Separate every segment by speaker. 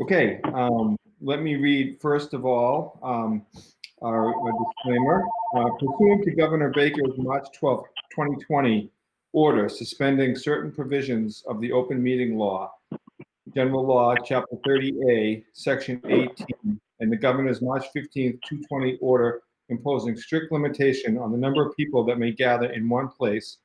Speaker 1: Okay, let me read first of all our disclaimer. Pursuant to Governor Baker's March 12, 2020 order suspending certain provisions of the open meeting law, General Law, Chapter 30A, Section 18, and the Governor's March 15, 2020 order imposing strict limitation on the number of people that may gather in one place,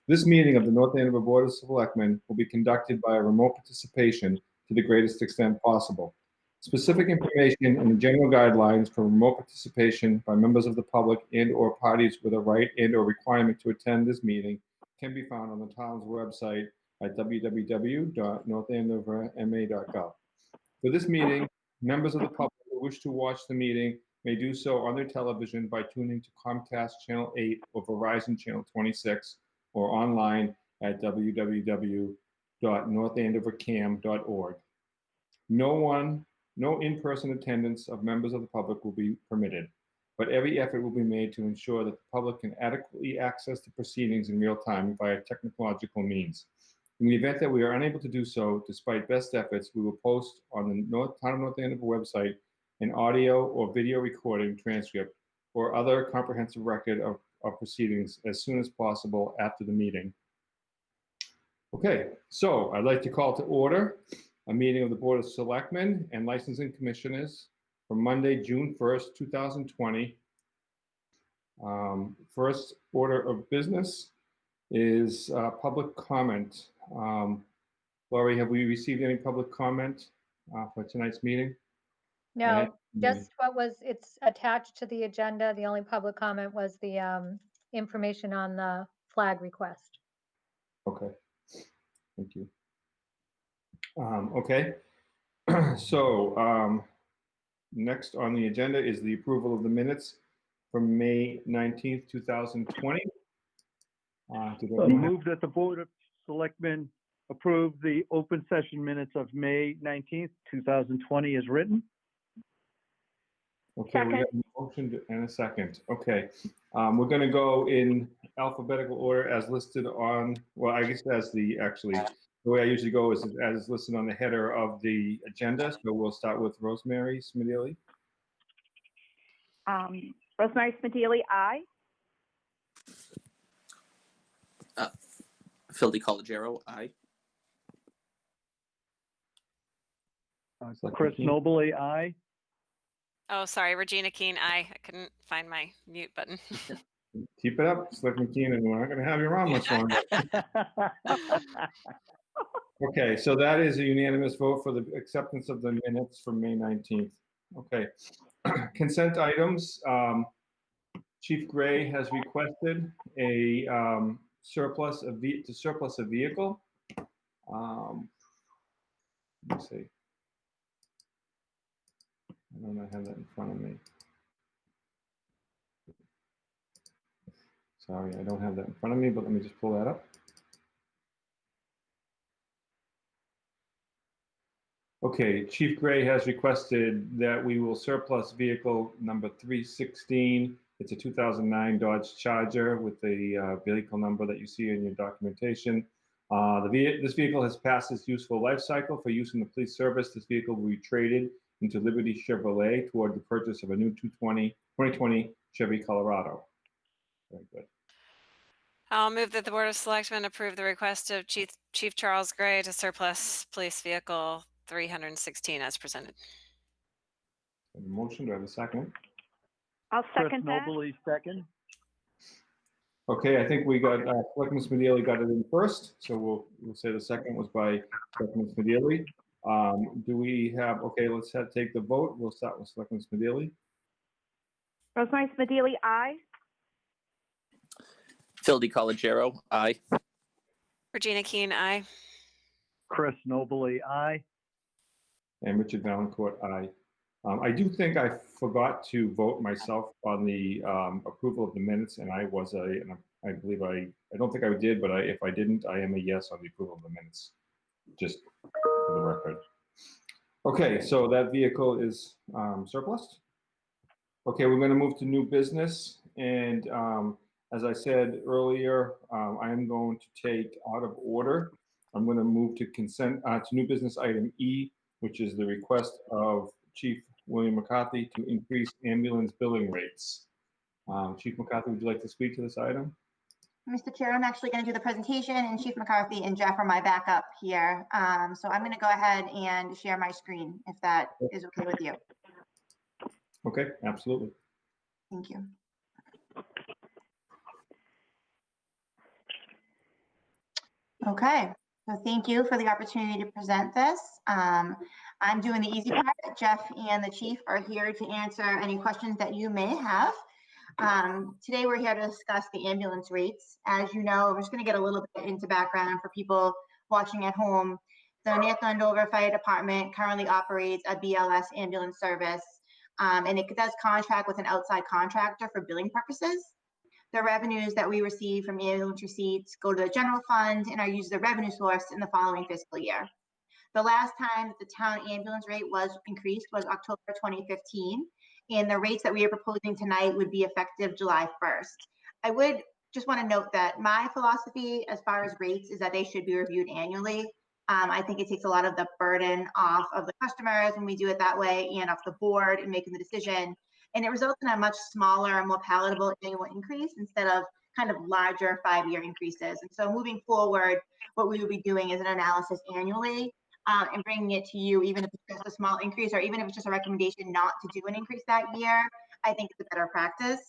Speaker 1: this meeting of the North Andover Board of Selectmen will be conducted by a remote participation to the greatest extent possible. Specific information and the general guidelines for remote participation by members of the public and/or parties with a right and/or requirement to attend this meeting can be found on the town's website at www.northandoverma.gov. For this meeting, members of the public who wish to watch the meeting may do so on their television by tuning to Comcast Channel 8 or Verizon Channel 26 or online at www.northandovercam.org. No in-person attendance of members of the public will be permitted, but every effort will be made to ensure that the public can adequately access the proceedings in real time via technological means. In the event that we are unable to do so, despite best efforts, we will post on the Town of North Andover website an audio or video recording transcript or other comprehensive record of proceedings as soon as possible after the meeting. Okay, so I'd like to call to order a meeting of the Board of Selectmen and Licensing Commissioners for Monday, June 1st, 2020. First order of business is public comment. Laurie, have we received any public comment for tonight's meeting?
Speaker 2: No, just it's attached to the agenda. The only public comment was the information on the flag request.
Speaker 1: Okay, thank you. Okay, so next on the agenda is the approval of the minutes from May 19th, 2020.
Speaker 3: Move that the Board of Selectmen approve the open session minutes of May 19th, 2020 as written.
Speaker 1: Okay,
Speaker 2: second.
Speaker 1: We have a motion and a second. Okay, we're going to go in alphabetical order as listed on, well, I guess as the way I usually go is as listed on the header of the agenda. So we'll start with Rosemary Smedili.
Speaker 4: Rosemary Smedili, aye.
Speaker 5: Phil DiColagero, aye.
Speaker 3: Chris Nobley, aye.
Speaker 6: Oh, sorry, Regina Keene, aye. I couldn't find my mute button.
Speaker 1: Keep it up, Selectman Keenan. We're not going to have you around much longer. Okay, so that is a unanimous vote for the acceptance of the minutes from May 19th. Okay, consent items. Chief Gray has requested a surplus a vehicle. Let me see. I don't have that in front of me. Sorry, I don't have that in front of me, but let me just pull that up. Okay, Chief Gray has requested that we will surplus vehicle number 316. It's a 2009 Dodge Charger with the vehicle number that you see in your documentation. This vehicle has passed its useful life cycle for use in the police service. This vehicle will be traded into Liberty Chevrolet toward the purchase of a new 2020 Chevy Colorado. Very good.
Speaker 6: I'll move that the Board of Selectmen approve the request of Chief Charles Gray to surplus police vehicle 316 as presented.
Speaker 1: A motion, do I have a second?
Speaker 4: I'll second
Speaker 3: Chris
Speaker 4: that.
Speaker 3: Nobley, second.
Speaker 1: Okay, I think we got Selectman Smedili got it in first, so we'll say the second was by Selectman Smedili. Do we have, okay, let's take the vote. We'll start with Selectman Smedili.
Speaker 4: Rosemary Smedili, aye.
Speaker 5: Phil DiColagero, aye.
Speaker 6: Regina Keene, aye.
Speaker 3: Chris Nobley, aye.
Speaker 1: And Richard Valancourt, aye. I do think I forgot to vote myself on the approval of the minutes, and I believe I don't think I did, but if I didn't, I am a yes on the approval of the minutes, just for the record. Okay, so that vehicle is surplus. Okay, we're going to move to new business, and as I said earlier, I am going to take out of order. I'm going to move to consent to new business item E, which is the request of Chief William McCarthy to increase ambulance billing rates. Chief McCarthy, would you like to speak to this item?
Speaker 7: Mr. Chair, I'm actually going to do the presentation, and Chief McCarthy and Jeff are my backup here. So I'm going to go ahead and share my screen if that is okay with you.
Speaker 1: Okay, absolutely.
Speaker 7: Thank you. Okay, so thank you for the opportunity to present this. I'm doing the easy part. Jeff and the chief are here to answer any questions that you may have. Today we're here to discuss the ambulance rates. As you know, we're just going to get a little bit into background for people watching at home. The North Andover Fire Department currently operates a BLS ambulance service, and it does contract with an outside contractor for billing purposes. The revenues that we receive from ambulance receipts go to the general fund and are used as a revenue source in the following fiscal year. The last time that the town ambulance rate was increased was October 2015, and the rates that we are proposing tonight would be effective July 1st. I would just want to note that my philosophy as far as rates is that they should be reviewed annually. I think it takes a lot of the burden off of the customers when we do it that way and off the board in making the decision. And it results in a much smaller, more palatable annual increase instead of kind of larger 5-year increases. And so moving forward, what we would be doing is an analysis annually and bringing it to you, even if it's just a small increase or even if it's just a recommendation not to do an increase that year. I think it's a better practice.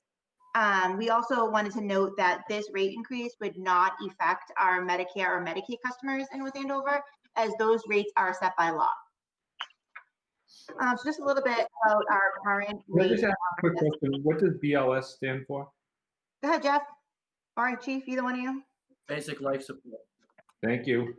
Speaker 7: We also wanted to note that this rate increase would not affect our Medicare or Medicaid customers in North Andover, as those rates are set by law. So just a little bit about our current
Speaker 1: Can I
Speaker 7: rate.
Speaker 1: just ask a quick question? What does BLS stand for?
Speaker 7: Go ahead, Jeff. All right, Chief, either one of you.
Speaker 8: Basic life support.
Speaker 1: Thank you.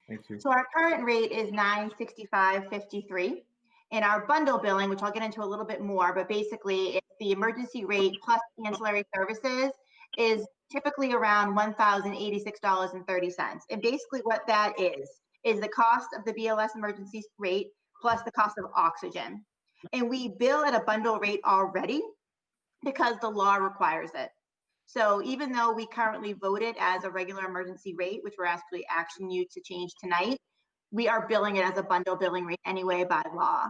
Speaker 1: Thank you.
Speaker 7: So our current rate is $965.53. And our bundle billing, which I'll get into a little bit more, but basically it's the emergency rate plus ancillary services is typically around $1,086.30. And basically what that is the cost of the BLS emergency rate plus the cost of oxygen. And we bill at a bundle rate already because the law requires it. So even though we currently voted as a regular emergency rate, which we're actually asking you to change tonight, we are billing it as a bundle billing rate anyway by law.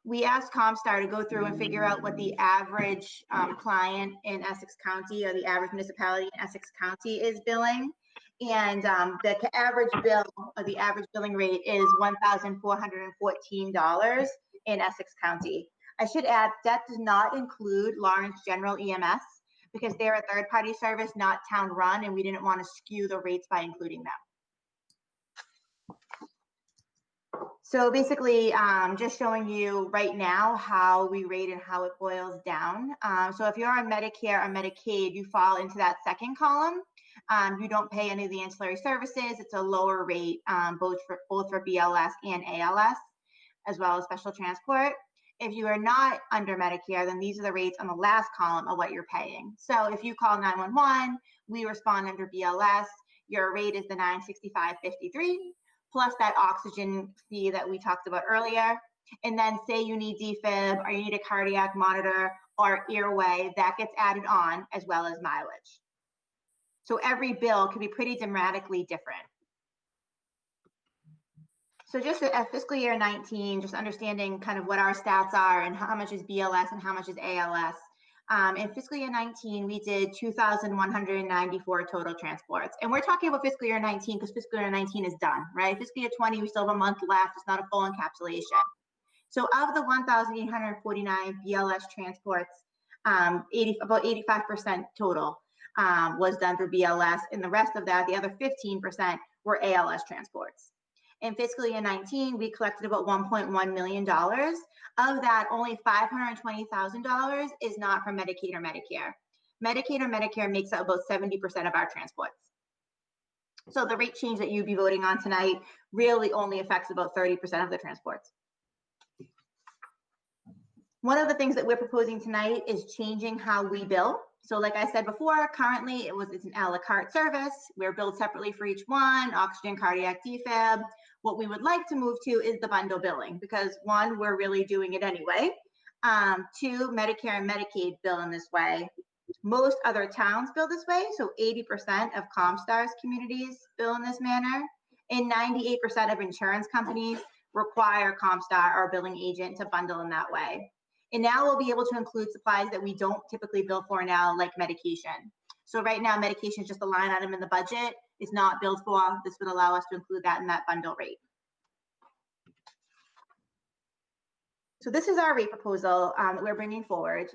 Speaker 7: We asked ComStar to go through and figure out what the average client in Essex County or the average municipality in Essex County is billing. And the average bill or the average billing rate is $1,414 in Essex County. I should add that does not include Lawrence General EMS because they're a third-party service, not town-run, and we didn't want to skew the rates by including them. So basically, just showing you right now how we rate and how it boils down. So if you're on Medicare or Medicaid, you fall into that second column. You don't pay any of the ancillary services. It's a lower rate, both for BLS and ALS, as well as special transport. If you are not under Medicare, then these are the rates on the last column of what you're paying. So if you call 911, we respond under BLS. Your rate is the $965.53 plus that oxygen fee that we talked about earlier. And then say you need defib or you need a cardiac monitor or airway, that gets added on as well as mileage. So every bill can be pretty dramatically different. So just at fiscal year 19, just understanding kind of what our stats are and how much is BLS and how much is ALS. In fiscal year 19, we did 2,194 total transports. And we're talking about fiscal year 19 because fiscal year 19 is done, right? Fiscal year 20, we still have a month left. It's not a full encapsulation. So of the 1,849 BLS transports, about 85% total was done through BLS. And the rest of that, the other 15% were ALS transports. In fiscal year 19, we collected about $1.1 million. Of that, only $520,000 is not from Medicaid or Medicare. Medicaid or Medicare makes up about 70% of our transports. So the rate change that you'd be voting on tonight really only affects about 30% of the transports. One of the things that we're proposing tonight is changing how we bill. So like I said before, currently it's an a la carte service. We're billed separately for each one, oxygen, cardiac, defib. What we would like to move to is the bundle billing because one, we're really doing it anyway. Two, Medicare and Medicaid bill in this way. Most other towns bill this way. So 80% of ComStar's communities bill in this manner and 98% of insurance companies require CompStar, our billing agent, to bundle in that way. And now we'll be able to include supplies that we don't typically bill for now, like medication. So right now, medication is just a line item in the budget. It's not billed for. This would allow us to include that in that bundle rate. So this is our rate proposal that we're bringing forward.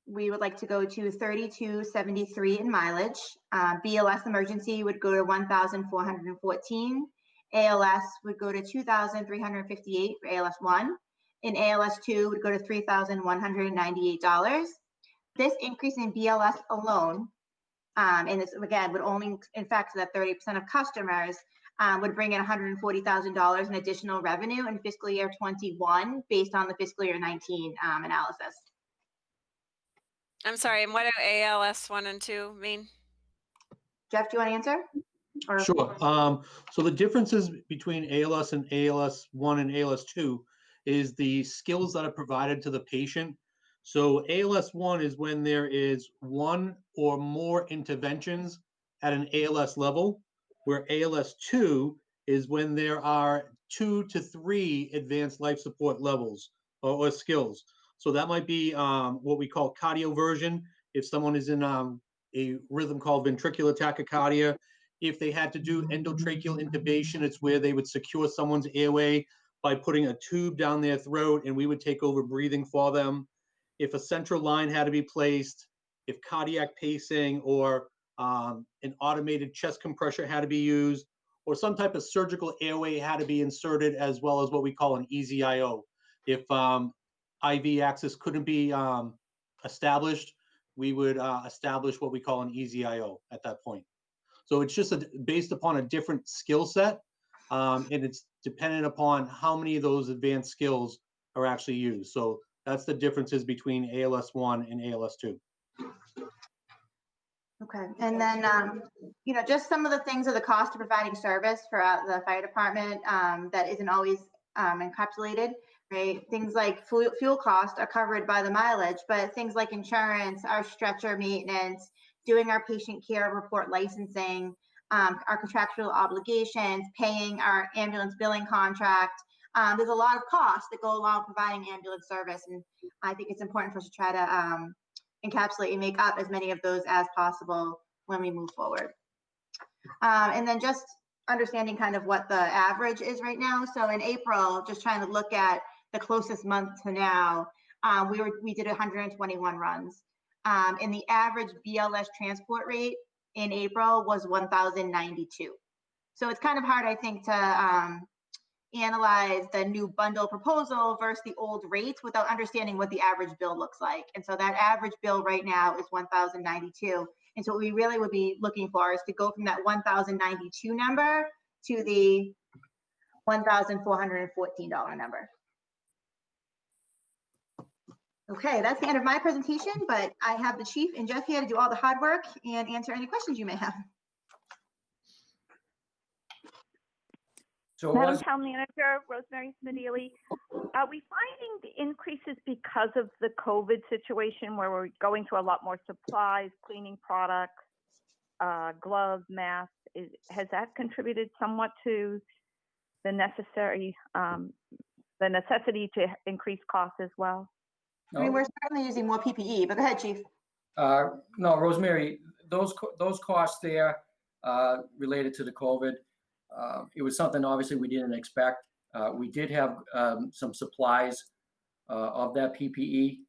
Speaker 7: We would like to go to $32.73 in mileage. BLS emergency would go to $1,414. ALS would go to $2,358 for ALS 1. And ALS 2 would go to $3,198. This increase in BLS alone, and this again would only affect that 30% of customers, would bring in $140,000 in additional revenue in fiscal year 21 based on the fiscal year 19 analysis.
Speaker 6: I'm sorry, and what do ALS 1 and 2 mean?
Speaker 7: Jeff, do you want to answer? Or-
Speaker 8: Sure. So the differences between ALS and ALS 1 and ALS 2 is the skills that are provided to the patient. So ALS 1 is when there is one or more interventions at an ALS level, where ALS 2 is when there are 2 to 3 advanced life support levels or skills. So that might be what we call cardioversion. If someone is in a rhythm called ventricular tachycardia, if they had to do endotracheal intubation, it's where they would secure someone's airway by putting a tube down their throat and we would take over breathing for them. If a central line had to be placed, if cardiac pacing or an automated chest compressor had to be used, or some type of surgical airway had to be inserted, as well as what we call an EZ-IO. If IV access couldn't be established, we would establish what we call an EZ-IO at that point. So it's just based upon a different skill set, and it's dependent upon how many of those advanced skills are actually used. So that's the differences between ALS 1 and ALS 2.
Speaker 7: Okay, and then, just some of the things are the cost of providing service for the fire department that isn't always encapsulated, right? Things like fuel costs are covered by the mileage, but things like insurance, our stretcher maintenance, doing our patient care report licensing, our contractual obligations, paying our ambulance billing contract. There's a lot of costs that go along with providing ambulance service, and I think it's important for us to try to encapsulate and make up as many of those as possible when we move forward. And then just understanding kind of what the average is right now. So in April, just trying to look at the closest month to now, we did 121 runs. And the average BLS transport rate in April was 1,092. So it's kind of hard, I think, to analyze the new bundle proposal versus the old rates without understanding what the average bill looks like. And so that average bill right now is 1,092. And so what we really would be looking for is to go from that 1,092 number to the $1,414 number. Okay, that's the end of my presentation, but I have the chief and Jeff here to do all the hard work and answer any questions you may have.
Speaker 9: So
Speaker 4: Madam Town Manager, Rosemary Smedili, are we finding the increases because of the COVID situation where we're going to a lot more supplies, cleaning products, gloves, masks? Has that contributed somewhat to the necessity to increase costs as well?
Speaker 7: I mean, we're certainly using more PPE, but go ahead, Chief.
Speaker 9: No, Rosemary, those costs there related to the COVID, it was something obviously we didn't expect. We did have some supplies of that PPE.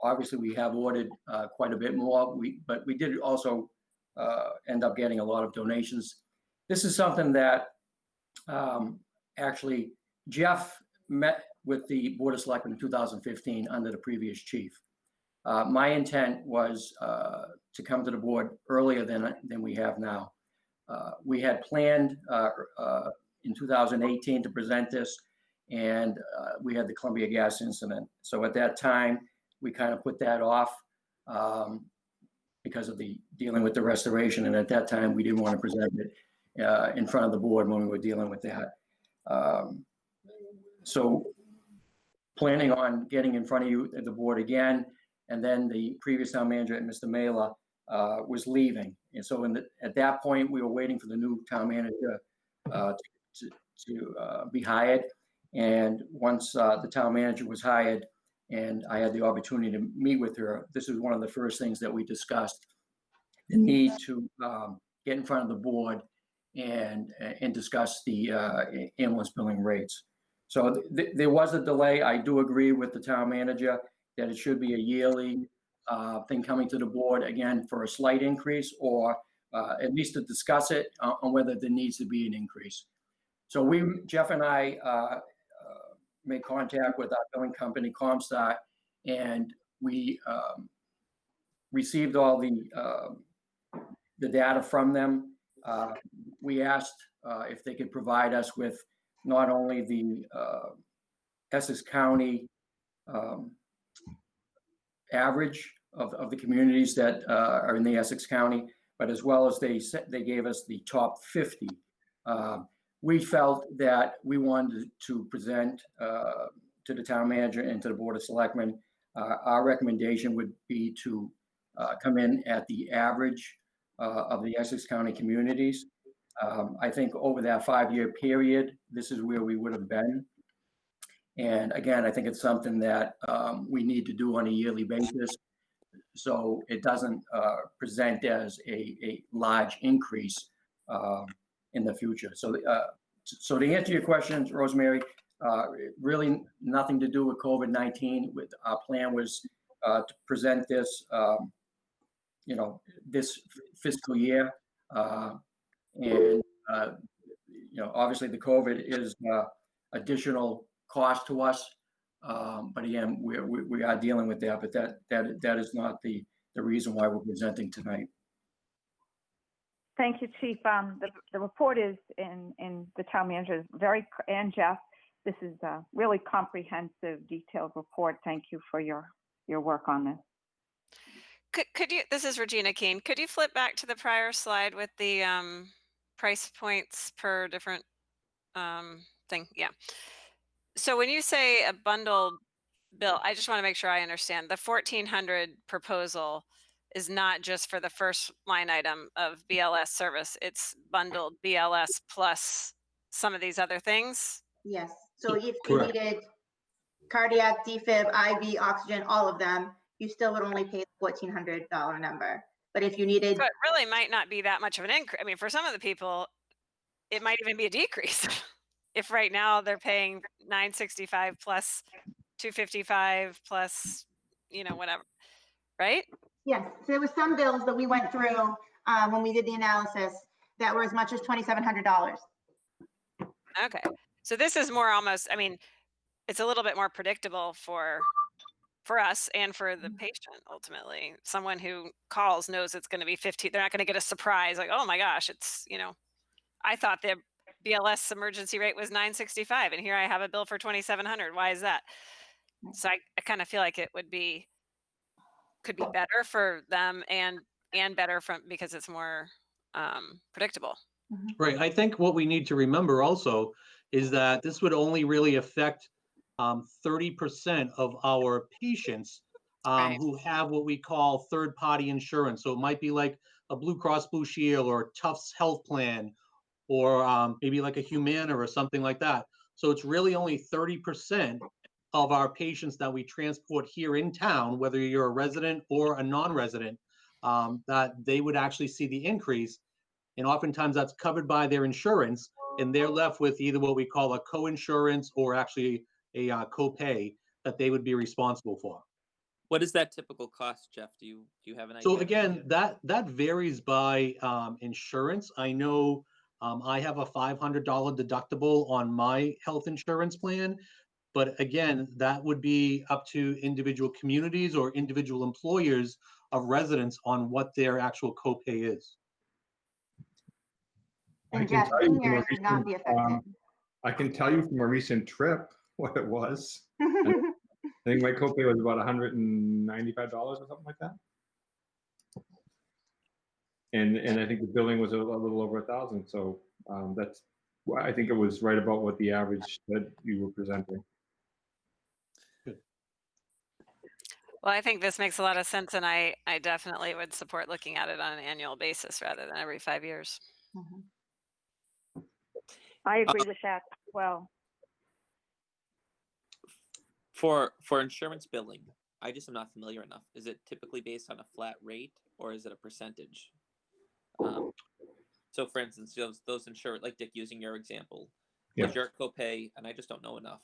Speaker 9: Obviously, we have ordered quite a bit more, but we did also end up getting a lot of donations. This is something that actually Jeff met with the Board of Selectmen in 2015 under the previous chief. My intent was to come to the board earlier than we have now. We had planned in 2018 to present this, and we had the Columbia gas incident. So at that time, we kind of put that off because of the dealing with the restoration. And at that time, we didn't want to present it in front of the board when we were dealing with that. So planning on getting in front of you at the board again, and then the previous town manager, Mr. Mela, was leaving. And so at that point, we were waiting for the new town manager be hired. And once the town manager was hired and I had the opportunity to meet with her, this is one of the first things that we discussed, the need to get in front of the board and discuss the ambulance billing rates. So there was a delay. I do agree with the town manager that it should be a yearly thing coming to the board, again, for a slight increase, or at least to discuss it on whether there needs to be an increase. So Jeff and I made contact with our billing company, Comstar, and we received all the data from them. We asked if they could provide us with not only the Essex County average of the communities that are in the Essex County, but as well as they gave us the top 50. We felt that we wanted to present to the town manager and to the Board of Selectmen. Our recommendation would be to come in at the average of the Essex County communities. I think over that 5-year period, this is where we would have been. And again, I think it's something that we need to do on a yearly basis, so it doesn't present as a large increase in the future. So to answer your questions, Rosemary, really nothing to do with COVID-19. With our plan was to present this, this fiscal year, and obviously the COVID is additional cost to us. But again, we are dealing with that, but that is not the reason why we're presenting tonight.
Speaker 4: Thank you, Chief. The report is in the town manager's and Jeff, this is a really comprehensive, detailed report. Thank you for your work on this.
Speaker 6: Could you, this is Regina Keene, could you flip back to the prior slide with the price points per different thing? Yeah. So when you say a bundled bill, I just want to make sure I understand. The 1,400 proposal is not just for the first line item of BLS service. It's bundled BLS plus some of these other things?
Speaker 7: Yes. So if you needed cardiac, defib, IV, oxygen, all of them, you still would only pay the $1,400 number. But if you needed...
Speaker 6: So it really might not be that much of an increase. I mean, for some of the people, it might even be a decrease. If right now they're paying $965 plus $255 plus, whatever, right?
Speaker 7: Yes, so there was some bills that we went through when we did the analysis that were as much as $2,700.
Speaker 6: Okay, so this is more almost, I mean, it's a little bit more predictable for us and for the patient, ultimately. Someone who calls knows it's going to be 15. They're not going to get a surprise like, oh my gosh, it's, I thought the BLS emergency rate was $965 and here I have a bill for $2,700. Why is that? So I kind of feel like it could be better for them and better because it's more predictable.
Speaker 8: Right. I think what we need to remember also is that this would only really affect 30% of our patients who have what we call third-party insurance. So it might be like a Blue Cross Blue Shield or Tufts Health Plan, or maybe like a Humana or something like that. So it's really only 30% of our patients that we transport here in town, whether you're a resident or a non-resident, that they would actually see the increase. And oftentimes that's covered by their insurance, and they're left with either what we call a co-insurance or actually a co-pay that they would be responsible for.
Speaker 5: What is that typical cost, Jeff? Do you have an idea?
Speaker 8: So again, that varies by insurance. I know I have a $500 deductible on my health insurance plan, but again, that would be up to individual communities or individual employers of residents on what their actual copay is.
Speaker 7: And Jeff, seniors would not be affected.
Speaker 1: I can tell you from a recent trip what it was. I think my copay was about $195 or something like that. And I think the billing was a little over 1,000. So that's, I think it was right about what the average that you were presenting.
Speaker 6: Well, I think this makes a lot of sense, and I definitely would support looking at it on an annual basis rather than every 5 years.
Speaker 4: I agree with that as well.
Speaker 5: For insurance billing, I just am not familiar enough. Is it typically based on a flat rate or is it a percentage? So for instance, those insurance, like Dick, using your example, was your copay, and I just don't know enough,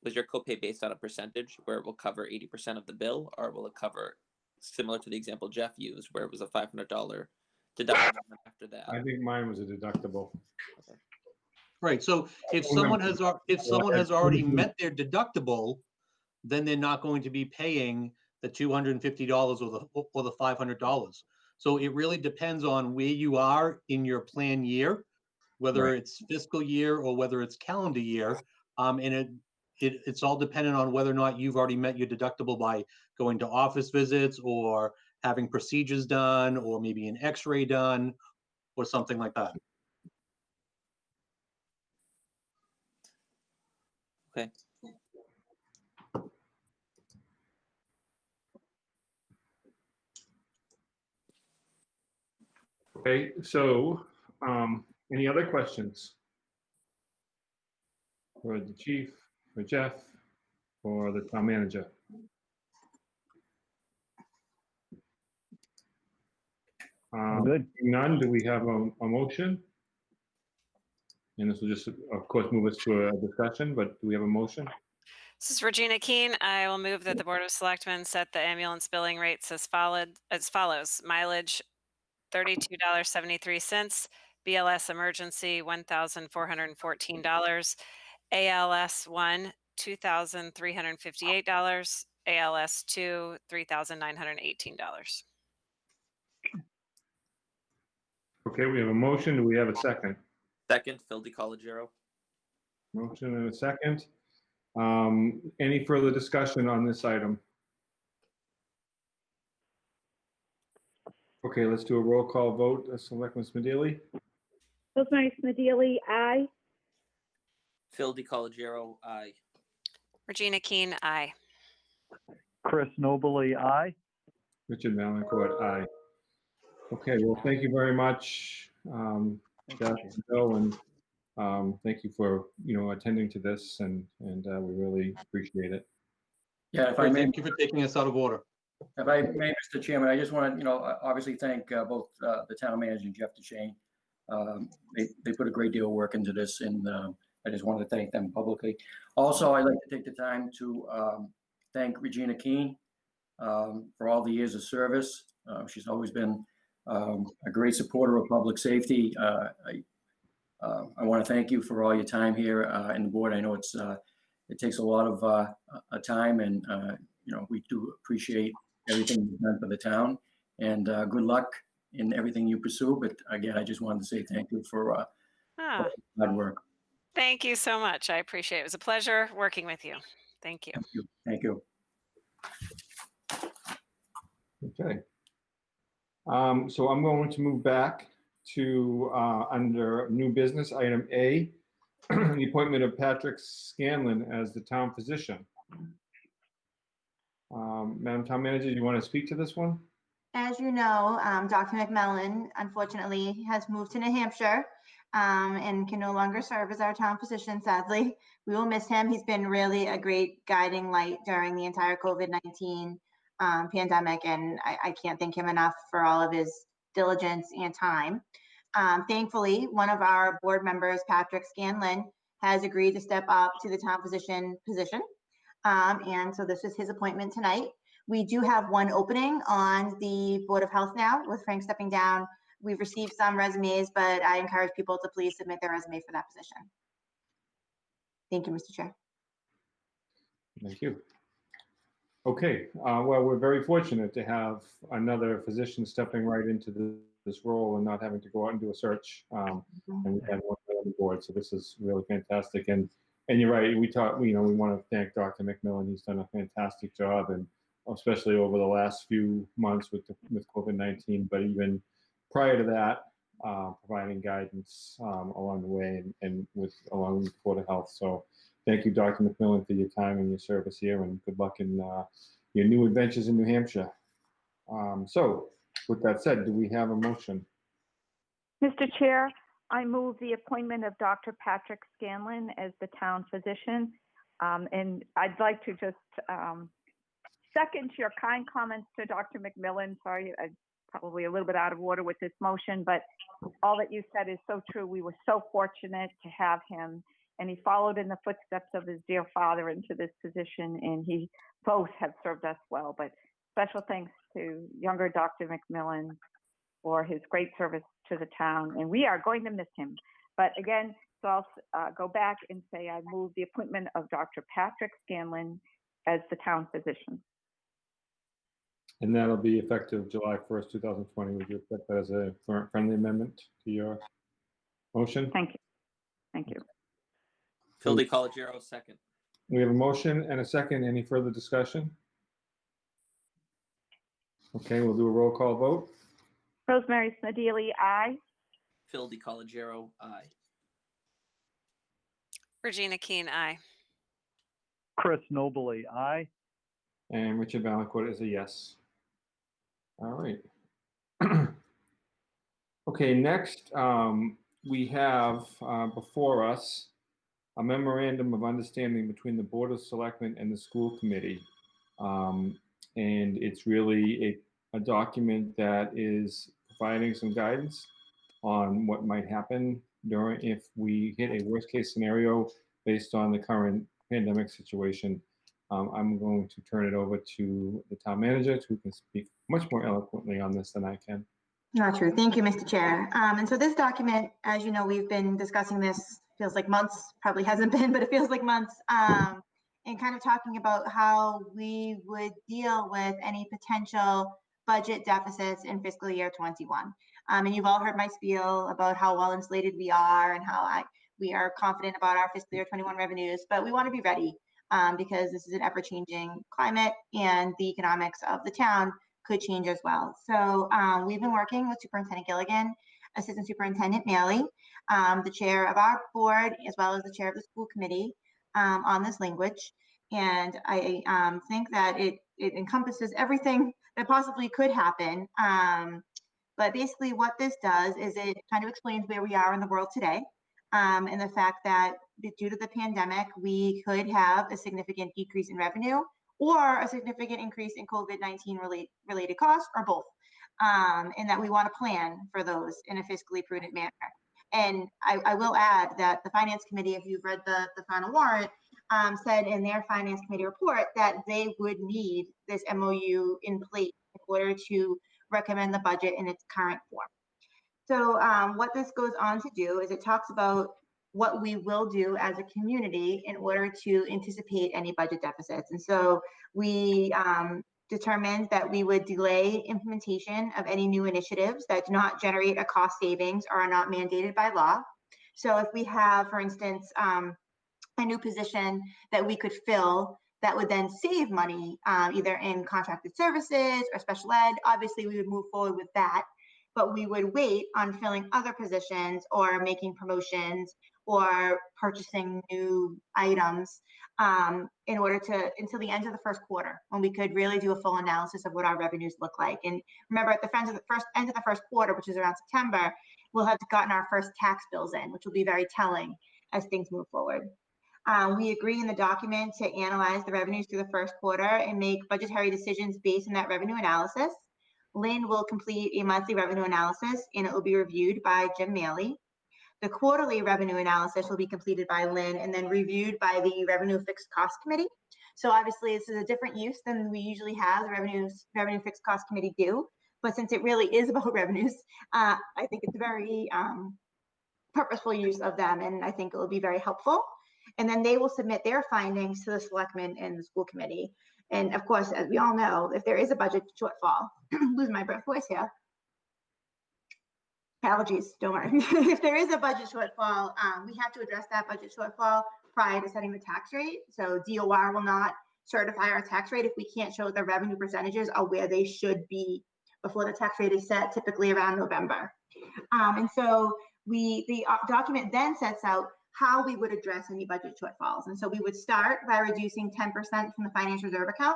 Speaker 5: was your copay based on a percentage where it will cover 80% of the bill, or will it cover, similar to the example Jeff used, where it was a $500 deductible after that?
Speaker 1: I think mine was a deductible.
Speaker 5: Okay.
Speaker 8: Right, so if someone has already met their deductible, then they're not going to be paying the $250 or the $500. So it really depends on where you are in your plan year, whether it's fiscal year or whether it's calendar year. And it's all dependent on whether or not you've already met your deductible by going to office visits or having procedures done, or maybe an x-ray done or something like that.
Speaker 5: Okay.
Speaker 1: Okay, so any other questions for the chief, for Jeff, or the town manager?
Speaker 3: Good.
Speaker 1: None. Do we have a motion? And this will just, of course, move us to a discussion, but do we have a motion?
Speaker 6: This is Regina Keene. I will move that the Board of Selectmen set the ambulance billing rates as follows. Mileage, $32.73. BLS emergency, $1,414. ALS 1, $2,358. ALS 2, $3,918.
Speaker 1: Okay, we have a motion. Do we have a second?
Speaker 5: Second, Phil DiColigiero.
Speaker 1: Motion and a second. Any further discussion on this item? Okay, let's do a roll call vote. Selectman Smedili?
Speaker 4: Rosemary Smedili, aye.
Speaker 5: Phil DiColigiero, aye.
Speaker 6: Regina Keene, aye.
Speaker 3: Chris Nobley, aye.
Speaker 1: Richard Valencourt, aye. Okay, well, thank you very much, Jeff and Bill, and thank you for, attending to this, and we really appreciate it.
Speaker 9: Yeah, if I may,
Speaker 8: Thank you for taking us out of order.
Speaker 9: if I may, Mr. Chairman, I just want to, obviously thank both the town manager and Jeff DeShane. They put a great deal of work into this, and I just wanted to thank them publicly. Also, I'd like to take the time to thank Regina Keene for all the years of service. She's always been a great supporter of public safety. I want to thank you for all your time here in the board. I know it takes a lot of time, and we do appreciate everything you've done for the town. And good luck in everything you pursue. But again, I just wanted to say thank you for hard work.
Speaker 6: Thank you so much. I appreciate it. It was a pleasure working with you. Thank you.
Speaker 9: Thank you. Thank you.
Speaker 1: Okay. So I'm going to move back to under new business, item A, the appointment of Patrick Scanlon as the town physician. Madam Town Manager, do you want to speak to this one?
Speaker 7: As you know, Dr. McMillan unfortunately has moved to New Hampshire and can no longer serve as our town physician, sadly. We will miss him. He's been really a great guiding light during the entire COVID-19 pandemic, and I can't thank him enough for all of his diligence and time. Thankfully, one of our board members, Patrick Scanlon, has agreed to step up to the town physician position. And so this is his appointment tonight. We do have one opening on the Board of Health now, with Frank stepping down. We've received some resumes, but I encourage people to please submit their resume for that position. Thank you, Mr. Chair.
Speaker 1: Thank you. Okay, well, we're very fortunate to have another physician stepping right into this role and not having to go out and do a search. And we've had one on the board, so this is really fantastic. And you're right, we want to thank Dr. McMillan. He's done a fantastic job, and especially over the last few months with COVID-19, but even prior to that, providing guidance along the way and along with the Board of Health. So thank you, Dr. McMillan, for your time and your service here, and good luck in your new adventures in New Hampshire. So with that said, do we have a motion?
Speaker 4: Mr. Chair, I move the appointment of Dr. Patrick Scanlon as the town physician. And I'd like to just second your kind comments to Dr. McMillan. Sorry, I'm probably a little bit out of order with this motion, but all that you said is so true. We were so fortunate to have him, and he followed in the footsteps of his dear father into this position, and he both have served us well. But special thanks to younger Dr. McMillan for his great service to the town, and we are going to miss him. But again, so I'll go back and say I move the appointment of Dr. Patrick Scanlon as the town physician.
Speaker 1: And that'll be effective July 1st, 2020. Would you accept that as a friendly amendment to your motion?
Speaker 4: Thank you. Thank you.
Speaker 5: Phil DiColigiero, second.
Speaker 1: We have a motion and a second. Any further discussion? Okay, we'll do a roll call vote.
Speaker 4: Rosemary Smedili, aye.
Speaker 5: Phil DiColigiero, aye.
Speaker 6: Regina Keen, aye.
Speaker 3: Chris Nobley, aye.
Speaker 1: And Richard Valancourt is a yes. All right. Okay, next we have before us a memorandum of understanding between the Board of Selectmen and the school committee. And it's really a document that is providing some guidance on what might happen if we hit a worst case scenario based on the current pandemic situation. I'm going to turn it over to the town manager, who can speak much more eloquently on this than I can.
Speaker 7: Not true. Thank you, Mr. Chair. And so this document, as you know, we've been discussing this, feels like months, probably hasn't been, but it feels like months, and kind of talking about how we would deal with any potential budget deficits in fiscal year 21. And you've all heard my spiel about how well insulated we are and how we are confident about our fiscal year 21 revenues, but we want to be ready because this is an ever-changing climate and the economics of the town could change as well. So we've been working with Superintendent Gilligan, Assistant Superintendent Maley, the chair of our board, as well as the chair of the school committee on this language. And I think that it encompasses everything that possibly could happen. But basically what this does is it kind of explains where we are in the world today. And the fact that due to the pandemic, we could have a significant decrease in revenue or a significant increase in COVID-19 related costs, or both. And that we want to plan for those in a fiscally prudent manner. And I will add that the Finance Committee, if you've read the final warrant, said in their Finance Committee report that they would need this MOU in place in order to recommend the budget in its current form. So what this goes on to do is it talks about what we will do as a community in order to anticipate any budget deficits. And so we determined that we would delay implementation of any new initiatives that do not generate a cost savings or are not mandated by law. So if we have, for instance, a new position that we could fill that would then save money either in contracted services or special ed, obviously we would move forward with that. But we would wait on filling other positions or making promotions or purchasing new items in order to until the end of the first quarter, when we could really do a full analysis of what our revenues look like. And remember, at the end of the first quarter, which is around September, we'll have gotten our first tax bills in, which will be very telling as things move forward. We agree in the document to analyze the revenues through the first quarter and make budgetary decisions based on that revenue analysis. Lynn will complete a monthly revenue analysis and it will be reviewed by Jim Maley. The quarterly revenue analysis will be completed by Lynn and then reviewed by the Revenue Fixed Cost Committee. So obviously this is a different use than we usually have the Revenue Fixed Cost Committee do. But since it really is about revenues, I think it's a very purposeful use of them, and I think it will be very helpful. And then they will submit their findings to the Selectmen and the school committee. And of course, as we all know, if there is a budget shortfall, losing my voice here. Allergies, don't worry. If there is a budget shortfall, we have to address that budget shortfall prior to setting the tax rate. So DOR will not certify our tax rate if we can't show the revenue percentages are where they should be before the tax rate is set, typically around November. And so the document then sets out how we would address any budget shortfalls. And so we would start by reducing 10% from the finance reserve account.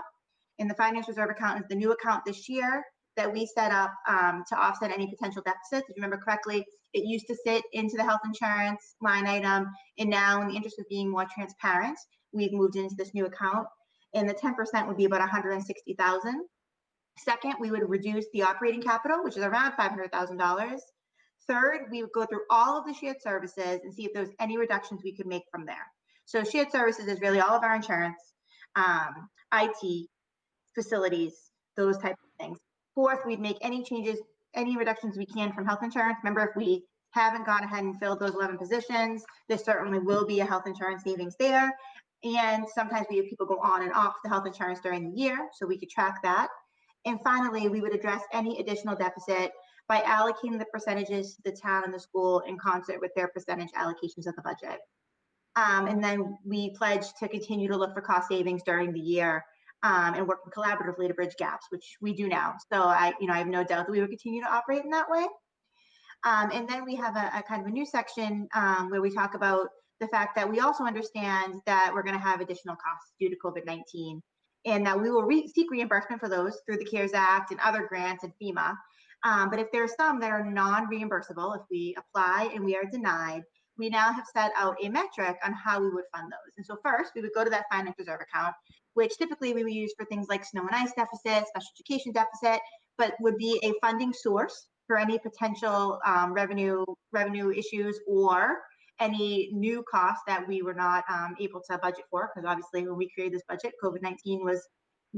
Speaker 7: And the finance reserve account is the new account this year. that we set up to offset any potential deficits. If you remember correctly, it used to sit into the health insurance line item, and now in the interest of being more transparent, we've moved into this new account, and the 10% would be about $160,000. Second, we would reduce the operating capital, which is around $500,000. Third, we would go through all of the shared services and see if there's any reductions we could make from there. So shared services is really all of our insurance, IT, facilities, those types of things. Fourth, we'd make any changes, any reductions we can from health insurance. Remember, if we haven't gone ahead and filled those 11 positions, there certainly will be a health insurance savings there. And sometimes we have people go on and off the health insurance during the year, so we could track that. And finally, we would address any additional deficit by allocating the percentages to the town and the school in concert with their percentage allocations of the budget. And then we pledge to continue to look for cost savings during the year and working collaboratively to bridge gaps, which we do now. So I have no doubt that we will continue to operate in that way. And then we have a kind of a new section where we talk about the fact that we also understand that we're going to have additional costs due to COVID-19, and that we will seek reimbursement for those through the CARES Act and other grants and FEMA. But if there are some that are non-reimbursable, if we apply and we are denied, we now have set out a metric on how we would fund those. And so first, we would go to that finance reserve account, which typically we would use for things like snow and ice deficit, special education deficit, but would be a funding source for any potential revenue issues or any new costs that we were not able to budget for, because obviously when we created this budget, COVID-19 was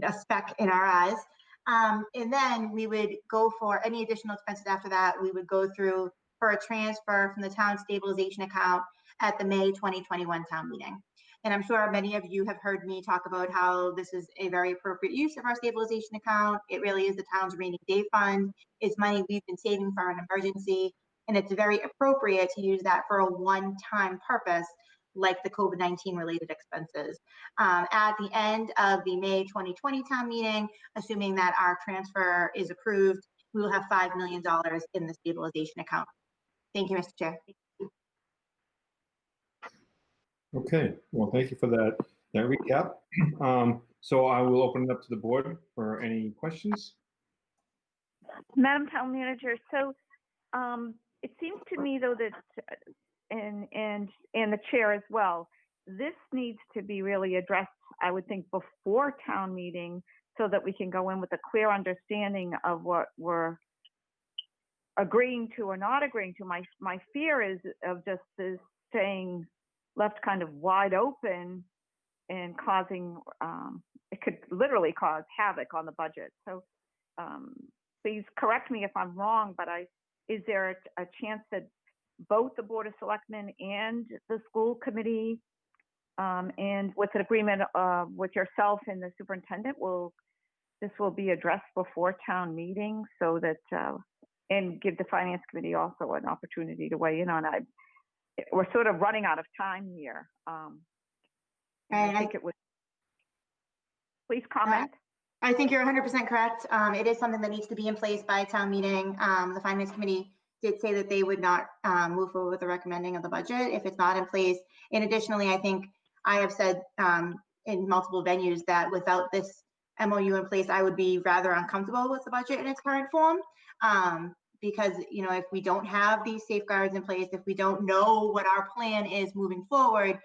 Speaker 7: a speck in our eyes. And then we would go for any additional expenses after that. We would go through for a transfer from the town stabilization account at the May 2021 town meeting. And I'm sure many of you have heard me talk about how this is a very appropriate use of our stabilization account. It really is the town's rainy day fund. It's money we've been saving for an emergency. And it's very appropriate to use that for a one-time purpose, like the COVID-19 related expenses. At the end of the May 2020 town meeting, assuming that our transfer is approved, we will have $5 million in the stabilization account. Thank you, Mr. Chair.
Speaker 1: Okay, well, thank you for that recap. So I will open it up to the board for any questions.
Speaker 4: Madam Town Manager, so it seems to me though that, and the chair as well, this needs to be really addressed, I would think, before town meeting, so that we can go in with a clear understanding of what we're agreeing to or not agreeing to. My fear is of just this staying left kind of wide open and causing, it could literally cause havoc on the budget. So please correct me if I'm wrong, but is there a chance that both the Board of Selectmen and the school committee, and with an agreement with yourself and the superintendent, this will be addressed before town meeting, so that and give the finance committee also an opportunity to weigh in on it? We're sort of running out of time here. I think it would. Please comment.
Speaker 7: I think you're 100% correct. It is something that needs to be in place by town meeting. The finance committee did say that they would not move forward with the recommending of the budget if it's not in place. And additionally, I think I have said in multiple venues that without this MOU in place, I would be rather uncomfortable with the budget in its current form. Because, you know, if we don't have these safeguards in place, if we don't know what our plan is moving forward,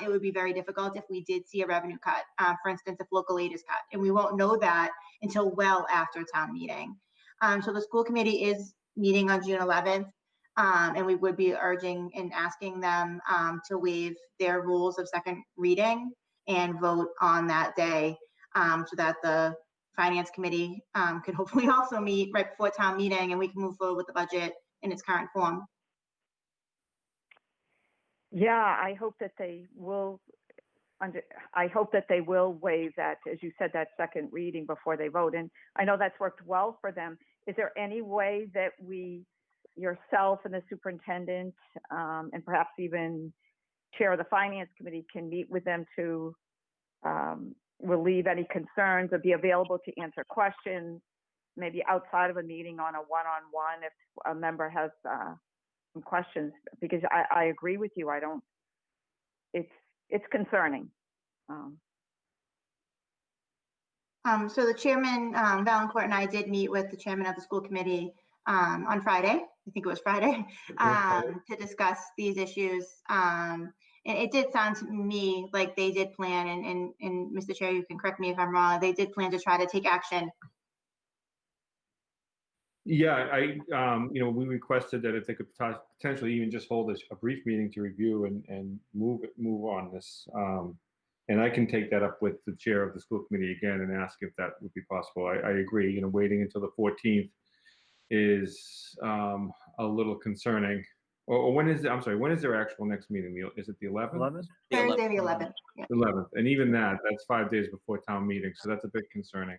Speaker 7: it would be very difficult if we did see a revenue cut, for instance, if local aid is cut. And we won't know that until well after town meeting. So the school committee is meeting on June 11th, and we would be urging and asking them to waive their rules of second reading and vote on that day, so that the finance committee could hopefully also meet right before town meeting, and we can move forward with the budget in its current form.
Speaker 4: Yeah, I hope that they will. I hope that they will waive that, as you said, that second reading before they vote. And I know that's worked well for them. Is there any way that we, yourself and the superintendent, and perhaps even chair of the finance committee, can meet with them to relieve any concerns or be available to answer questions, maybe outside of a meeting on a one-on-one if a member has some questions? Because I agree with you. It's concerning.
Speaker 7: So the chairman, Valencourt, and I did meet with the chairman of the school committee on Friday. I think it was Friday, to discuss these issues. And it did sound to me like they did plan, and Mr. Chair, you can correct me if I'm wrong, they did plan to try to take action.
Speaker 1: Yeah, we requested that if they could potentially even just hold a brief meeting to review and move on this. And I can take that up with the chair of the school committee again and ask if that would be possible. I agree, waiting until the 14th is a little concerning. Or when is when is their actual next meeting? Is it the 11th?
Speaker 3: 11th?
Speaker 7: Thursday, the 11th. Yeah.
Speaker 1: 11th, and even that's 5 days before town meeting, so that's a bit concerning.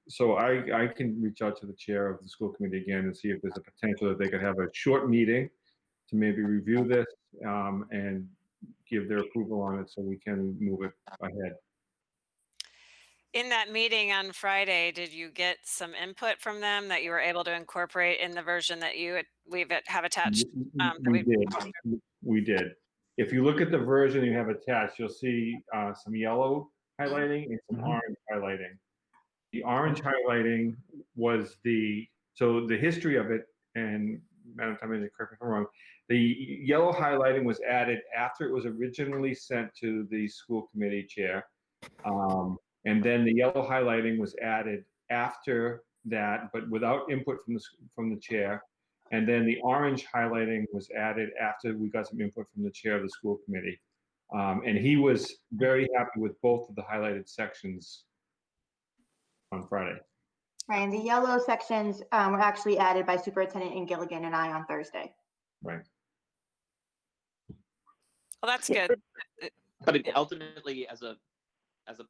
Speaker 1: So I can reach out to the chair of the school committee again and see if there's a potential that they could have a short meeting to maybe review this and give their approval on it so we can move it ahead.
Speaker 6: In that meeting on Friday, did you get some input from them that you were able to incorporate in the version that we have attached?
Speaker 1: We did. If you look at the version you have attached, you'll see some yellow highlighting and some orange highlighting. The orange highlighting was the history of it, and Madam Town Manager, correct me if I'm wrong, the yellow highlighting was added after it was originally sent to the school committee chair. And then the yellow highlighting was added after that, but without input from the chair. And then the orange highlighting was added after we got some input from the chair of the school committee. And he was very happy with both of the highlighted sections on Friday.
Speaker 7: Right, and the yellow sections were actually added by Superintendent Gilligan and I on Thursday.
Speaker 1: Right.
Speaker 6: Well, that's good.
Speaker 5: But ultimately, as a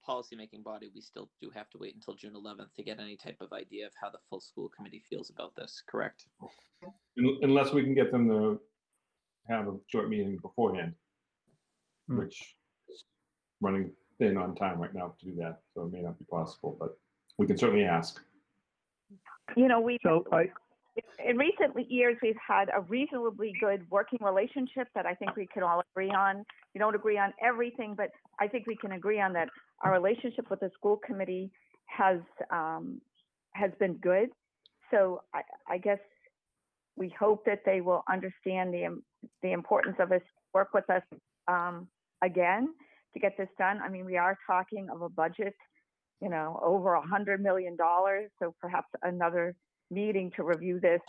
Speaker 5: policymaking body, we still do have to wait until June 11th to get any type of idea of how the full school committee feels about this, correct?
Speaker 1: Unless we can get them to have a short meeting beforehand, which is running thin on time right now to do that, so it may not be possible, but we can certainly ask.
Speaker 4: In recent years, we've had a reasonably good working relationship that I think we can all agree on. We don't agree on everything, but I think we can agree on that our relationship with the school committee has been good. So I guess we hope that they will understand the importance of us work with us again to get this done. I mean, we are talking of a budget, over $100 million. So perhaps another meeting to review this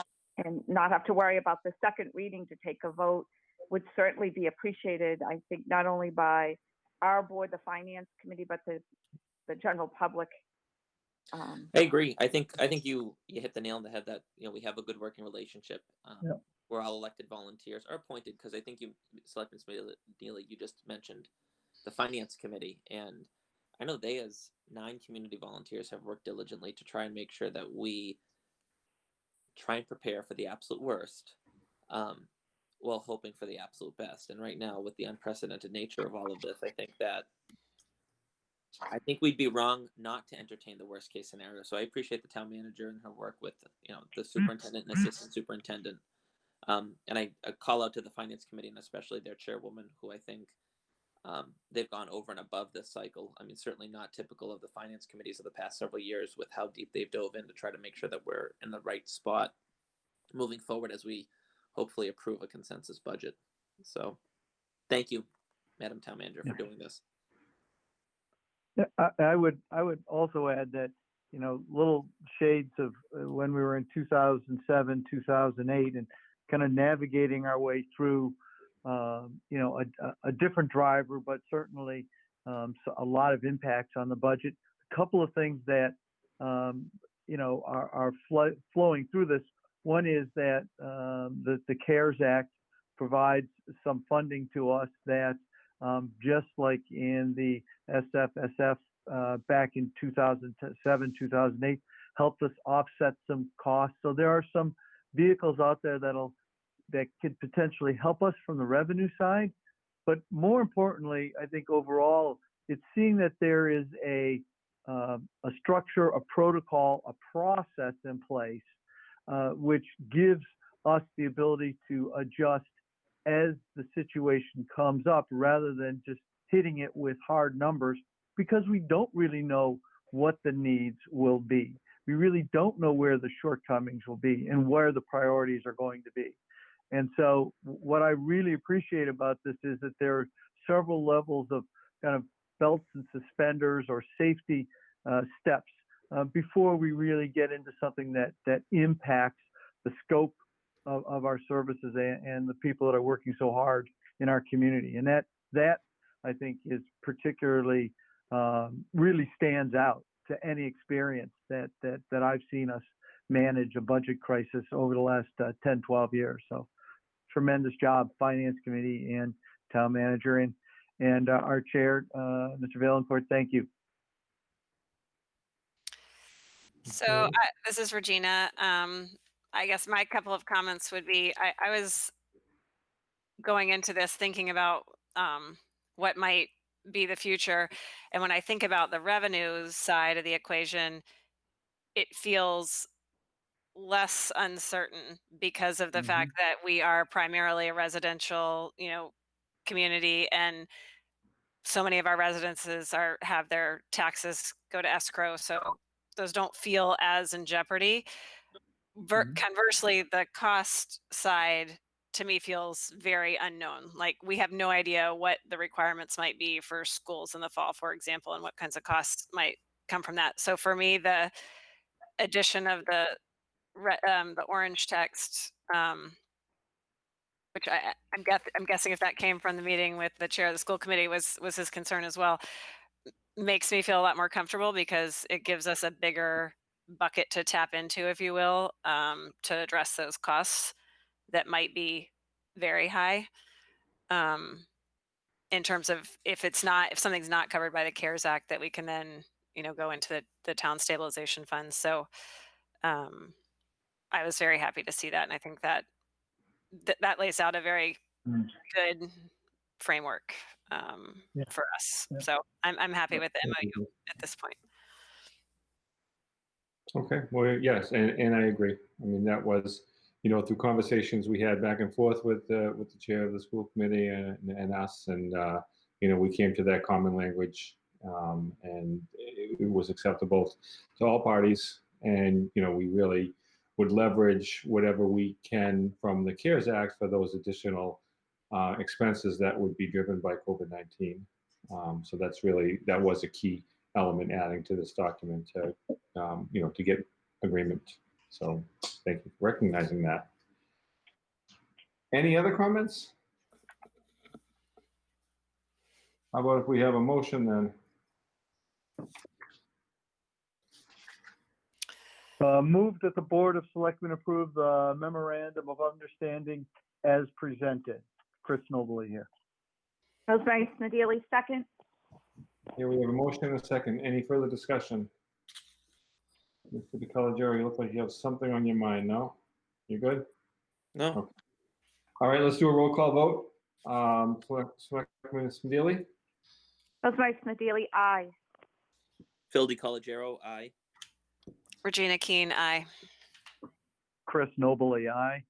Speaker 4: and not have to worry about the second reading to take a vote would certainly be appreciated, I think, not only by our board, the finance committee, but the general public.
Speaker 5: I agree. I think you hit the nail on the head that we have a good working relationship. We're all elected volunteers, or appointed, because I think Selectman Neely, you just mentioned the finance committee, and I know they, as 9 community volunteers, have worked diligently to try and make sure that we try and prepare for the absolute worst, while hoping for the absolute best. And right now, with the unprecedented nature of all of this, I think we'd be wrong not to entertain the worst case scenario. So I appreciate the town manager and her work with the superintendent and assistant superintendent. And I call out to the finance committee and especially their chairwoman, who I think they've gone over and above this cycle. I mean, certainly not typical of the finance committees of the past several years with how deep they've dove in to try to make sure that we're in the right spot moving forward as we hopefully approve a consensus budget. So thank you, Madam Town Manager, for doing this.
Speaker 3: I would also add that, little shades of when we were in 2007, 2008, and kind of navigating our way through, a different driver, but certainly a lot of impacts on the budget. A couple of things that, are flowing through this. One is that the CARES Act provides some funding to us that, just like in the SFSF back in 2007, 2008, helped us offset some costs. So there are some vehicles out there that could potentially help us from the revenue side. But more importantly, I think overall, it's seeing that there is a structure, a protocol, a process in place, which gives us the ability to adjust as the situation comes up rather than just hitting it with hard numbers, because we don't really know what the needs will be. We really don't know where the shortcomings will be and where the priorities are going to be. And so what I really appreciate about this is that there are several levels of kind of belts and suspenders or safety steps before we really get into something that impacts the scope of our services and the people that are working so hard in our community. And that I think is particularly really stands out to any experience that I've seen us manage a budget crisis over the last 10, 12 years. So tremendous job, Finance Committee and Town Manager and our Chair, Mr. Valencourt, thank you.
Speaker 6: So this is Regina. I guess my couple of comments would be, I was going into this thinking about what might be the future. And when I think about the revenues side of the equation, it feels less uncertain because of the fact that we are primarily a residential, community, and so many of our residences have their taxes go to escrow. So those don't feel as in jeopardy. Conversely, the cost side to me feels very unknown. Like we have no idea what the requirements might be for schools in the fall, for example, and what kinds of costs might come from that. So for me, the addition of the orange text, which I'm guessing if that came from the meeting with the chair of the school committee was his concern as well, makes me feel a lot more comfortable because it gives us a bigger bucket to tap into, if you will, to address those costs that might be very high. In terms of if something's not covered by the CARES Act, that we can then, go into the town stabilization funds. So I was very happy to see that. And I think that lays out a very good framework for us. So I'm happy with the MOU at this point.
Speaker 1: Okay, well, yes, and I agree. I mean, that was, through conversations we had back and forth with the chair of the school committee and us, and we came to that common language, and it was acceptable to all parties. And we really would leverage whatever we can from the CARES Act for those additional expenses that would be driven by COVID-19. So that was a key element adding to this document to get agreement. So thank you for recognizing that. Any other comments? How about if we have a motion then?
Speaker 3: Move that the Board of Selectmen approve the Memorandum of Understanding as presented. Chris Nobley here.
Speaker 4: Rosemary Smedili, second.
Speaker 1: Here we have a motion and a second. Any further discussion? Mr. Ecology, you look like you have something on your mind, no? You good?
Speaker 5: No.
Speaker 1: Okay. All right, let's do a roll call vote. Selectman Smedili?
Speaker 4: Rosemary Smedili, aye.
Speaker 5: Phil DiColigiero, aye.
Speaker 6: Regina Keen, aye.
Speaker 3: Chris Nobley, aye.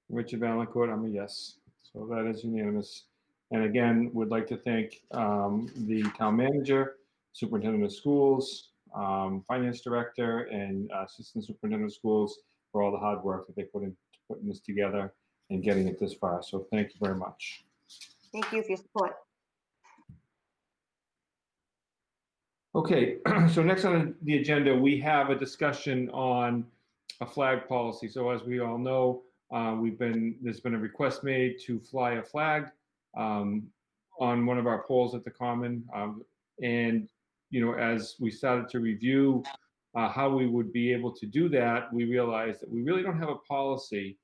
Speaker 1: Richard Valencourt, I'm a yes. So that is unanimous. And again, would like to thank the town manager, superintendent of schools, finance director, and assistant superintendent of schools for all the hard work that they put into putting this together and getting it this far. So thank you very much.
Speaker 7: Thank you for your support.
Speaker 1: Okay, so next on the agenda, we have a discussion on a flag policy. So as we all know, there's been a request made to fly a flag on one of our poles at the Common. And, as we started to review how we would be able to do that, we realized that we really don't have a policy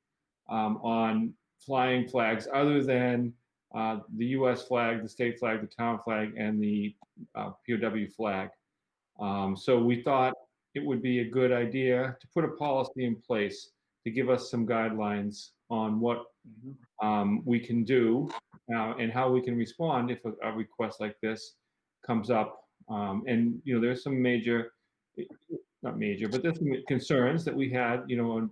Speaker 1: on flying flags other than the US flag, the state flag, the town flag, and the POW flag. So we thought it would be a good idea to put a policy in place to give us some guidelines on what we can do and how we can respond if a request like this comes up. And there's some not major, but there's some concerns that we had,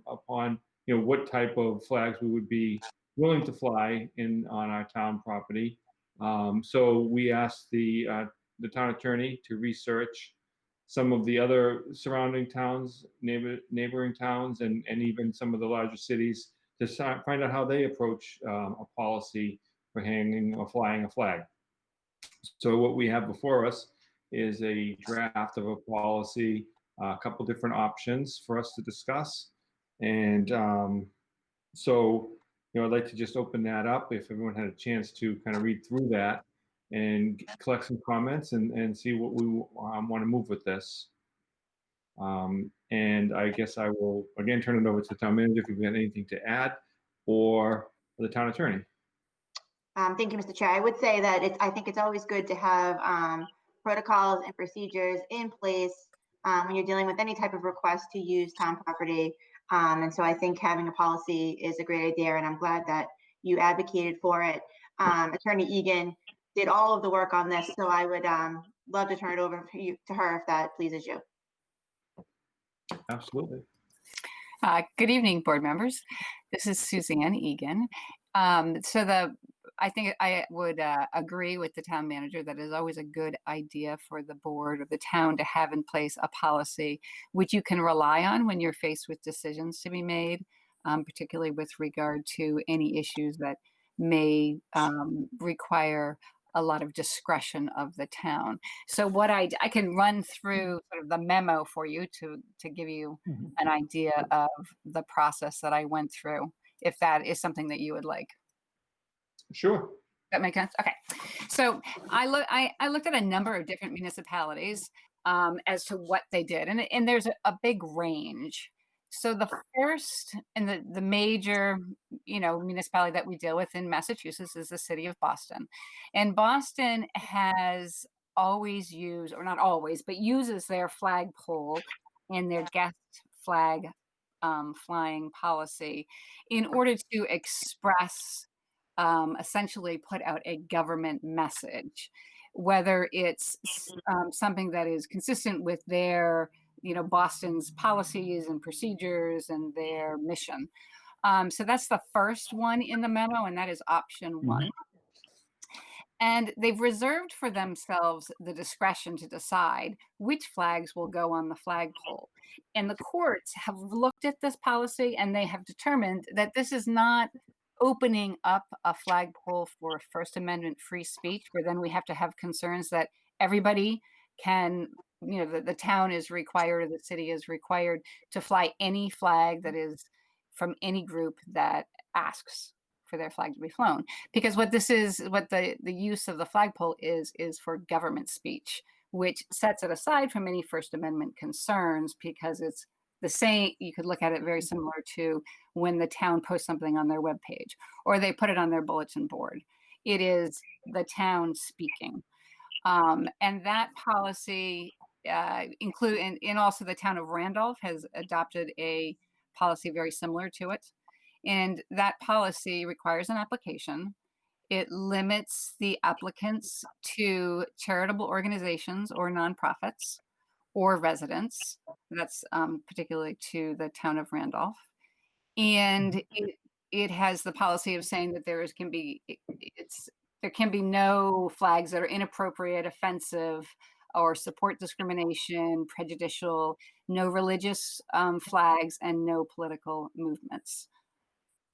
Speaker 1: upon what type of flags we would be willing to fly on our town property. So we asked the town attorney to research some of the other surrounding towns, neighboring towns, and even some of the larger cities to find out how they approach a policy for hanging or flying a flag. So what we have before us is a draft of a policy, a couple different options for us to discuss. And so, I'd like to just open that up if everyone had a chance to kind of read through that and collect some comments and see what we want to move with this. And I guess I will again turn it over to the town manager if you've got anything to add, or the town attorney.
Speaker 7: Thank you, Mr. Chair. I would say that I think it's always good to have protocols and procedures in place when you're dealing with any type of request to use town property. And so I think having a policy is a great idea, and I'm glad that you advocated for it. Attorney Egan did all of the work on this, so I would love to turn it over to her if that pleases you.
Speaker 1: Absolutely.
Speaker 10: Good evening, board members. This is Suzanne Egan. I think I would agree with the town manager that it is always a good idea for the board or the town to have in place a policy which you can rely on when you're faced with decisions to be made, particularly with regard to any issues that may require a lot of discretion of the town. So what I can run through sort of the memo for you to give you an idea of the process that I went through, if that is something that you would like.
Speaker 1: Sure.
Speaker 10: That makes sense? Okay. So I looked at a number of different municipalities as to what they did. And there's a big range. So the first and the major, municipality that we deal with in Massachusetts is the city of Boston. And Boston has always used, or not always, but uses their flagpole and their guest flag flying policy in order to express, essentially put out a government message, whether it's something that is consistent with their Boston's policies and procedures and their mission. So that's the first one in the memo, and that is option one. And they've reserved for themselves the discretion to decide which flags will go on the flagpole. And the courts have looked at this policy and they have determined that this is not opening up a flagpole for First Amendment free speech, where then we have to have concerns that everybody can, the town is required or the city is required to fly any flag that is from any group that asks for their flag to be flown. Because what this is, what the use of the flagpole is for government speech, which sets it aside from any First Amendment concerns, because it's the same. You could look at it very similar to when the town posts something on their webpage or they put it on their bulletin board. It is the town speaking. And that policy and also the town of Randolph has adopted a policy very similar to it. And that policy requires an application. It limits the applicants to charitable organizations or nonprofits or residents. That's particularly to the town of Randolph. And it has the policy of saying that there can be no flags that are inappropriate, offensive, or support discrimination, prejudicial, no religious flags, and no political movements.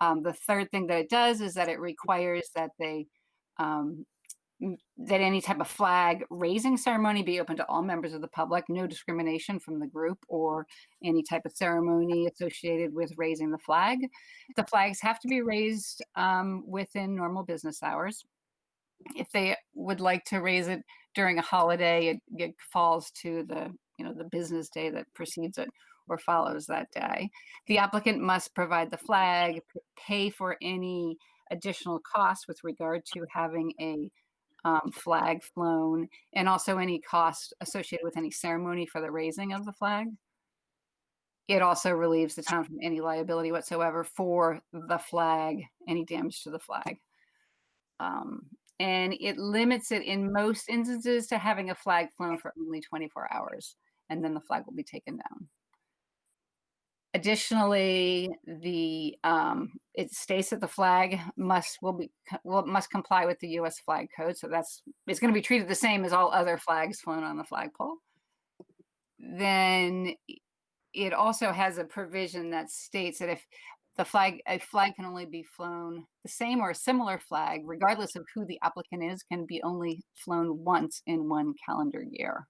Speaker 10: The third thing that it does is that it requires that that any type of flag raising ceremony be open to all members of the public, no discrimination from the group or any type of ceremony associated with raising the flag. The flags have to be raised within normal business hours. If they would like to raise it during a holiday, it falls to the business day that precedes it or follows that day. The applicant must provide the flag, pay for any additional costs with regard to having a flag flown, and also any cost associated with any ceremony for the raising of the flag. It also relieves the town from any liability whatsoever for the flag, any damage to the flag. And it limits it in most instances to having a flag flown for only 24 hours, and then the flag will be taken down. Additionally, it states that the flag must comply with the U.S. flag code. So it's going to be treated the same as all other flags flown on the flagpole. then it also has a provision that states that if a flag can only be flown, the same or a similar flag, regardless of who the applicant is, can be only flown once in 1 calendar year.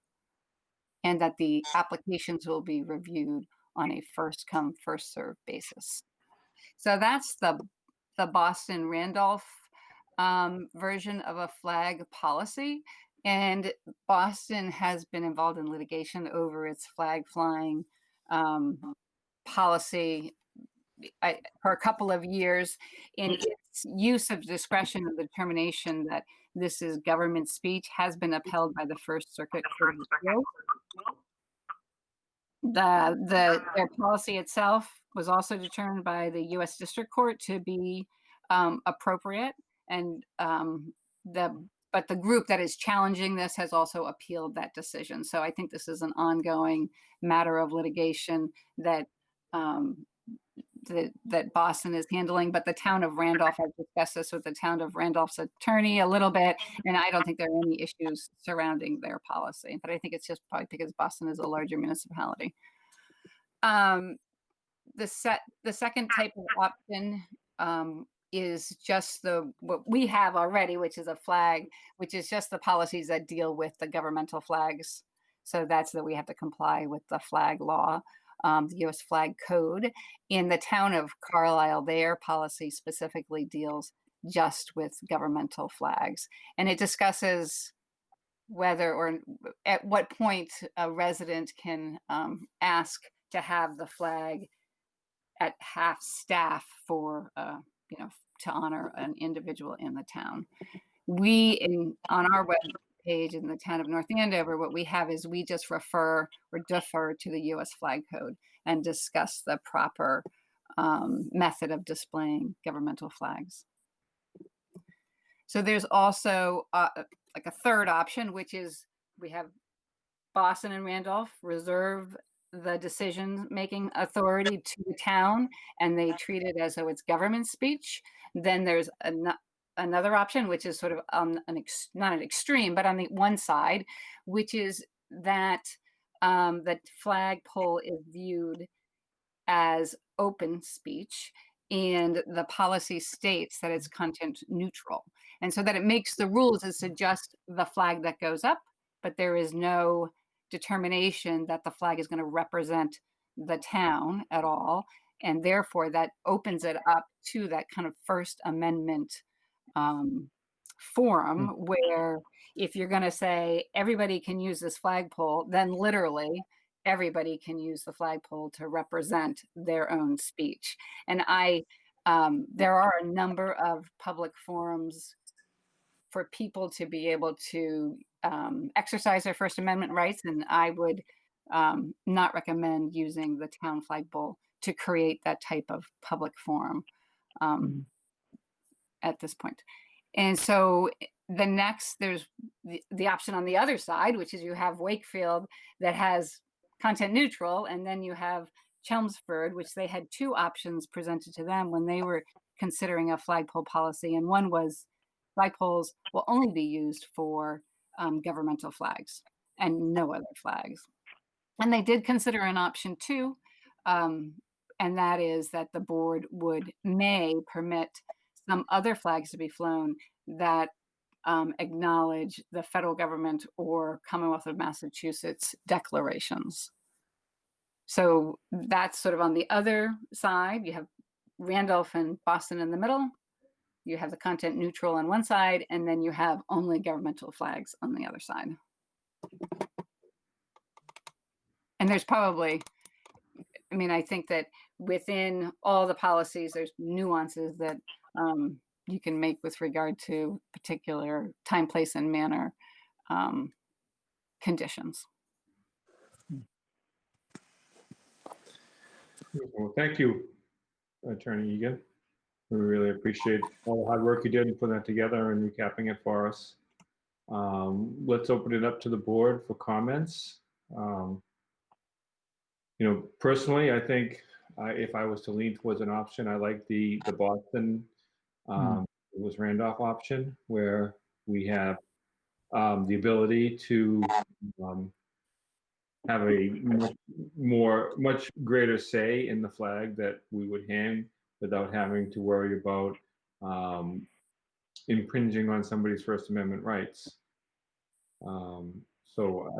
Speaker 10: And that the applications will be reviewed on a first come, first served basis. So that's the Boston Randolph version of a flag policy. And Boston has been involved in litigation over its flag flying policy for a couple of years, in its use of discretion and determination that this is government speech has been upheld by the First Circuit Court of Appeals. Their policy itself was also determined by the U.S. District Court to be appropriate, and but the group that is challenging this has also appealed that decision. So I think this is an ongoing matter of litigation that that Boston is handling. But the town of Randolph, I've discussed this with the town of Randolph's attorney a little bit, and I don't think there are any issues surrounding their policy. But I think it's just probably because Boston is a larger municipality. The second type of option is just what we have already, which is a flag, which is just the policies that deal with the governmental flags. So that's that we have to comply with the flag law, the U.S. Flag Code. In the town of Carlisle, their policy specifically deals just with governmental flags. And it discusses whether or at what point a resident can ask to have the flag at half staff for, to honor an individual in the town. On our web page in the town of North Andover, what we have is we just refer or defer to the U.S. Flag Code and discuss the proper method of displaying governmental flags. So there's also like a third option, which is we have Boston and Randolph reserve the decision-making authority to the town, and they treat it as though it's government speech. Then there's another option, which is sort of not an extreme, but on the one side, which is that the flagpole is viewed as open speech, and the policy states that it's content neutral. And so that it makes the rules is to just the flag that goes up, but there is no determination that the flag is going to represent the town at all. And therefore that opens it up to that kind of First Amendment forum, where if you're going to say everybody can use this flagpole, then literally everybody can use the flagpole to represent their own speech. And there are a number of public forums for people to be able to exercise their First Amendment rights, and I would not recommend using the town flagpole to create that type of public forum at this point. And so there's the option on the other side, which is you have Wakefield that has content neutral, and then you have Chelmsford, which they had two options presented to them when they were considering a flagpole policy. And one was flagpoles will only be used for governmental flags and no other flags. And they did consider an option two, and that is that the board may permit some other flags to be flown that acknowledge the federal government or Commonwealth of Massachusetts declarations. So that's sort of on the other side. You have Randolph and Boston in the middle. You have the content neutral on one side, and then you have only governmental flags on the other side. And there's probably, I think that within all the policies, there's nuances that you can make with regard to particular time, place, and manner conditions.
Speaker 1: Well, thank you, Attorney Egan. We really appreciate all the hard work you did in putting that together and recapping it for us. Let's open it up to the board for comments. Personally, I think if I was to lean towards an option, I like the Boston, it was Randolph option, where we have the ability to have a much greater say in the flag that we would hang without having to worry about impinging on somebody's First Amendment rights. So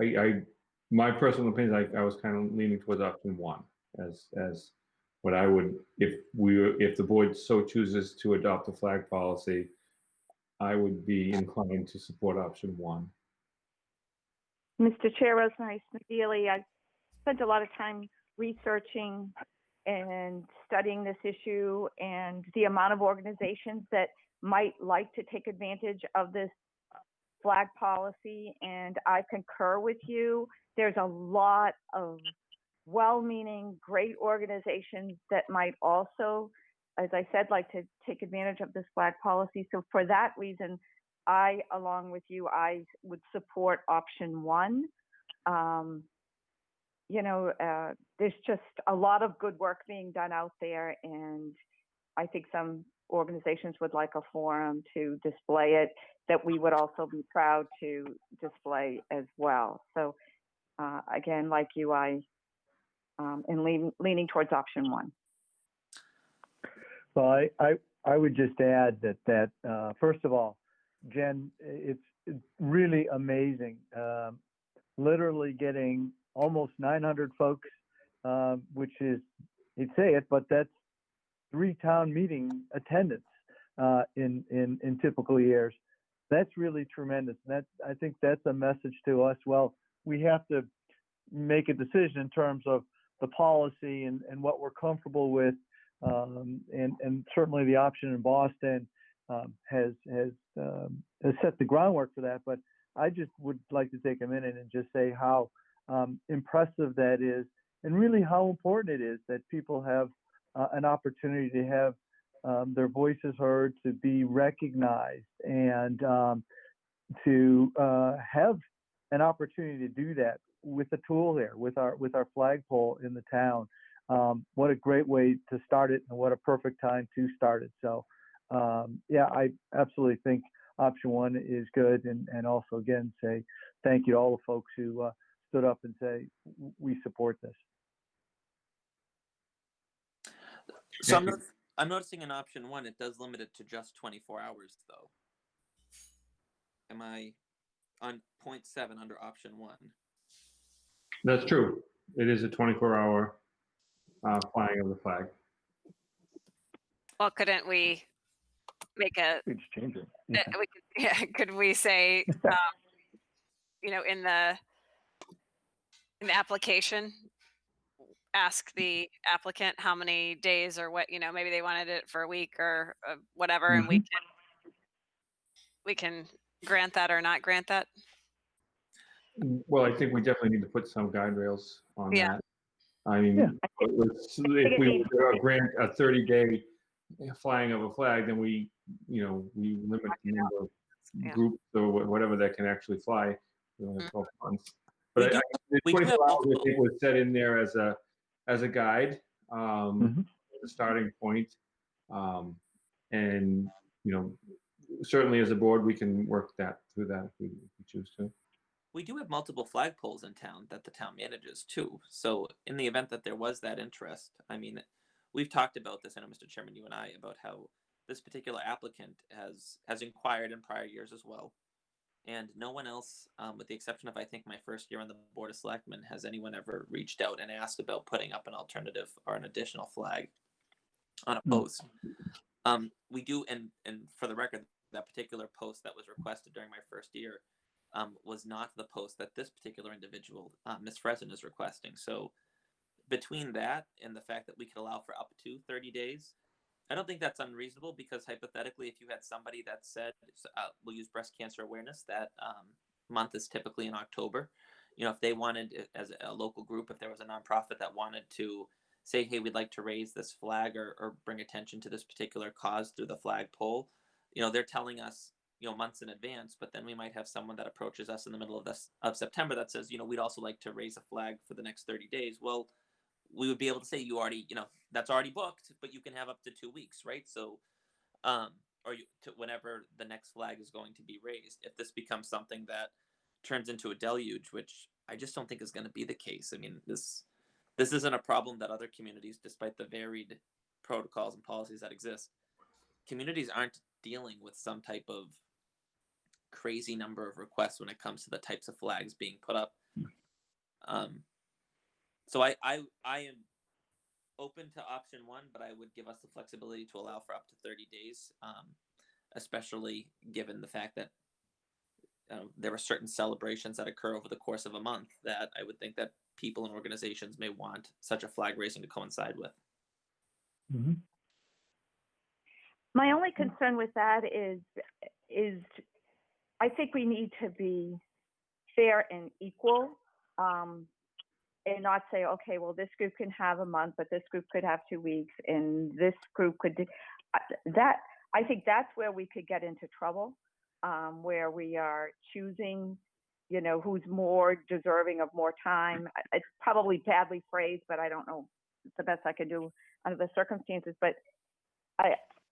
Speaker 1: my personal opinion, I was kind of leaning towards option one as what I would, if the board so chooses to adopt a flag policy, I would be inclined to support option one.
Speaker 4: Mr. Chair, Rosemary Smedili, I've spent a lot of time researching and studying this issue and the amount of organizations that might like to take advantage of this flag policy, and I concur with you. There's a lot of well-meaning, great organizations that might also, as I said, like to take advantage of this flag policy. So for that reason, I, along with you, I would support option one. There's just a lot of good work being done out there, and I think some organizations would like a forum to display it that we would also be proud to display as well. So again, like you, I am leaning towards option one.
Speaker 3: Well, I would just add that first of all, Jen, it's really amazing. Literally getting almost 900 folks, which is, you'd say it, but that's 3 town meeting attendance in typical years. That's really tremendous. And I think that's a message to us. Well, we have to make a decision in terms of the policy and what we're comfortable with. And certainly the option in Boston has set the groundwork for that. But I just would like to take a minute and just say how impressive that is, and really how important it is that people have an opportunity to have their voices heard, to be recognized, and to have an opportunity to do that with a tool there, with our flagpole in the town. What a great way to start it, and what a perfect time to start it. So yeah, I absolutely think option one is good, and also again say thank you to all the folks who stood up and say we support this.
Speaker 5: So I'm noticing in option one, it does limit it to just 24 hours though. Am I on 0.7 under option one?
Speaker 1: That's true. It is a 24-hour flying of the flag.
Speaker 6: Well, couldn't we make a?
Speaker 3: It's changing.
Speaker 6: Could we say, in the application, ask the applicant how many days or what, maybe they wanted it for a week or whatever, and we can grant that or not grant that.
Speaker 1: Well, I think we definitely need to put some guide rails on that. I mean, if we grant a 30-day flying of a flag, then we limit the number of groups or whatever that can actually fly. We only have 12 months. But the 24 hours, I think, was set in there as a guide, the starting point. And, certainly as a board, we can work through that if we choose to.
Speaker 5: We do have multiple flagpoles in town that the town manages too. So in the event that there was that interest, I mean, we've talked about this, I know, Mr. Chairman, you and I, about how this particular applicant has inquired in prior years as well. And no one else, with the exception of, I think, my first year on the Board of Selectmen, has anyone ever reached out and asked about putting up an alternative or an additional flag on a post. We do, and for the record, that particular post that was requested during my first year was not the post that this particular individual, Ms. Fresen, is requesting. So between that and the fact that we could allow for up to 30 days, I don't think that's unreasonable, because hypothetically, if you had somebody that said, we'll use breast cancer awareness, that month is typically in October. If they wanted, as a local group, if there was a nonprofit that wanted to say, hey, we'd like to raise this flag or bring attention to this particular cause through the flagpole, they're telling us, months in advance, but then we might have someone that approaches us in the middle of September that says, we'd also like to raise a flag for the next 30 days. Well, we would be able to say, you already, that's already booked, but you can have up to 2 weeks, right? So, whenever the next flag is going to be raised. If this becomes something that turns into a deluge, which I just don't think is going to be the case. I mean, this isn't a problem that other communities, despite the varied protocols and policies that exist, communities aren't dealing with some type of crazy number of requests when it comes to the types of flags being put up. So I am open to option one, but I would give us the flexibility to allow for up to 30 days, especially given the fact that there are certain celebrations that occur over the course of a month that I would think that people and organizations may want such a flag raising to coincide with.
Speaker 3: Mm-hmm.
Speaker 4: My only concern with that is I think we need to be fair and equal, and not say, okay, well, this group can have a month, but this group could have 2 weeks, and this group could do that. I think that's where we could get into trouble, where we are choosing, who's more deserving of more time. It's probably badly phrased, but I don't know. It's the best I can do under the circumstances. But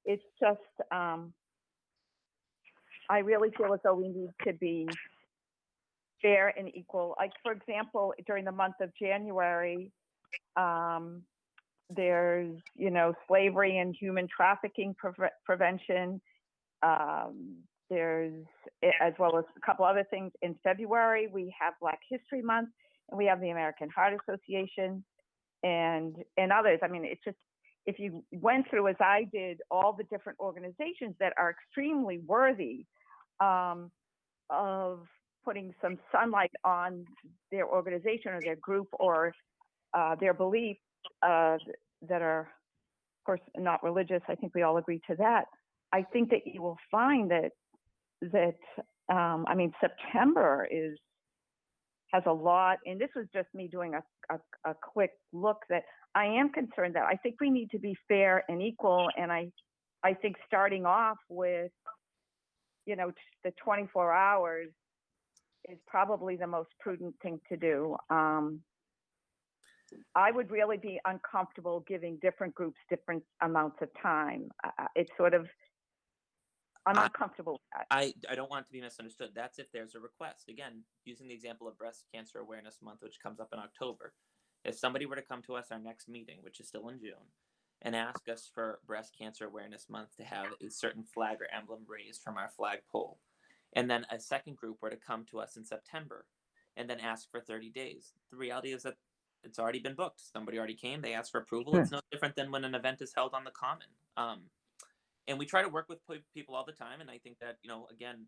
Speaker 4: it's just, I really feel as though we need to be fair and equal. Like, for example, during the month of January, there's, slavery and human trafficking prevention. There's, as well as a couple other things. In February, we have Black History Month, and we have the American Heart Association and others. I mean, it's just, if you went through, as I did, all the different organizations that are extremely worthy of putting some sunlight on their organization or their group or their beliefs that are, of course, not religious. I think we all agree to that. I think that you will find that September has a lot, and this was just me doing a quick look, that I am concerned that I think we need to be fair and equal, and I think starting off with, the 24 hours is probably the most prudent thing to do. I would really be uncomfortable giving different groups different amounts of time. It's sort of, I'm uncomfortable with that.
Speaker 5: I don't want to be misunderstood. That's if there's a request. Again, using the example of Breast Cancer Awareness Month, which comes up in October. If somebody were to come to us our next meeting, which is still in June, and ask us for Breast Cancer Awareness Month to have a certain flag or emblem raised from our flagpole, and then a second group were to come to us in September and then ask for 30 days, the reality is that it's already been booked. Somebody already came, they asked for approval. It's no different than when an event is held on the common. And we try to work with people all the time. And I think that, again,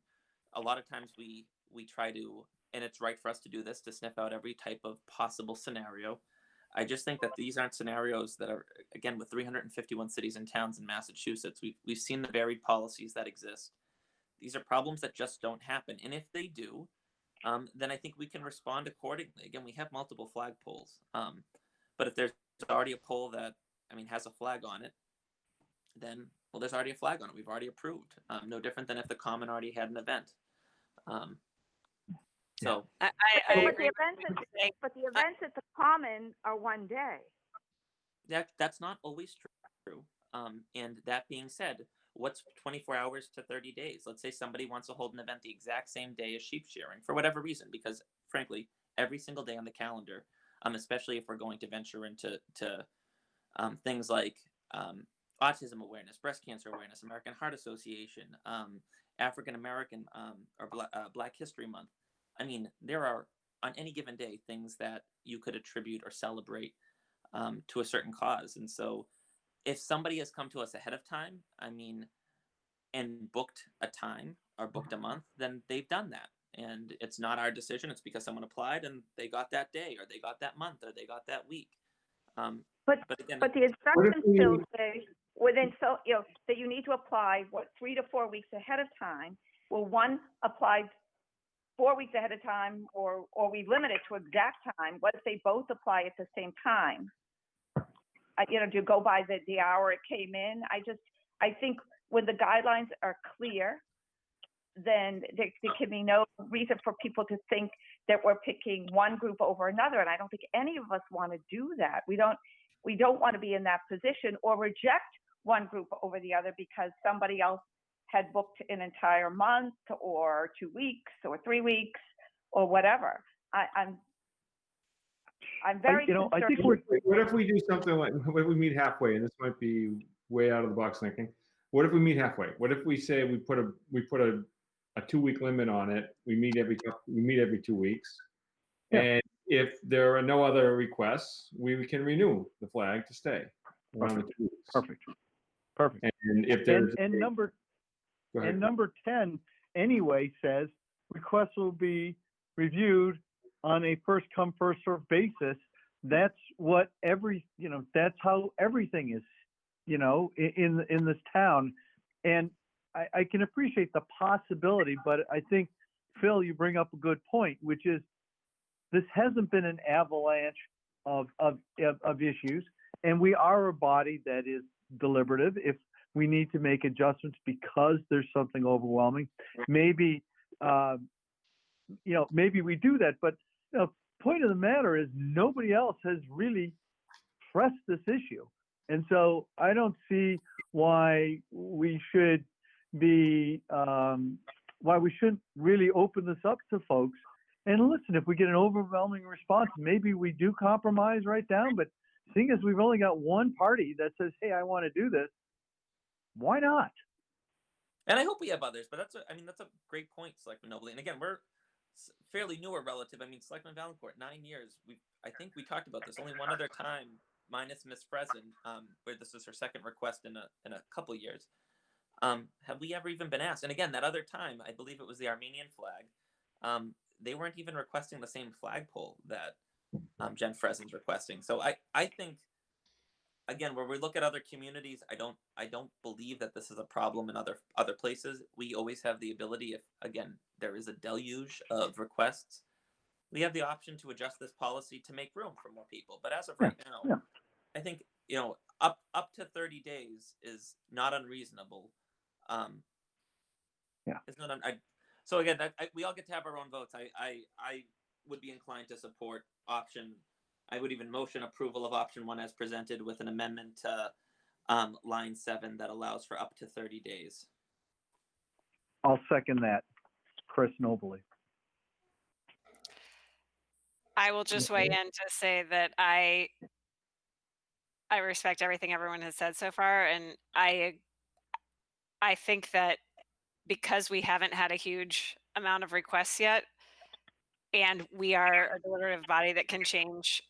Speaker 5: a lot of times we try to, and it's right for us to do this, to sniff out every type of possible scenario. I just think that these aren't scenarios that are, again, with 351 cities and towns in Massachusetts, we've seen the varied policies that exist. These are problems that just don't happen. And if they do, then I think we can respond accordingly. Again, we have multiple flagpoles. But if there's already a pole that, has a flag on it, then, well, there's already a flag on it. We've already approved. No different than if the common already had an event. So
Speaker 6: I agree.
Speaker 4: But the events at the common are one day.
Speaker 5: That's not always true. And that being said, what's 24 hours to 30 days? Let's say somebody wants to hold an event the exact same day as sheep shearing for whatever reason, because frankly, every single day on the calendar, especially if we're going to venture into things like autism awareness, breast cancer awareness, American Heart Association, African American or Black History Month. There are, on any given day, things that you could attribute or celebrate to a certain cause. And so if somebody has come to us ahead of time, and booked a time or booked a month, then they've done that. And it's not our decision. It's because someone applied and they got that day, or they got that month, or they got that week.
Speaker 4: But
Speaker 5: again,
Speaker 4: the instructions still say that you need to apply 3 to 4 weeks ahead of time. Well, one applied 4 weeks ahead of time, or we limit it to exact time. What if they both apply at the same time? Do you go by the hour it came in? I think when the guidelines are clear, then there can be no reason for people to think that we're picking one group over another. And I don't think any of us want to do that. We don't want to be in that position or reject one group over the other because somebody else had booked an entire month or 2 weeks or 3 weeks or whatever. I'm very concerned.
Speaker 3: I think
Speaker 1: What if we do something like, what if we meet halfway, and this might be way out of the box thinking. What if we meet halfway? What if we say we put a 2-week limit on it? We meet every 2 weeks.
Speaker 3: Yeah.
Speaker 1: And if there are no other requests, we can renew the flag to stay around the 2 weeks.
Speaker 3: Perfect.
Speaker 1: And if there's
Speaker 3: number 10 anyway says requests will be reviewed on a first come first served basis. That's what that's how everything is, in this town. And I can appreciate the possibility, but I think, Phil, you bring up a good point, which is this hasn't been an avalanche of issues, and we are a body that is deliberative. If we need to make adjustments because there's something overwhelming, maybe maybe we do that. But point of the matter is nobody else has really pressed this issue, and so I don't see why we should be why we shouldn't really open this up to folks. And listen, if we get an overwhelming response, maybe we do compromise right down. But seeing as we've only got one party that says, "Hey, I want to do this," why not?
Speaker 5: And I hope we have others. But that's a great point, Selectman Nobley. And again, we're fairly newer relative. I mean, Selectman Valancourt, 9 years. I think we talked about this only one other time, minus Miss Fresen, where this is her second request in a couple of years. Have we ever even been asked? And again, that other time, I believe it was the Armenian flag. They weren't even requesting the same flagpole that Jen Fresen's requesting. So I think, again, where we look at other communities, I don't believe that this is a problem in other places. We always have the ability, if again there is a deluge of requests, we have the option to adjust this policy to make room for more people. But as of right now, I think up to 30 days is not unreasonable. It's not. So again, we all get to have our own votes. I would be inclined to support option. I would even motion approval of option 1 as presented with an amendment to line 7 that allows for up to 30 days.
Speaker 3: I'll second that, Chris Nobley.
Speaker 6: I will just weigh in to say that I respect everything everyone has said so far, and I think that because we haven't had a huge amount of requests yet, and we are a deliberative body that can change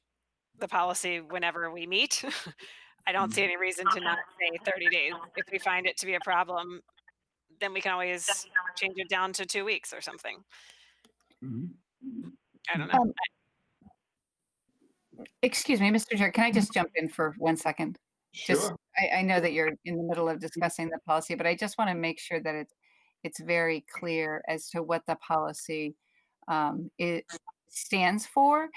Speaker 6: the policy whenever we meet, I don't see any reason to not say 30 days. If we find it to be a problem, then we can always change it down to 2 weeks or something. I don't know.
Speaker 10: Excuse me, Mr. Chair, can I just jump in for 1 second?
Speaker 1: Sure.
Speaker 10: I know that you're in the middle of discussing the policy, but I just want to make sure that it's very clear as to what the policy it stands for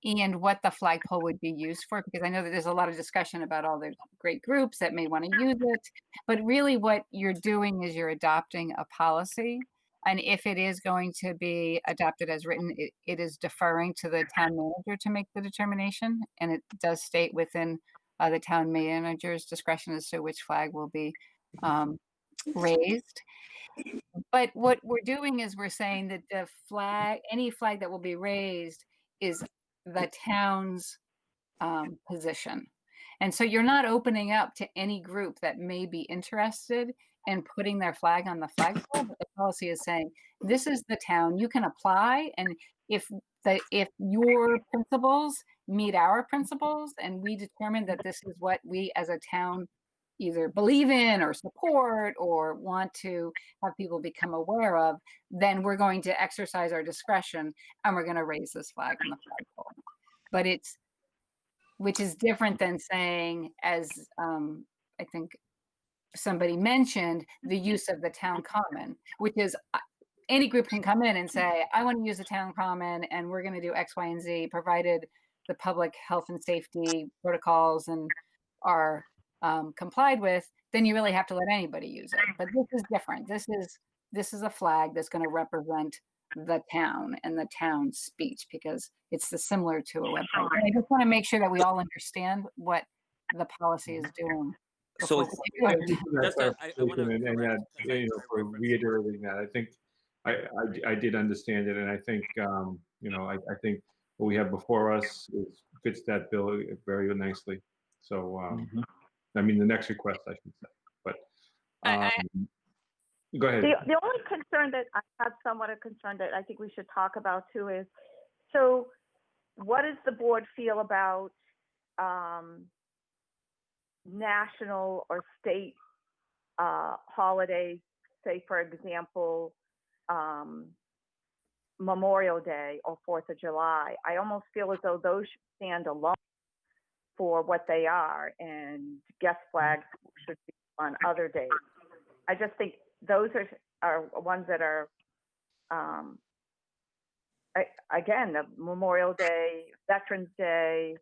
Speaker 10: and what the flagpole would be used for, because I know that there's a lot of discussion about all the great groups that may want to use it, but really what you're doing is you're adopting a policy. And if it is going to be adopted as written, it is deferring to the town manager to make the determination. And it does state within the town manager's discretion as to which flag will be raised. But what we're doing is we're saying that the flag, any flag that will be raised is the town's position. And so you're not opening up to any group that may be interested in putting their flag on the flagpole. But the policy is saying, this is the town, you can apply. And if your principles meet our principles and we determine that this is what we as a town either believe in or support or want to have people become aware of, then we're going to exercise our discretion and we're going to raise this flag on the flagpole. But which is different than saying, as I think somebody mentioned, the use of the town common, which is any group can come in and say, I want to use the town common and we're going to do X, Y, and Z, provided the public health and safety protocols and are complied with, then you really have to let anybody use it. But this is different. This is a flag that's going to represent the town and the town's speech, because it's similar to a website. And I just want to make sure that we all understand what the policy is doing.
Speaker 5: So
Speaker 1: I for reiterating that, I think I did understand it, and I think I think what we have before us fits that bill very nicely. So, I mean, the next request, I should say. But go ahead.
Speaker 4: The only concern that I have, somewhat a concern that I think we should talk about too is, so what does the board feel about national or state holidays? Say, for example, Memorial Day or 4th of July. I almost feel as though those should stand alone for what they are, and guest flags should be on other days. I just think those are ones that are, again, the Memorial Day, Veterans Day,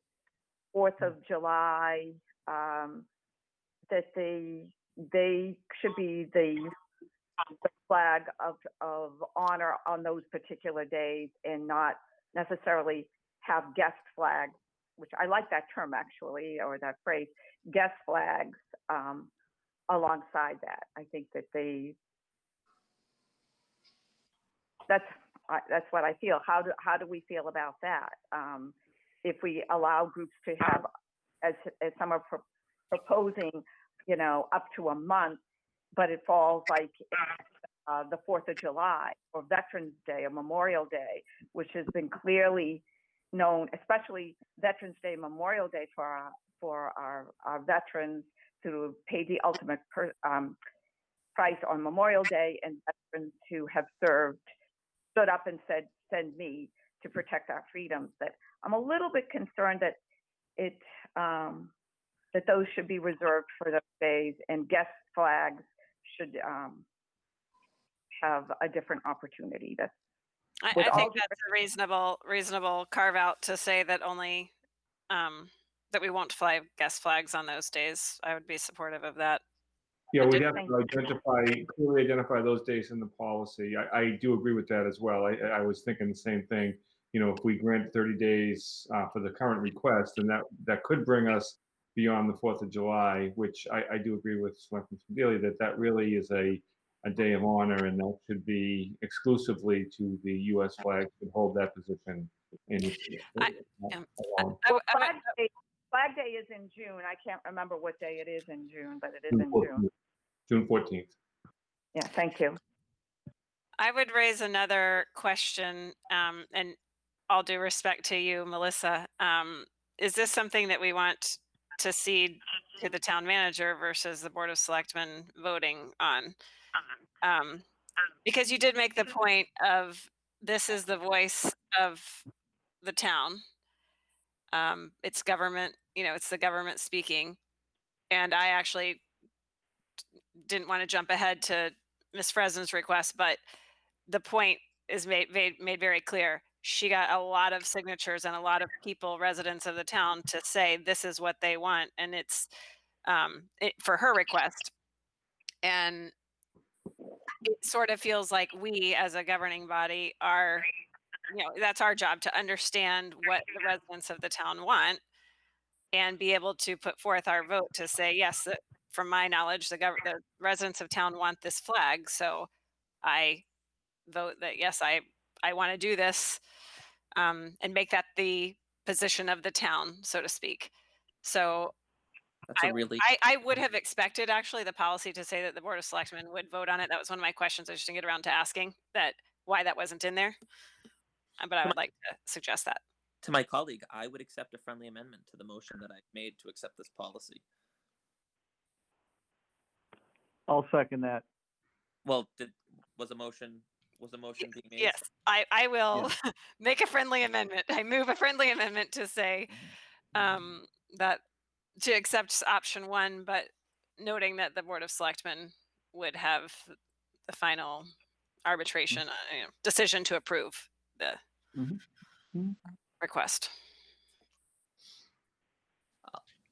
Speaker 4: 4th of July, that they should be the flag of honor on those particular days, and not necessarily have guest flags, which I like that term actually, or that phrase, guest flags, alongside that. I think that that's what I feel. How do we feel about that? If we allow groups to have, as some are proposing, up to a month, but it falls like the 4th of July or Veterans Day or Memorial Day, which has been clearly known, especially Veterans Day, Memorial Day, for our veterans to pay the ultimate price on Memorial Day, and veterans who have stood up and said, "Send me," to protect our freedoms. That I'm a little bit concerned that that those should be reserved for those days, and guest flags should have a different opportunity.
Speaker 6: I think that's a reasonable carve out to say that only that we won't fly guest flags on those days. I would be supportive of that.
Speaker 1: Yeah, we have to clearly identify those days in the policy. I do agree with that as well. I was thinking the same thing. If we grant 30 days for the current request, then that could bring us beyond the 4th of July, which I do agree with Selectman Daly that really is a day of honor, and that should be exclusively to the U.S. flag, should hold that position.
Speaker 4: Flag Day is in June. I can't remember what day it is in June, but it is in June.
Speaker 1: June 14th.
Speaker 4: Yeah, thank you.
Speaker 6: I would raise another question, and all due respect to you, Melissa. Is this something that we want to cede to the town manager versus the Board of Selectmen voting on? Because you did make the point of this is the voice of the town. It's government, it's the government speaking. And I actually didn't want to jump ahead to Ms. Fresn's request, but the point is made very clear. She got a lot of signatures and a lot of people, residents of the town, to say this is what they want, and it's for her request. And it sort of feels like we, as a governing body, are, that's our job, to understand what the residents of the town want and be able to put forth our vote to say, yes, from my knowledge, the residents of town want this flag. So I vote that, yes, I want to do this, and make that the position of the town, so to speak. So I would have expected actually the policy to say that the Board of Selectmen would vote on it. That was one of my questions. I just didn't get around to asking why that wasn't in there. But I would like to suggest that.
Speaker 5: To my colleague, I would accept a friendly amendment to the motion that I've made to accept this policy.
Speaker 3: I'll second that.
Speaker 5: Well, was a motion being made?
Speaker 6: Yes, I will make a friendly amendment. I move a friendly amendment to say that to accept option 1, but noting that the Board of Selectmen would have the final arbitration decision to approve the request.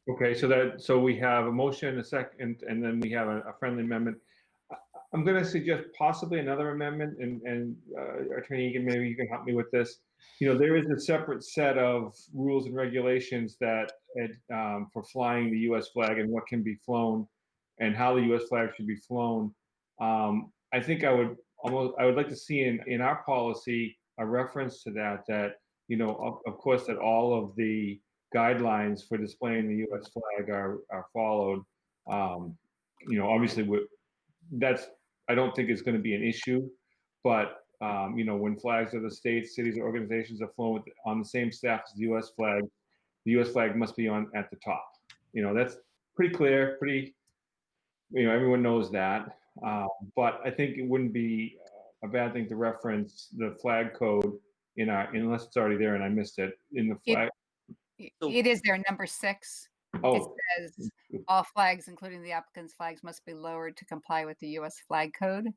Speaker 1: Okay, so we have a motion, a second, and then we have a friendly amendment. I'm going to suggest possibly another amendment, and Attorney Egan, maybe you can help me with this. There is a separate set of rules and regulations that for flying the U.S. flag and what can be flown and how the U.S. flag should be flown. I think I would like to see in our policy a reference to that of course, that all of the guidelines for displaying the U.S. flag are followed. Obviously, I don't think it's going to be an issue, but when flags of the states, cities, or organizations are flown on the same staff as the U.S. flag, the U.S. flag must be on at the top. That's pretty clear, everyone knows that. But I think it wouldn't be a bad thing to reference the flag code unless it's already there and I missed it in the flag.
Speaker 10: It is there, number 6.
Speaker 1: Oh,
Speaker 10: It says all flags, including the applicant's flags, must be lowered to comply with the U.S. flag code.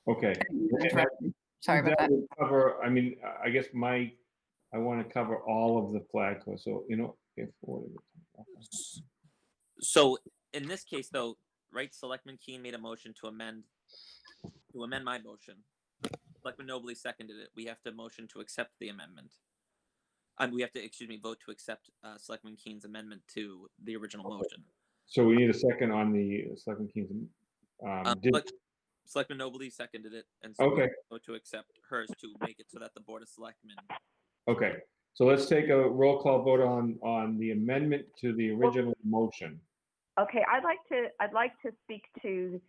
Speaker 1: okay.
Speaker 10: Sorry about that.
Speaker 1: Would cover, I guess I want to cover all of the flag code. So,
Speaker 5: So in this case, though, right, Selectman Keen made a motion to amend my motion. Selectman Nobley seconded it. We have to motion to accept the amendment. We have to, vote to accept Selectman Keen's amendment to the original motion.
Speaker 1: So we need a second on the Selectman Keen's.
Speaker 5: Selectman Nobley seconded it, and so we vote to accept hers to make it so that the Board of Selectmen.
Speaker 1: Okay, so let's take a roll call vote on the amendment to the original motion.
Speaker 4: Okay, I'd like to speak to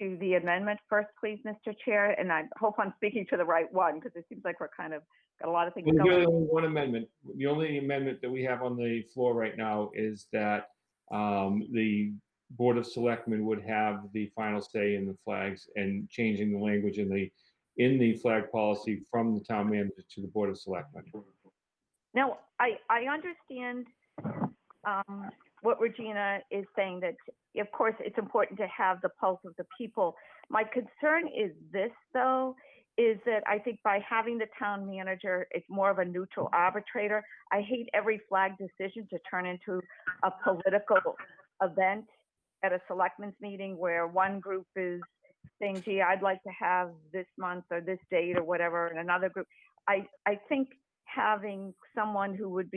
Speaker 4: the amendment first, please, Mr. Chair, and I hope I'm speaking to the right one because it seems like we're kind of got a lot of things going.
Speaker 1: There's only one amendment. The only amendment that we have on the floor right now is that the Board of Selectmen would have the final say in the flags and changing the language in the flag policy from the town manager to the Board of Selectmen.
Speaker 4: Now, I understand what Regina is saying, that of course it's important to have the pulse of the people. My concern is this, though, is that I think by having the town manager, it's more of a neutral arbitrator. I hate every flag decision to turn into a political event at a selectmen's meeting where one group is saying, gee, I'd like to have this month or this date or whatever, and another group. I think having someone who would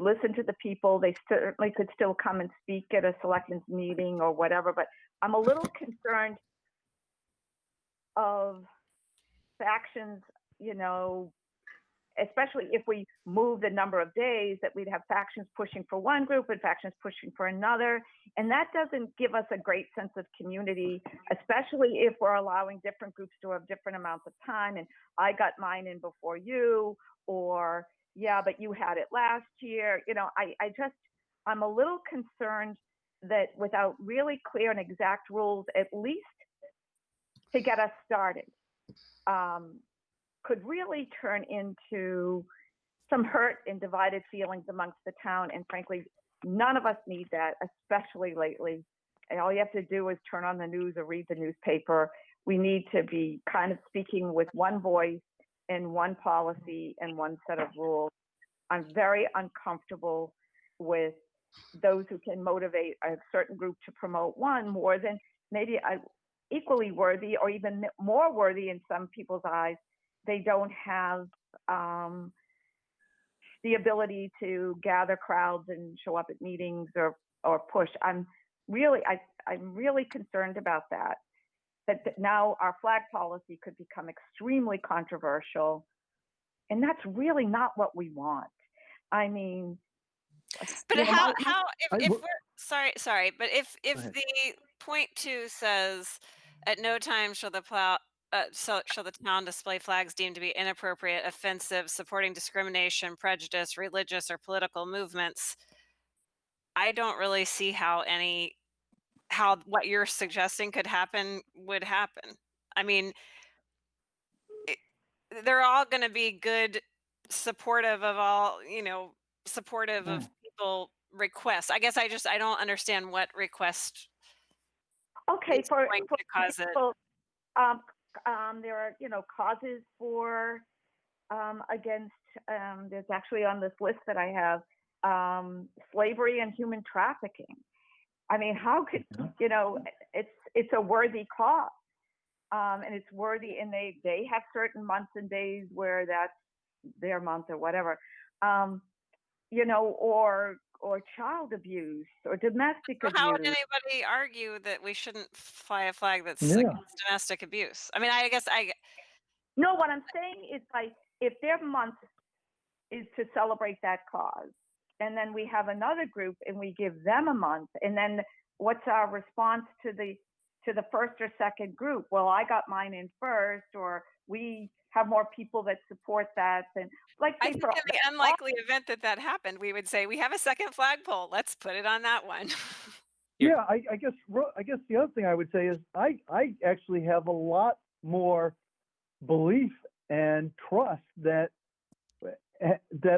Speaker 4: listen to the people, they certainly could still come and speak at a selectmen's meeting or whatever, but I'm a little concerned of factions, especially if we move the number of days, that we'd have factions pushing for one group and factions pushing for another. And that doesn't give us a great sense of community, especially if we're allowing different groups to have different amounts of time. And I got mine in before you, or yeah, but you had it last year. I'm a little concerned that without really clear and exact rules, at least to get us started, could really turn into some hurt and divided feelings amongst the town. And frankly, none of us need that, especially lately. And all you have to do is turn on the news or read the newspaper. We need to be kind of speaking with one voice and one policy and one set of rules. I'm very uncomfortable with those who can motivate a certain group to promote one more than maybe equally worthy or even more worthy in some people's eyes. They don't have the ability to gather crowds and show up at meetings or push. I'm really concerned about that now our flag policy could become extremely controversial, and that's really not what we want. I mean,
Speaker 6: but if we're sorry, but if the point 2 says at no time shall the town display flags deemed to be inappropriate, offensive, supporting discrimination, prejudice, religious or political movements, I don't really see how what you're suggesting would happen. I mean, they're all going to be good, supportive of all, supportive of people requests. I guess I don't understand what request.
Speaker 4: Okay, for
Speaker 6: cause
Speaker 4: example, there are, causes for against. There's actually on this list that I have slavery and human trafficking. I mean, how could it's a worthy cause, and it's worthy, and they have certain months and days where that's their month or whatever, or child abuse or domestic abuse.
Speaker 6: How would anybody argue that we shouldn't fly a flag that's against domestic abuse? I mean, I guess
Speaker 4: No, what I'm saying is like, if their month is to celebrate that cause, and then we have another group and we give them a month, and then what's our response to the first or second group? Well, I got mine in first, or we have more people that support that. And like,
Speaker 6: I think in the unlikely event that happened, we would say we have a second flagpole. Let's put it on that one.
Speaker 3: Yeah, I guess the other thing I would say is I actually have a lot more belief and trust that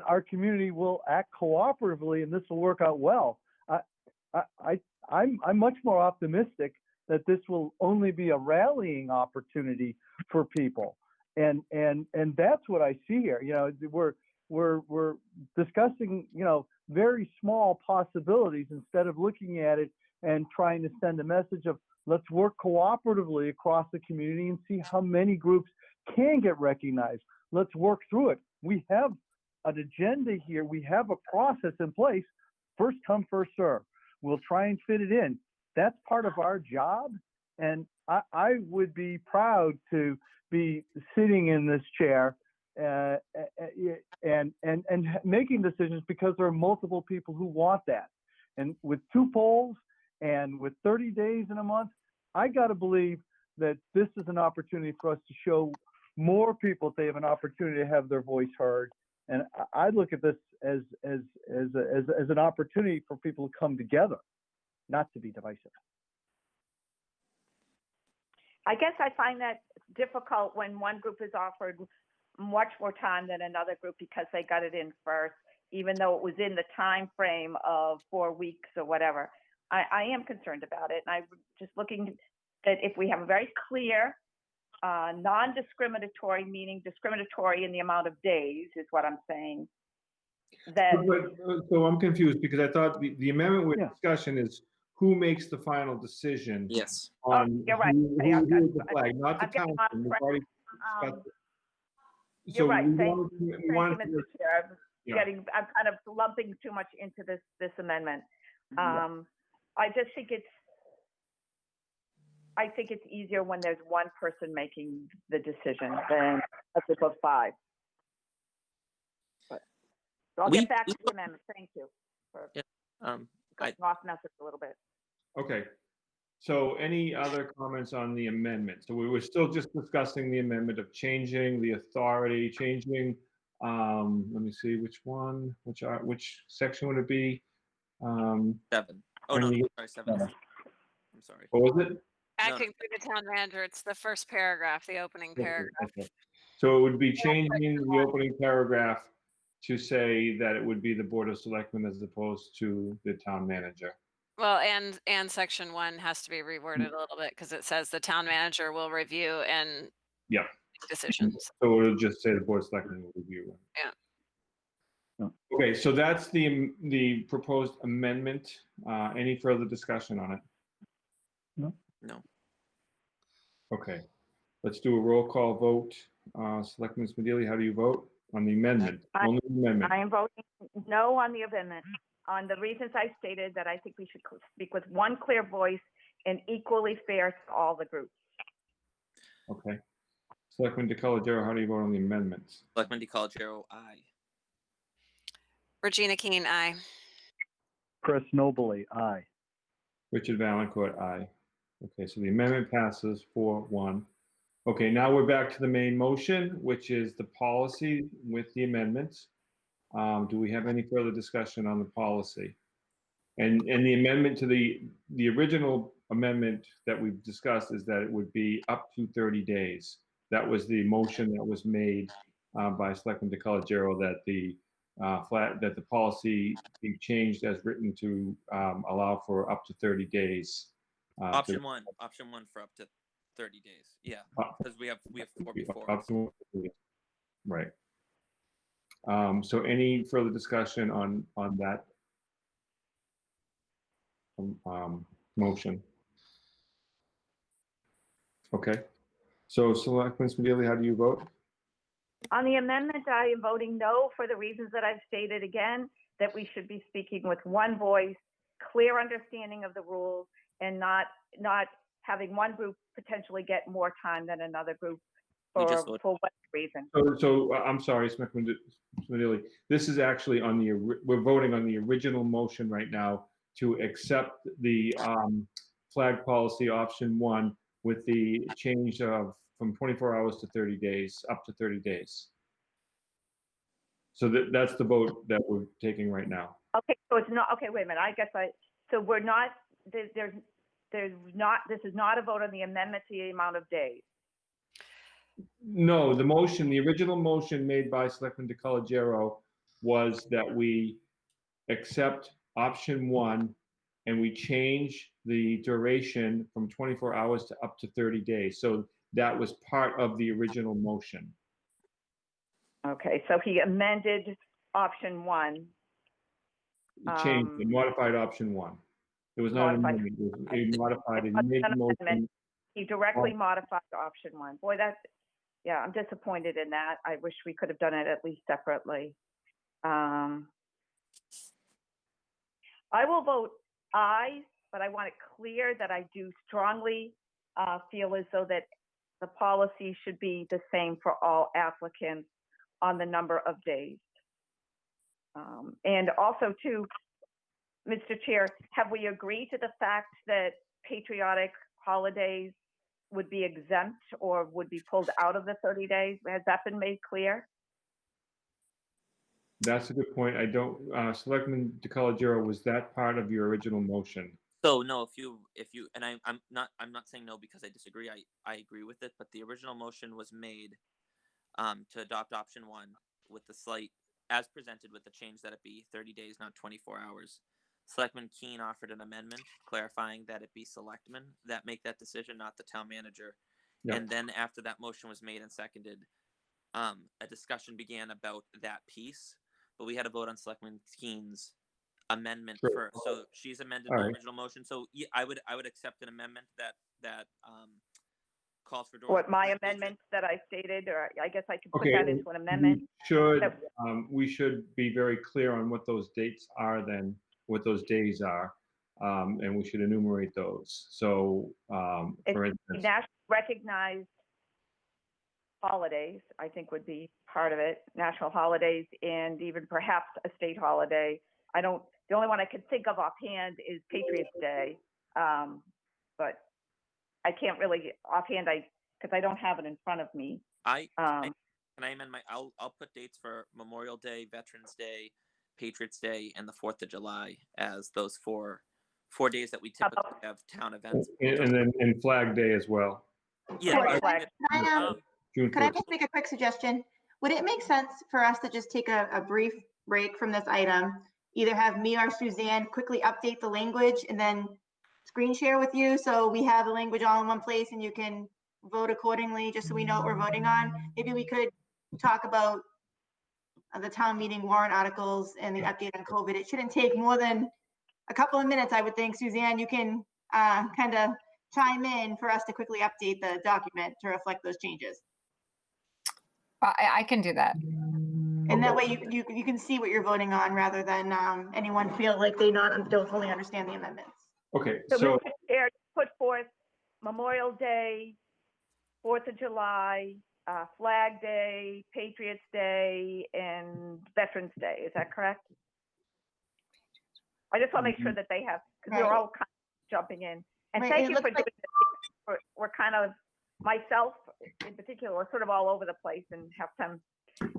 Speaker 3: our community will act cooperatively and this will work out well. I'm much more optimistic that this will only be a rallying opportunity for people, and that's what I see here. You know, we're discussing, you know, very small possibilities instead of looking at it and trying to send a message of let's work cooperatively across the community and see how many groups can get recognized. Let's work through it. We have an agenda here. We have a process in place. First come, first serve. We'll try and fit it in. That's part of our job. And I would be proud to be sitting in this chair and making decisions, because there are multiple people who want that. And with 2 polls and with 30 days in a month, I got to believe that this is an opportunity for us to show more people that they have an opportunity to have their voice heard. And I look at this as an opportunity for people to come together, not to be divisive.
Speaker 4: I guess I find that difficult when one group is offered much more time than another group because they got it in first, even though it was in the time frame of 4 weeks or whatever. I am concerned about it, and I'm just looking that if we have a very clear, non-discriminatory, meaning discriminatory in the amount of days, is what I'm saying. Then,
Speaker 1: so I'm confused, because I thought the amendment with discussion is who makes the final decision.
Speaker 5: Yes.
Speaker 1: On
Speaker 4: you're right.
Speaker 1: who is the flag, not the
Speaker 4: I've got
Speaker 1: council. We've already discussed it.
Speaker 4: You're right.
Speaker 1: we
Speaker 4: Thank
Speaker 1: wanted
Speaker 4: you,
Speaker 1: to-
Speaker 4: Mr. Chair.
Speaker 1: Yeah.
Speaker 4: I'm kind of lumping too much into this amendment. I just think it's easier when there's one person making the decision than as opposed to 5. But so I'll get back to the amendment. Thank you for cutting off message a little bit.
Speaker 1: Okay. So any other comments on the amendment? So we were still just discussing the amendment of changing the authority, changing, let me see, which section would it be?
Speaker 5: 7. Oh, no, sorry, 7. I'm sorry.
Speaker 1: What was it?
Speaker 6: Acting through the town manager, it's the first paragraph, the opening paragraph.
Speaker 1: Okay. So it would be changing the opening paragraph to say that it would be the Board of Selectmen as opposed to the town manager.
Speaker 6: Well, and section 1 has to be reworded a little bit, because it says the town manager will review and make decisions.
Speaker 1: So it'll just say the Board of Selectmen will review.
Speaker 6: Yeah.
Speaker 1: Okay, so that's the proposed amendment. Any further discussion on it?
Speaker 5: No.
Speaker 1: Okay, let's do a roll call vote. Selectman Smedili, how do you vote on the amendment? Only the amendment.
Speaker 4: I am voting no on the amendment, on the reasons I stated, that I think we should speak with one clear voice and equally fair to all the groups.
Speaker 1: Okay. Selectman DeCologero, how do you vote on the amendments?
Speaker 5: Selectman DeCologero, aye.
Speaker 6: Regina Keen, aye.
Speaker 3: Chris Nobley, aye.
Speaker 1: Richard Valencourt, aye. Okay, so the amendment passes 4-1. Okay, now we're back to the main motion, which is the policy with the amendments. Do we have any further discussion on the policy? And the amendment to the original amendment that we've discussed is that it would be up to 30 days. That was the motion that was made by Selectman DeCologero, that the policy be changed as written to allow for up to 30 days.
Speaker 5: Option one for up to 30 days. Yeah, because we have 4 before.
Speaker 1: Right. So any further discussion on that motion? Okay. So Selectman Smedili, how do you vote?
Speaker 4: On the amendment, I am voting no for the reasons that I've stated again, that we should be speaking with one voice, clear understanding of the rules, and not having one group potentially get more time than another group
Speaker 5: We
Speaker 4: or
Speaker 5: just voted.
Speaker 4: for what reason?
Speaker 1: So I'm sorry, Smedili. This is actually on we're voting on the original motion right now to accept the flag policy option 1 with the change of from 24 hours to 30 days, up to 30 days. So that's the vote that we're taking right now.
Speaker 4: Okay, so it's not, okay, wait a minute, so we're not, this is not a vote on the amendment to the amount of days.
Speaker 1: No, the original motion made by Selectman DeColigiero was that we accept option 1 and we change the duration from 24 hours to up to 30 days. So that was part of the original motion.
Speaker 4: Okay, so he amended option 1.
Speaker 1: Changed, modified option 1. It was not an amendment, he modified it. He made the motion.
Speaker 4: He directly modified option 1. Boy, yeah, I'm disappointed in that. I wish we could have done it at least separately. I will vote aye, but I want it clear that I do strongly feel as though that the policy should be the same for all applicants on the number of days. And also too, Mr. Chair, have we agreed to the fact that patriotic holidays would be exempt or would be pulled out of the 30 days? Has that been made clear?
Speaker 1: That's a good point. I don't, Selectman DeColigiero, was that part of your original motion?
Speaker 5: So no, if you, and I'm not saying no because I disagree. I agree with it, but the original motion was made to adopt option 1 with the slight, as presented with the change that it be 30 days, not 24 hours. Selectman Keene offered an amendment clarifying that it be selectmen that make that decision, not the town manager. Yep. And then after that motion was made and seconded, a discussion began about that piece, but we had a vote on Selectman Keene's amendment first. So she's amended the original motion. So yeah, I would accept an amendment that calls for
Speaker 4: what my amendment that I stated, or I guess I could put that into an amendment.
Speaker 1: We should be very clear on what those dates are then, what those days are, and we should enumerate those. So, for instance,
Speaker 4: national recognized holidays, I think would be part of it. National holidays and even perhaps a state holiday. The only one I could think of offhand is Patriots Day, but I can't really offhand, because I don't have it in front of me.
Speaker 5: Can I amend I'll put dates for Memorial Day, Veterans Day, Patriots Day, and the 4th of July as those four days that we typically have town events.
Speaker 1: And then Flag Day as well.
Speaker 5: Yeah.
Speaker 7: Could I just make a quick suggestion? Would it make sense for us to just take a brief break from this item, either have me or Suzanne quickly update the language and then screen share with you so we have the language all in one place and you can vote accordingly, just so we know what we're voting on? Maybe we could talk about the town meeting warrant articles and the update on COVID. It shouldn't take more than a couple of minutes, I would think. Suzanne, you can kind of chime in for us to quickly update the document to reflect those changes.
Speaker 10: I can do that.
Speaker 7: And that way you can see what you're voting on rather than anyone feel like they don't fully understand the amendments.
Speaker 1: Okay,
Speaker 4: so Mr. Chair, put forth Memorial Day, 4th of July, Flag Day, Patriots Day, and Veterans Day. Is that correct? I just want to make sure that they have, because we're all kind of jumping in. And thank you for doing this. We're kind of, myself in particular, we're sort of all over the place and have time.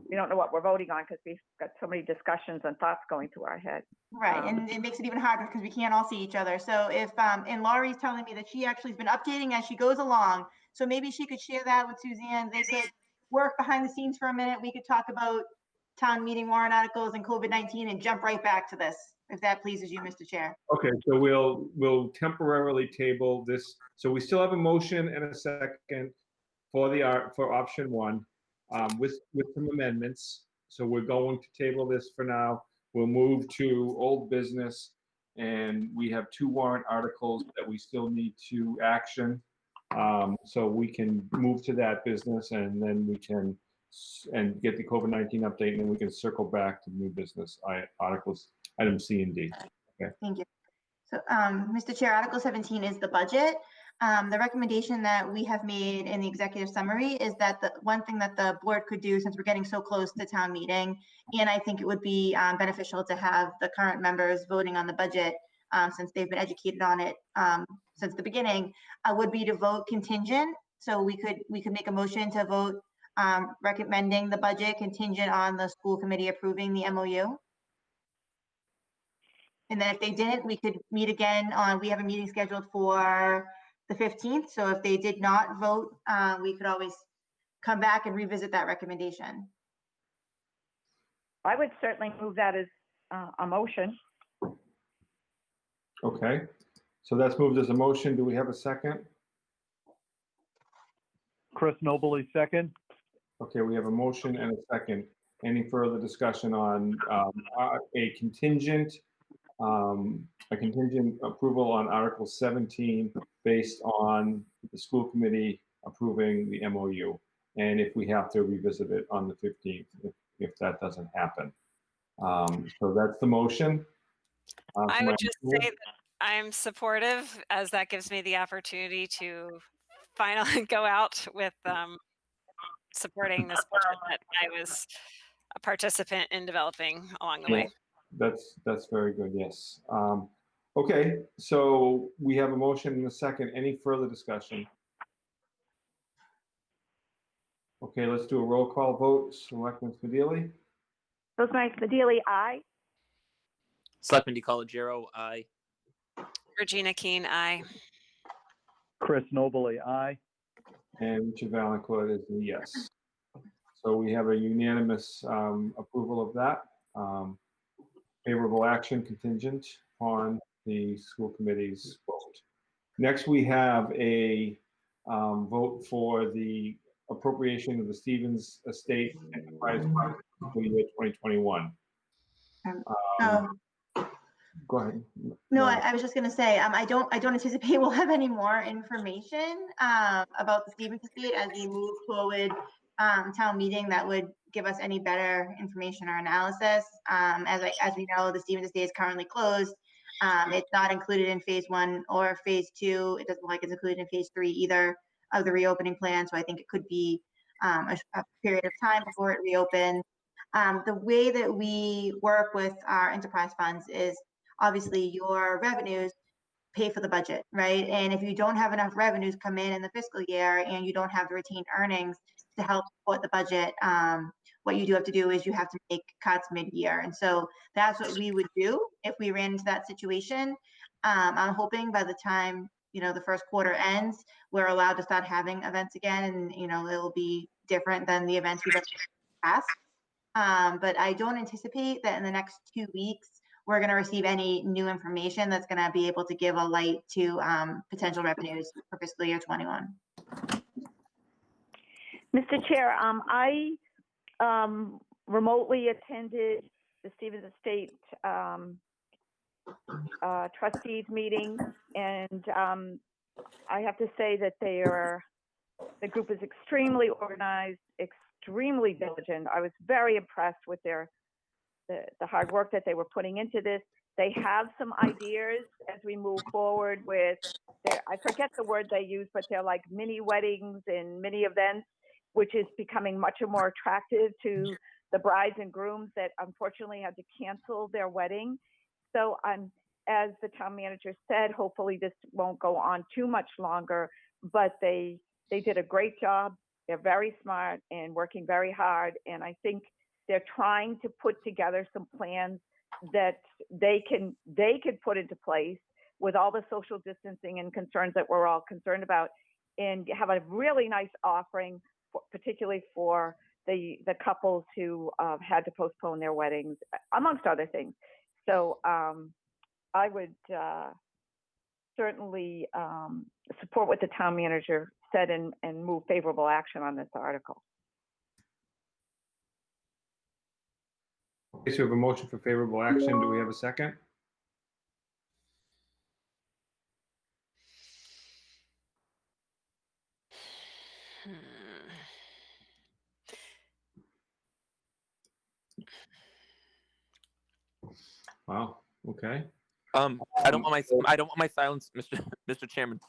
Speaker 4: We don't know what we're voting on because we've got so many discussions and thoughts going through our head.
Speaker 7: Right, and it makes it even harder because we can't all see each other. So if, and Laurie's telling me that she actually has been updating as she goes along. So maybe she could share that with Suzanne. They could work behind the scenes for a minute. We could talk about town meeting warrant articles and COVID-19 and jump right back to this, if that pleases you, Mr. Chair.
Speaker 1: Okay, so we'll temporarily table this. So we still have a motion and a second for option 1 with some amendments. So we're going to table this for now. We'll move to old business, and we have 2 warrant articles that we still need to action. So we can move to that business, and then we can get the COVID-19 update, and then we can circle back to new business articles, items C and D. Okay.
Speaker 7: Thank you. So, Mr. Chair, Article 17 is the budget. The recommendation that we have made in the executive summary is that the one thing that the board could do, since we're getting so close to town meeting, and I think it would be beneficial to have the current members voting on the budget, since they've been educated on it since the beginning, would be to vote contingent. So we could make a motion to vote recommending the budget contingent on the school committee approving the MOU. And then if they didn't, we could meet again we have a meeting scheduled for the 15th. So if they did not vote, we could always come back and revisit that recommendation.
Speaker 4: I would certainly move that as a motion.
Speaker 1: Okay, so that's moved as a motion. Do we have a second?
Speaker 3: Chris Nobley, second.
Speaker 1: Okay, we have a motion and a second. Any further discussion on a contingent approval on Article 17 based on the school committee approving the MOU? And if we have to revisit it on the 15th, if that doesn't happen. So that's the motion.
Speaker 6: I would just say that I'm supportive, as that gives me the opportunity to finally go out with supporting this budget that I was a participant in developing along the way.
Speaker 1: That's very good, yes. Okay, so we have a motion and a second. Any further discussion? Okay, let's do a roll call vote. Selectman Smedili?
Speaker 4: Rosemary Smedili, aye.
Speaker 5: Selectman DiColigiero, aye.
Speaker 6: Regina Keen, aye.
Speaker 3: Chris Nobley, aye.
Speaker 1: And Richard Valancourt is a yes. So we have a unanimous approval of that. Favorable action contingent on the school committee's vote. Next, we have a vote for the appropriation of the Stevens Estate Enterprise Fund for the year 2021. Go ahead.
Speaker 7: No, I was just going to say, I don't anticipate we'll have any more information about the Stevens Estate as we move forward town meeting that would give us any better information or analysis. As we know, the Stevens Estate is currently closed. It's not included in phase 1 or phase 2. It doesn't look like it's included in phase 3 either of the reopening plan. So I think it could be a period of time before it reopens. The way that we work with our enterprise funds is obviously your revenues pay for the budget, right? And if you don't have enough revenues come in the fiscal year and you don't have the retained earnings to help support the budget, what you do have to do is you have to make cuts mid-year. And so that's what we would do if we ran into that situation. I'm hoping by the time, the first quarter ends, we're allowed to start having events again, and, it'll be different than the events we've ever past. But I don't anticipate that in the next 2 weeks, we're going to receive any new information that's going to be able to give a light to potential revenues for fiscal year 21.
Speaker 4: Mr. Chair, I remotely attended the Stevens Estate trustees meeting, and I have to say that the group is extremely organized, extremely diligent. I was very impressed with the hard work that they were putting into this. They have some ideas as we move forward with I forget the word they use, but they're like mini weddings and mini events, which is becoming much more attractive to the brides and grooms that unfortunately had to cancel their wedding. So as the town manager said, hopefully this won't go on too much longer, but they did a great job. They're very smart and working very hard. And I think they're trying to put together some plans that they could put into place with all the social distancing and concerns that we're all concerned about, and have a really nice offering, particularly for the couples who had to postpone their weddings, amongst other things. So I would certainly support what the town manager said and move favorable action on this article.
Speaker 1: Okay, so we have a motion for favorable action. Do we have a second? Wow. Okay.
Speaker 5: I don't want my silence, Mr. Chairman.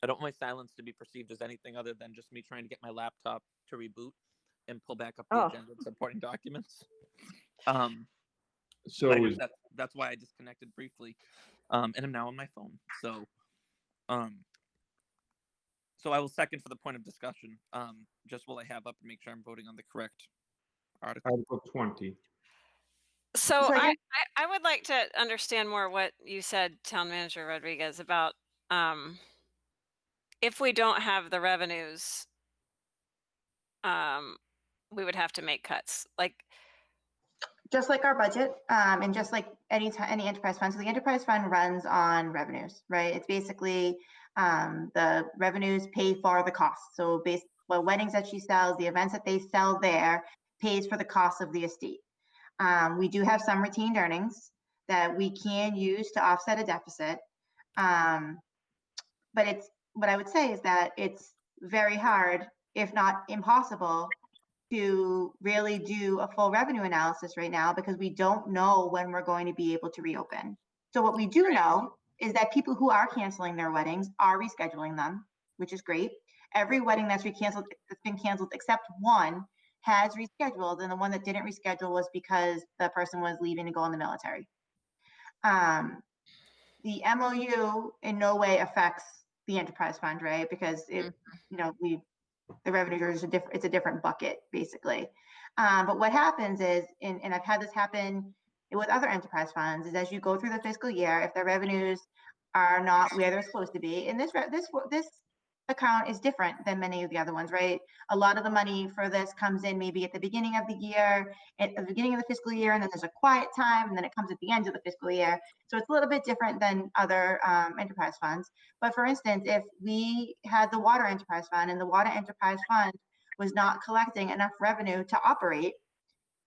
Speaker 5: I don't want my silence to be perceived as anything other than just me trying to get my laptop to reboot and pull back up the agenda and supporting documents.
Speaker 1: So
Speaker 5: I
Speaker 1: is,
Speaker 5: guess that's why I disconnected briefly, and I'm now on my phone. So I will second for the point of discussion, just while I have up and make sure I'm voting on the correct article.
Speaker 1: Article 20.
Speaker 6: So
Speaker 7: So I
Speaker 6: I would like to understand more what you said, Town Manager Rodriguez, about if we don't have the revenues, we would have to make cuts. Like,
Speaker 7: just like our budget, and just like any enterprise fund. So the enterprise fund runs on revenues, right? It's basically the revenues pay for the costs. So the weddings that she sells, the events that they sell there pays for the cost of the estate. We do have some retained earnings that we can use to offset a deficit. But what I would say is that it's very hard, if not impossible, to really do a full revenue analysis right now because we don't know when we're going to be able to reopen. So what we do know is that people who are canceling their weddings are rescheduling them, which is great. Every wedding that's been canceled except one has rescheduled, and the one that didn't reschedule was because the person was leaving to go in the military. The MOU in no way affects the enterprise fund, right? Because it, the revenue is it's a different bucket basically. But what happens is, and I've had this happen with other enterprise funds, is as you go through the fiscal year, if the revenues are not where they're supposed to be, and this account is different than many of the other ones, right? A lot of the money for this comes in maybe at the beginning of the year, at the beginning of the fiscal year, and then there's a quiet time, and then it comes at the end of the fiscal year. So it's a little bit different than other enterprise funds. But for instance, if we had the water enterprise fund and the water enterprise fund was not collecting enough revenue to operate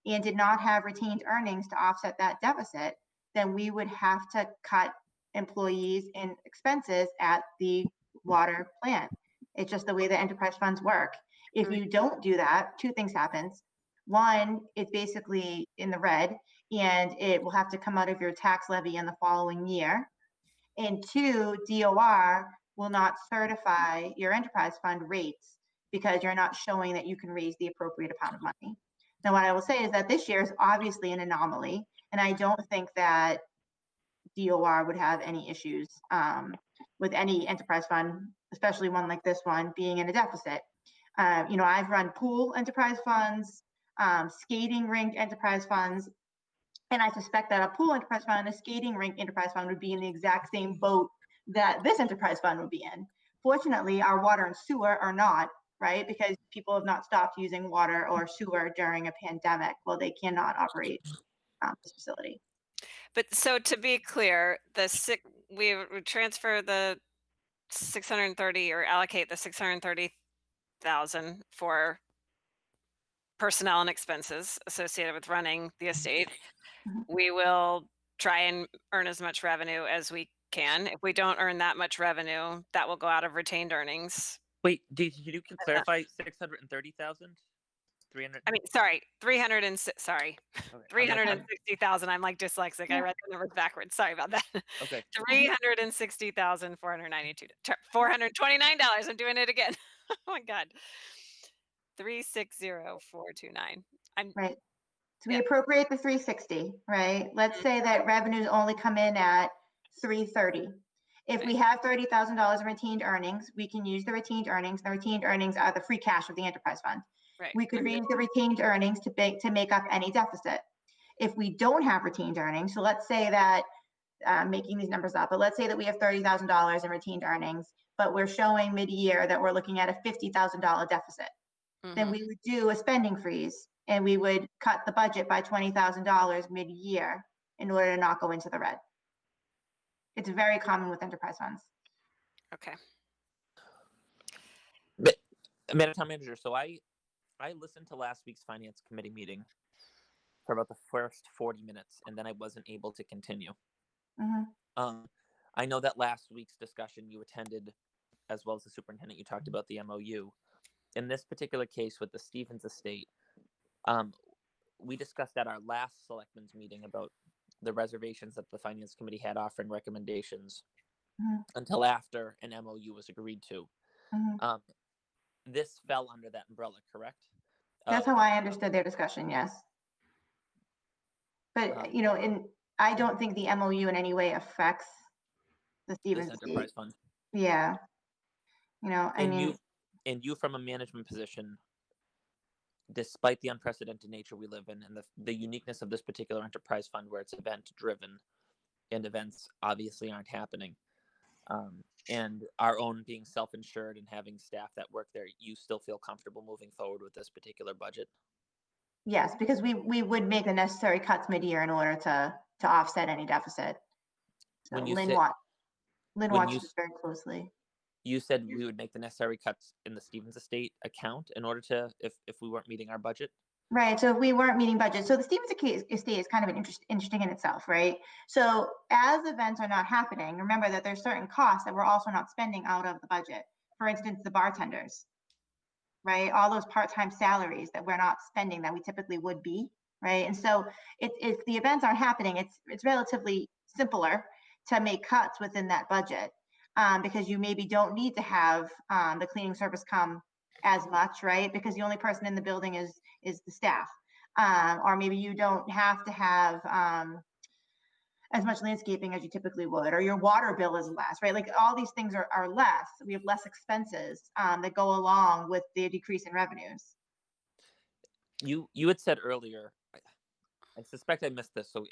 Speaker 7: and did not have retained earnings to offset that deficit, then we would have to cut employees and expenses at the water plant. It's just the way the enterprise funds work. If you don't do that, two things happens. One, it's basically in the red, and it will have to come out of your tax levy in the following year. And two, DOR will not certify your enterprise fund rates because you're not showing that you can raise the appropriate amount of money. Now, what I will say is that this year is obviously an anomaly, and I don't think that DOR would have any issues with any enterprise fund, especially one like this one, being in a deficit. I've run pool enterprise funds, skating rink enterprise funds, and I suspect that a pool enterprise fund and a skating rink enterprise fund would be in the exact same boat that this enterprise fund would be in. Fortunately, our water and sewer are not, right? Because people have not stopped using water or sewer during a pandemic. Well, they cannot operate this facility.
Speaker 6: but so to be clear, we would transfer the 630 or allocate the 630,000 for personnel and expenses associated with running the estate. We will try and earn as much revenue as we can. If we don't earn that much revenue, that will go out of retained earnings.
Speaker 5: Wait, did you clarify 630,000? 300.
Speaker 6: I mean, sorry, 360,000. I'm like dyslexic. I read the numbers backwards. Sorry about that.
Speaker 5: Okay.
Speaker 6: $360,492. $429. I'm doing it again. Oh my God. 360,429.
Speaker 7: Right. So we appropriate the 360, right? Let's say that revenues only come in at 330. If we have $30,000 in retained earnings, we can use the retained earnings. The retained earnings are the free cash of the enterprise fund.
Speaker 6: Right.
Speaker 7: We could use the retained earnings to make up any deficit. If we don't have retained earnings, so let's say that, making these numbers up, but let's say that we have $30,000 in retained earnings, but we're showing mid-year that we're looking at a $50,000 deficit. Then we would do a spending freeze and we would cut the budget by $20,000 mid-year in order to not go into the red. It's very common with enterprise funds.
Speaker 6: Okay.
Speaker 5: Madam Town Manager, so I listened to last week's Finance Committee meeting for about the first 40 minutes, and then I wasn't able to continue. I know that last week's discussion you attended, as well as the superintendent, you talked about the MOU. In this particular case with the Stevens estate, we discussed at our last Selectmen's meeting about the reservations that the Finance Committee had offering recommendations
Speaker 7: Mhm.
Speaker 5: until after an MOU was agreed to.
Speaker 7: Mhm.
Speaker 5: This fell under that umbrella, correct?
Speaker 7: That's how I understood their discussion, yes. But, you know, I don't think the MOU in any way affects the
Speaker 5: This
Speaker 7: Stevens
Speaker 5: enterprise
Speaker 7: estate.
Speaker 5: fund.
Speaker 7: Yeah. You know, I mean,
Speaker 5: you from a management position, despite the unprecedented nature we live in and the uniqueness of this particular enterprise fund where it's event driven and events obviously aren't happening, and our own being self-insured and having staff that work there, you still feel comfortable moving forward with this particular budget?
Speaker 7: yes, because we would make the necessary cuts mid-year in order to offset any deficit. So
Speaker 5: When you
Speaker 7: Lynn
Speaker 5: said
Speaker 7: watches this very closely.
Speaker 5: You said we would make the necessary cuts in the Stevens estate account in order to, if we weren't meeting our budget?
Speaker 7: Right. So if we weren't meeting budget, so the Stevens estate is kind of an interesting in itself, right? So as events are not happening, remember that there's certain costs that we're also not spending out of the budget. For instance, the bartenders, right? All those part-time salaries that we're not spending that we typically would be, right? And so if the events aren't happening, it's relatively simpler to make cuts within that budget, because you maybe don't need to have the cleaning service come as much, right? Because the only person in the building is the staff, or maybe you don't have to have as much landscaping as you typically would, or your water bill is less, right? Like all these things are less. We have less expenses that go along with the decrease in revenues.
Speaker 5: You had said earlier, I suspect I missed this, so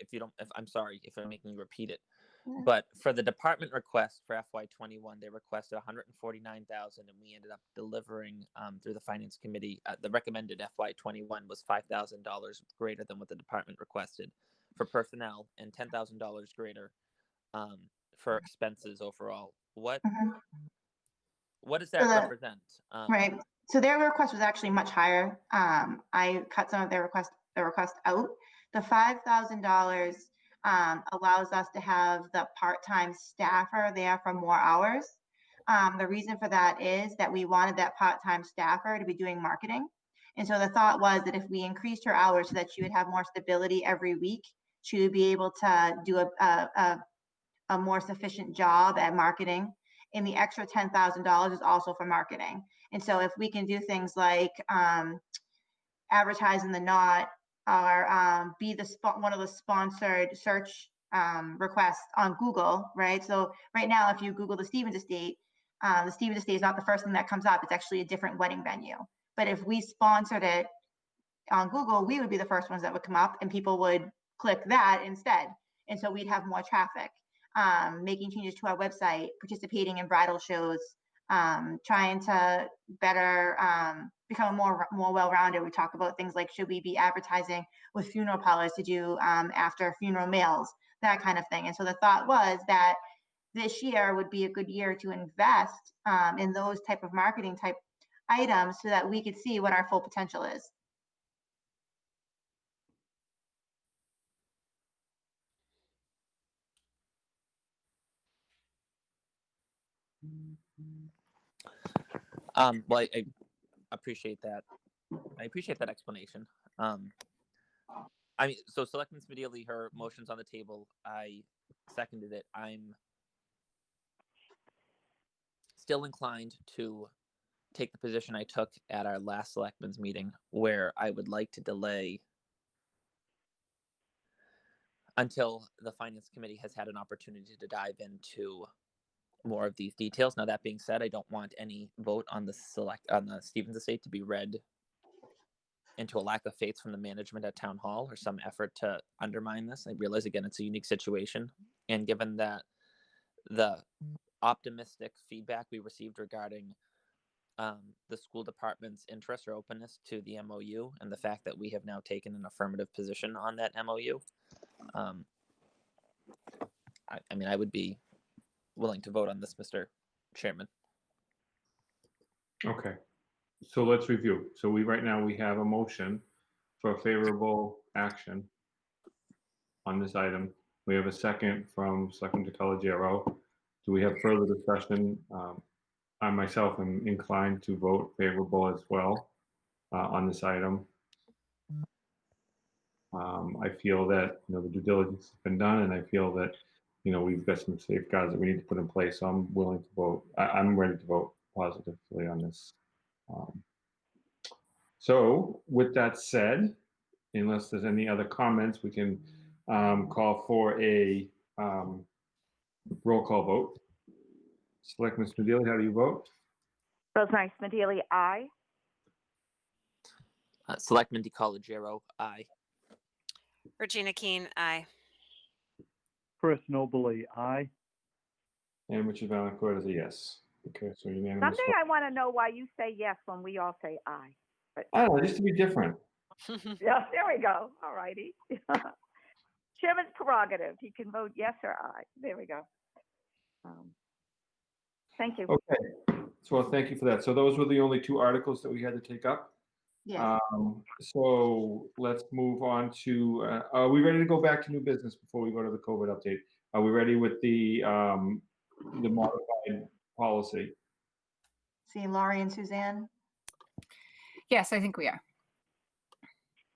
Speaker 5: I'm sorry if I'm making you repeat it.
Speaker 7: Yeah.
Speaker 5: But for the department request for FY21, they requested $149,000, and we ended up delivering through the finance committee. The recommended FY21 was $5,000 greater than what the department requested for personnel, and $10,000 greater for expenses overall. What does that represent?
Speaker 7: Right. So their request was actually much higher. I cut some of their request out. The $5,000 allows us to have the part-time staffer there for more hours. The reason for that is that we wanted that part-time staffer to be doing marketing. And so the thought was that if we increased her hours so that she would have more stability every week, she would be able to do a more sufficient job at marketing. And the extra $10,000 is also for marketing. And so if we can do things like advertise in the Knot, or be one of the sponsored search requests on Google, right? So right now, if you Google the Stevens estate is not the first thing that comes up. It's actually a different wedding venue. But if we sponsored it on Google, we would be the first ones that would come up, and people would click that instead. And so we'd have more traffic. Making changes to our website, participating in bridal shows, trying to better become more well-rounded. We talk about things like, should we be advertising with funeral parlors to do after funeral mails, that kind of thing. And so the thought was that this year would be a good year to invest in those type of marketing type items so that we could see what our full potential is.
Speaker 5: Well, I appreciate that. I appreciate that explanation. I mean, so Selectmen Smedili, her motion's on the table. I seconded it. I'm still inclined to take the position I took at our last Selectmen's meeting, where I would like to delay until the Finance Committee has had an opportunity to dive into more of these details. Now, that being said, I don't want any vote on the Stevens estate to be read into a lack of faith from the management at Town Hall or some effort to undermine this. I realize, again, it's a unique situation. And given that the optimistic feedback we received regarding the school department's interest or openness to the MOU, and the fact that we have now taken an affirmative position on that MOU, I mean, I would be willing to vote on this, Mr. Chairman.
Speaker 1: Okay, so let's review. So right now we have a motion for favorable action on this item. We have a second from Selectman Ecology. Do we have further discussion? I myself am inclined to vote favorable as well on this item. I feel that the due diligence has been done, and I feel that we've got some safeguards that we need to put in place. So I'm willing to vote. I'm ready to vote positively on this. So with that said, unless there's any other comments, we can call for a roll call vote. Selectman Smedili, how do you vote?
Speaker 4: Rosemary Smedili, aye.
Speaker 5: Selectman DiColigiero, aye.
Speaker 6: Regina Keen, aye.
Speaker 3: Chris Nobley, aye.
Speaker 1: And Richard Valancourt is a yes. Okay, so unanimous.
Speaker 4: Someday I want to know why you say yes when we all say aye. But,
Speaker 1: I don't know, just to be different.
Speaker 4: yeah, there we go. All righty. Chairman's prerogative. He can vote yes or aye. There we go. Thank you.
Speaker 1: Okay, so thank you for that. So those were the only two articles that we had to take up.
Speaker 7: Yes.
Speaker 1: So let's move on to, are we ready to go back to new business before we go to the COVID update? Are we ready with the modified policy?
Speaker 7: See Laurie and Suzanne.
Speaker 10: Yes, I think we are.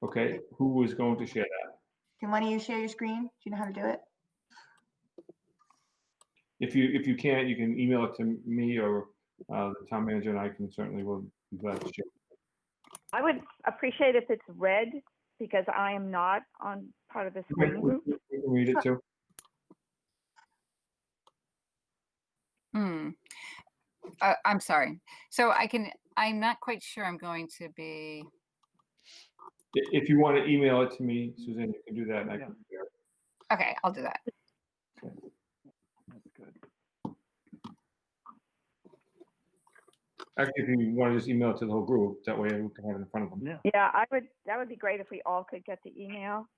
Speaker 1: Okay, who is going to share that?
Speaker 7: Can one of you share your screen? Do you know how to do it?
Speaker 1: If you can't, you can email it to me or the town manager, and I can certainly will be glad to share.
Speaker 4: I would appreciate if it's red because I am not on part of the screen group.
Speaker 1: We can read it too.
Speaker 10: I'm sorry. So I'm not quite sure I'm going to be.
Speaker 1: If you want to email it to me, Suzanne, you can do that, and I can share it.
Speaker 10: Okay, I'll do that.
Speaker 1: Okay.
Speaker 3: That's good.
Speaker 1: Actually, if you want to just email it to the whole group, that way everyone can have it in front of them.
Speaker 3: Yeah.
Speaker 4: Yeah, that would be great if we all could get the email.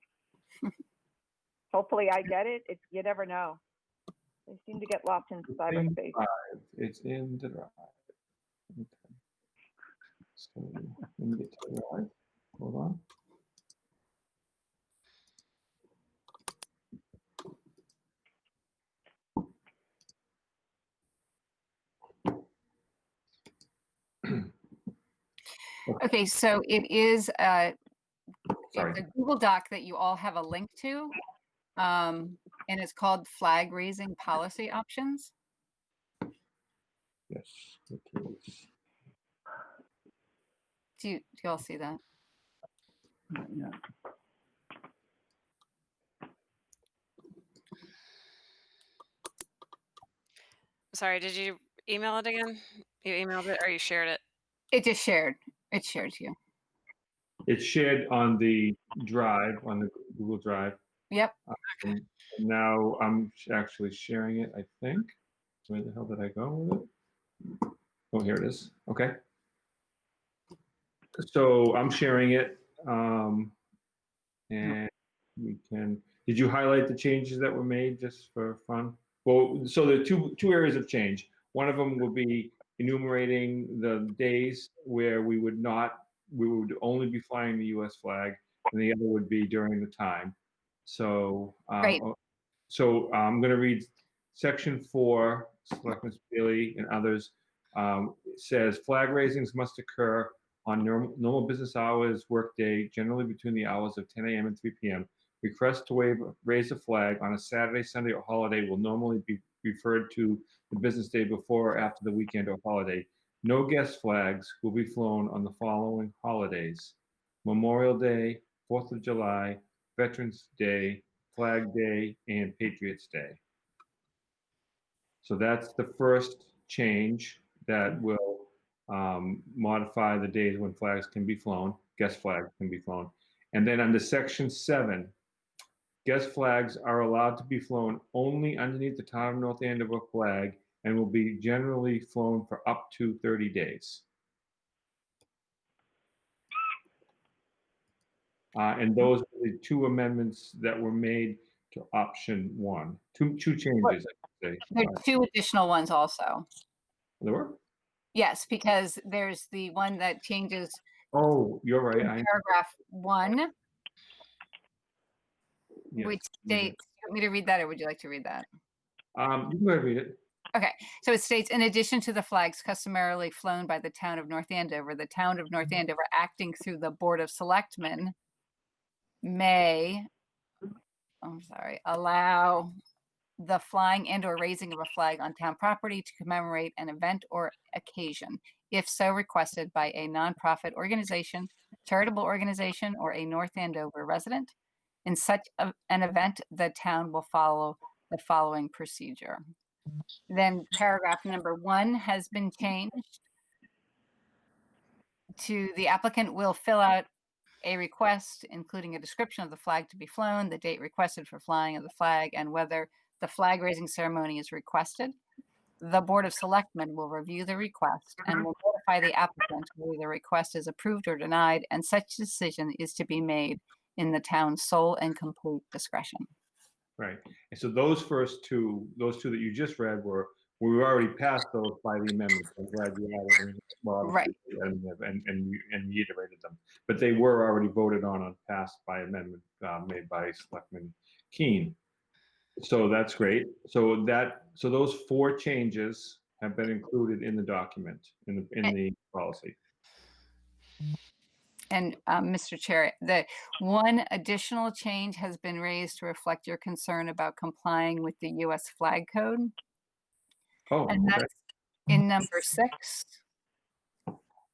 Speaker 4: Hopefully I get it. You never know. They seem to get lost in cyberspace.
Speaker 1: It's in the drive. Okay. So let me get to the drive. Hold on.
Speaker 10: Okay, so it is it's
Speaker 1: Sorry.
Speaker 10: a Google Doc that you all have a link to, and it's called Flag Raising Policy Options.
Speaker 1: Yes. Okay.
Speaker 10: Do you all see that?
Speaker 3: Yeah.
Speaker 6: Sorry, did you email it again? You emailed it or you shared it?
Speaker 10: It just shared. It's shared to you.
Speaker 1: It's shared on the drive, on the Google Drive.
Speaker 10: Yep.
Speaker 1: And now I'm actually sharing it, I think. Where the hell did I go with it? Oh, here it is. Okay. So I'm sharing it. And we can, did you highlight the changes that were made just for fun? Well, so there are two areas of change. One of them will be enumerating the days where we would only be flying the US flag, and the other would be during the time. So,
Speaker 10: Right.
Speaker 1: So I'm going to read section 4, Selectman Spearheading and others. It says flag raisings must occur on normal business hours, workday, generally between the hours of 10 a.m. and 3 p.m. Requests to raise a flag on a Saturday, Sunday, or holiday will normally be referred to the business day before or after the weekend or holiday. No guest flags will be flown on the following holidays: Memorial Day, 4th of July, Veterans Day, Flag Day, and Patriots Day. So that's the first change that will modify the days when flags can be flown, guest flags can be flown. And then under section 7, guest flags are allowed to be flown only underneath the town of North Andover flag and will be generally flown for up to 30 days. And those are the two amendments that were made to option 1. Two changes, I should say.
Speaker 10: There are 2 additional ones also.
Speaker 1: There were?
Speaker 10: Yes, because there's the one that changes
Speaker 1: Oh, you're right.
Speaker 10: paragraph 1,
Speaker 1: Yes.
Speaker 10: which states, you want me to read that or would you like to read that?
Speaker 1: You can go ahead and read it.
Speaker 10: Okay, so it states, in addition to the flags customarily flown by the town of North Andover, the town of North Andover, acting through the Board of Selectmen, may, allow the flying and or raising of a flag on town property to commemorate an event or occasion, if so requested by a nonprofit organization, charitable organization, or a North Andover resident. In such an event, the town will follow the following procedure. Then paragraph number 1 has been changed to the applicant will fill out a request, including a description of the flag to be flown, the date requested for flying of the flag, and whether the flag raising ceremony is requested. The Board of Selectmen will review the request and will notify the applicant whether the request is approved or denied, and such decision is to be made in the town's sole and complete discretion.
Speaker 1: Right. And so those first two, those two that you just read we were already past those by the amendments. I'm glad you added them. Well,
Speaker 10: Right.
Speaker 1: and reiterated them, but they were already voted on and passed by amendment made by Selectman Keen. So that's great. So those 4 changes have been included in the document, in the policy.
Speaker 10: And Mr. Chair, the one additional change has been raised to reflect your concern about complying with the U.S. flag code.
Speaker 1: Oh,
Speaker 10: And
Speaker 1: okay.
Speaker 10: that's in number 6.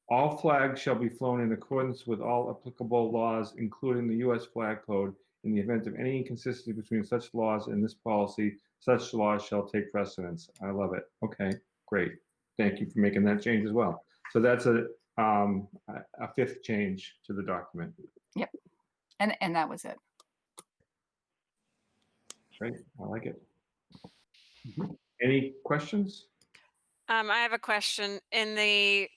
Speaker 1: All flags shall be flown in accordance with all applicable laws, including the U.S. flag code. In the event of any inconsistency between such laws and this policy, such laws shall take precedence. I love it. Okay, great. Thank you for making that change as well. So that's a 5th change to the document.
Speaker 10: Yep. And that was it.
Speaker 1: Great. I like it. Any questions?
Speaker 6: I have a question. In the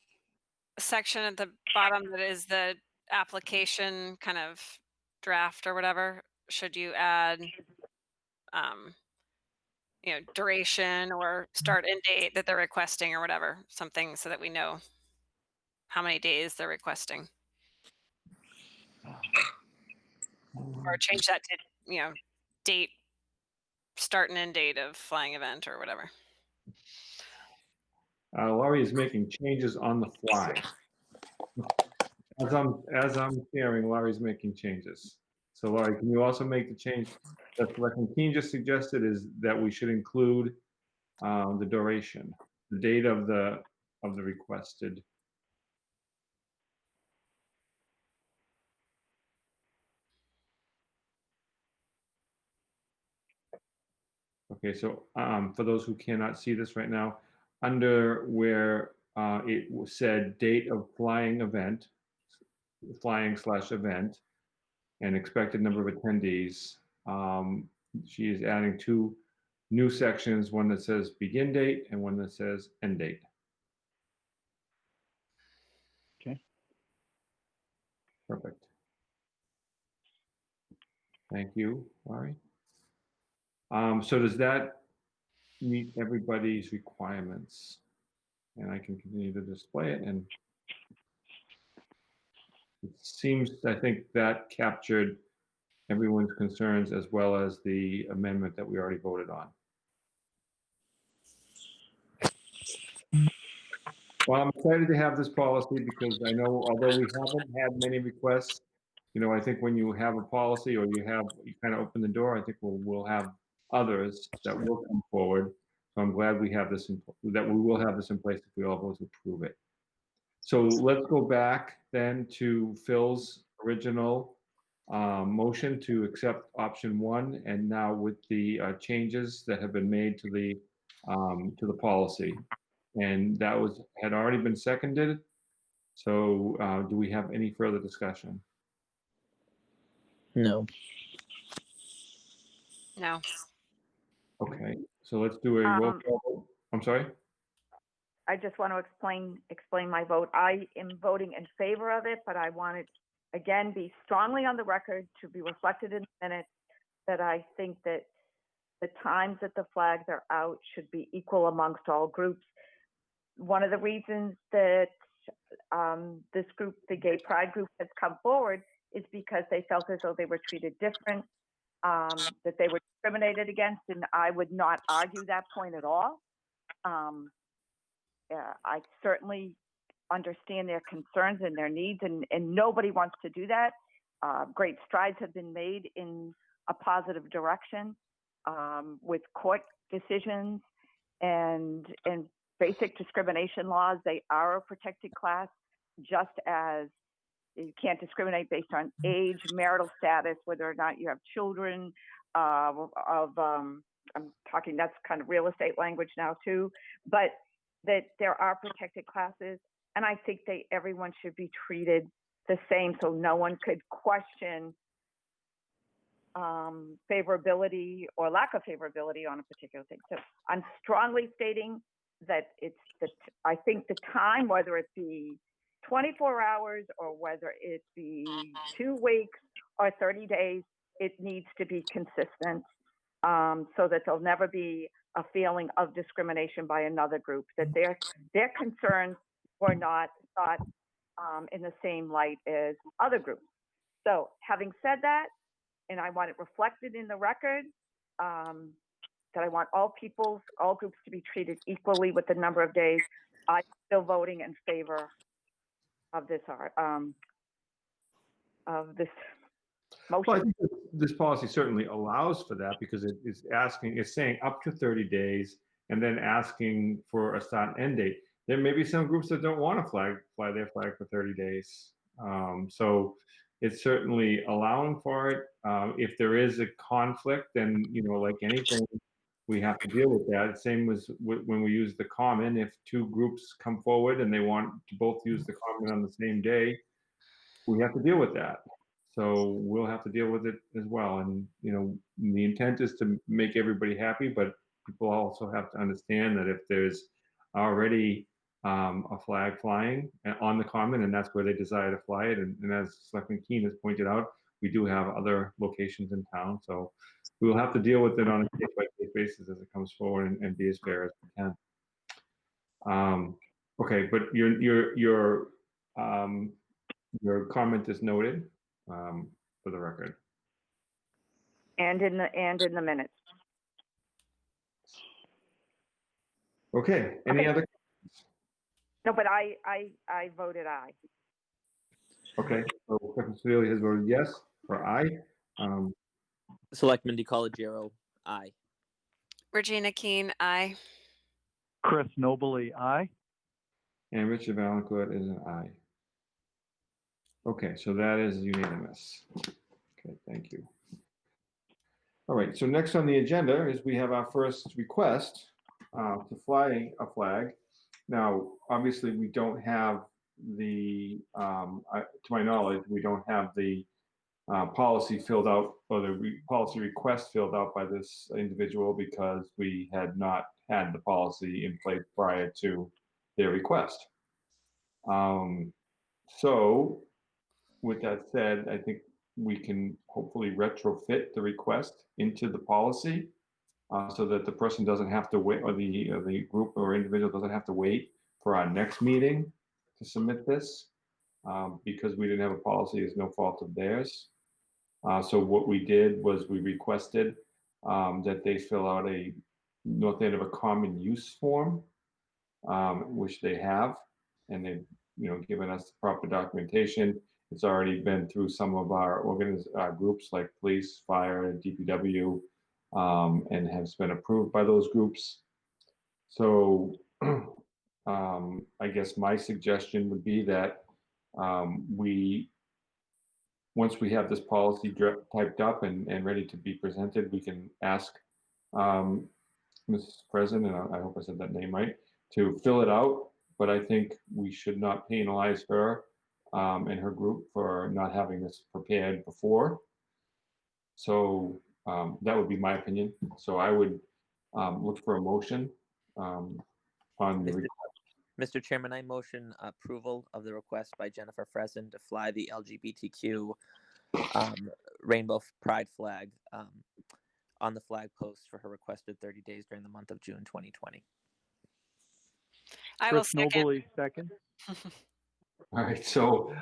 Speaker 6: section at the bottom that is the application kind of draft or whatever, should you add duration or start and date that they're requesting or whatever, something so that we know how many days they're requesting, or change that to date, start and end date of flying event or whatever.
Speaker 1: Laurie is making changes on the fly. As I'm sharing, Laurie's making changes. So Laurie, can you also make the change that Selectman Keen just suggested, is that we should include the duration, the date of the requested. Okay, so for those who cannot see this right now, under where it said date of flying event, flying/event, and expected number of attendees, she is adding 2 new sections, one that says begin date and one that says end date.
Speaker 3: Okay.
Speaker 1: Perfect. Thank you, Laurie. So does that meet everybody's requirements? And I can continue to display it, and it seems, I think that captured everyone's concerns as well as the amendment that we already voted on. Well, I'm excited to have this policy because I know, although we haven't had many requests, I think when you have a policy or you kind of open the door, I think we'll have others that will come forward. So I'm glad we have this that we will have this in place if we all vote to approve it. So let's go back then to Phil's original motion to accept option 1, and now with the changes that have been made to the policy, and that had already been seconded. So do we have any further discussion?
Speaker 5: No.
Speaker 6: No.
Speaker 1: Okay, so let's do a roll call vote. I'm sorry.
Speaker 4: I just want to explain my vote. I am voting in favor of it, but I want it, again, be strongly on the record to be reflected in the minutes that I think that the times that the flags are out should be equal amongst all groups. One of the reasons that this group, the Gay Pride group, has come forward is because they felt as though they were treated different, that they were discriminated against, and I would not argue that point at all. I certainly understand their concerns and their needs, and nobody wants to do that. Great strides have been made in a positive direction. with court decisions and basic discrimination laws. They are a protected class, just as you can't discriminate based on age, marital status, whether or not you have children. I'm talking, that's kind of real estate language now too, but that there are protected classes, and I think everyone should be treated the same, so no one could question favorability or lack of favorability on a particular thing. So I'm strongly stating that I think the time, whether it be 24 hours or whether it be 2 weeks or 30 days, it needs to be consistent, so that there'll never be a feeling of discrimination by another group, that their concerns were not thought in the same light as other groups. So having said that, and I want it reflected in the record, that I want all groups to be treated equally with the number of days, I'm still voting in favor of this motion.
Speaker 1: Well, I think this policy certainly allows for that, because it's saying up to 30 days and then asking for a start and end date. There may be some groups that don't want to fly their flag for 30 days. So it's certainly allowing for it. If there is a conflict, then, like anything, we have to deal with that. Same as when we use the common. If 2 groups come forward and they want to both use the common on the same day, we have to deal with that. So we'll have to deal with it as well. And, the intent is to make everybody happy, but people also have to understand that if there's already a flag flying on the common, and that's where they desire to fly it, and as Selectman Keene has pointed out, we do have other locations in town, so we'll have to deal with it on a case-by-case basis as it comes forward, and be as fair as we can. Okay, but your comment is noted for the record.
Speaker 4: And in the minutes.
Speaker 1: Okay. Any other?
Speaker 4: No, but I voted aye.
Speaker 1: Okay. So Selectman Sedilli has voted yes or aye.
Speaker 5: Selectman Ecology, aye.
Speaker 6: Regina Keene, aye.
Speaker 3: Chris Nobley, aye.
Speaker 1: And Richard Valancourt is an aye. Okay, so that is unanimous. Okay, thank you. All right, so next on the agenda is we have our first request to fly a flag. Now, obviously, we don't have the, to my knowledge, we don't have the policy filled out, or the policy request filled out by this individual, because we had not had the policy in place prior to their request. So with that said, I think we can hopefully retrofit the request into the policy, so that the person doesn't have to wait, or the group or individual doesn't have to wait for our next meeting to submit this, because we didn't have a policy. It's no fault of theirs. So what we did was we requested that they fill out a North Andover common use form, which they have, and they've given us the proper documentation. It's already been through some of our groups like police, fire, DPW, and has been approved by those groups. So I guess my suggestion would be that once we have this policy typed up and ready to be presented, we can ask Mrs. President, and I hope I said that name right, to fill it out. But I think we should not penalize her and her group for not having this prepared before. So that would be my opinion. So I would look for a motion on the request.
Speaker 5: Mr. Chairman, I motion approval of the request by Jennifer Fresen to fly the LGBTQ rainbow pride flag on the flag post for her requested 30 days during the month of June 2020.
Speaker 6: I will
Speaker 3: Chris
Speaker 6: second.
Speaker 3: Nobley, second.
Speaker 1: All right, so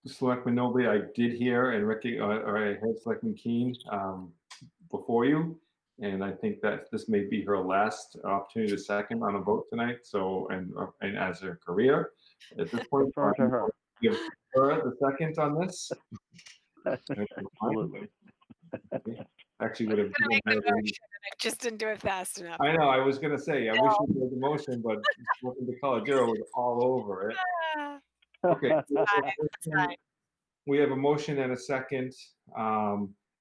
Speaker 1: Selectman Nobley, I did hear and I heard Selectman Keene before you, and I think that this may be her last opportunity to second on a vote tonight. So, and as her career, at this point,
Speaker 3: Defer to her.
Speaker 1: give her the second on this.
Speaker 3: Absolutely.
Speaker 1: actually would have.
Speaker 6: gonna make the motion, and I just didn't do it fast enough.
Speaker 1: I know, I was gonna say, I wish you made the motion, but looking to Color Zero was all over it.
Speaker 6: Ah,
Speaker 1: Okay.
Speaker 6: fine.
Speaker 1: We have a motion and a second.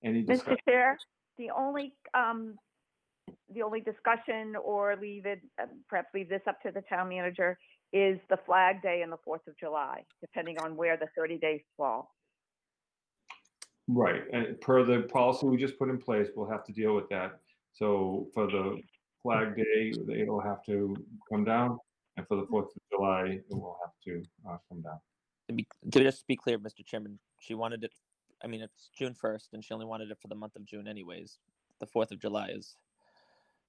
Speaker 1: Any
Speaker 4: Mr.
Speaker 1: discussion?
Speaker 4: Chair, the only discussion, or perhaps leave this up to the town manager, is the Flag Day and the 4th of July, depending on where the 30 days fall.
Speaker 1: Right, and per the policy we just put in place, we'll have to deal with that. So for the Flag Day, it'll have to come down, and for the 4th of July, it will have to come down.
Speaker 5: To just be clear, Mr. Chairman, she wanted it, I mean, it's June 1st, and she only wanted it for the month of June anyways. The 4th of July is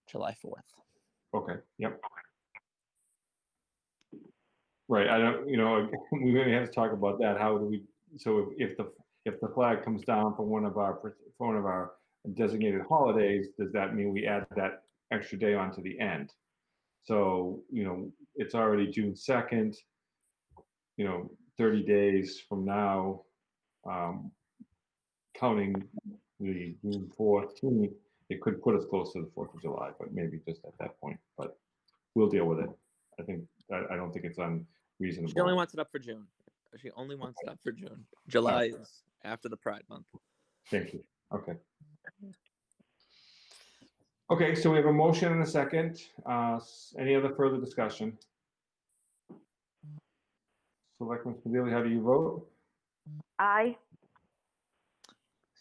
Speaker 5: July 4th.
Speaker 1: Okay, yep. Right, I don't, we really have to talk about that. How do we, so if the flag comes down for one of our designated holidays, does that mean we add that extra day onto the end? So, it's already June 2nd, 30 days from now, counting the June 14th, it could put us close to the 4th of July, but maybe just at that point, but we'll deal with it. I don't think it's unreasonable.
Speaker 5: She only wants it up for June. She only wants it up for June. July is after the Pride Month.
Speaker 1: Thank you. Okay. Okay, so we have a motion and a second. Any other further discussion? Selectman Spinelli, how do you vote?
Speaker 4: Aye.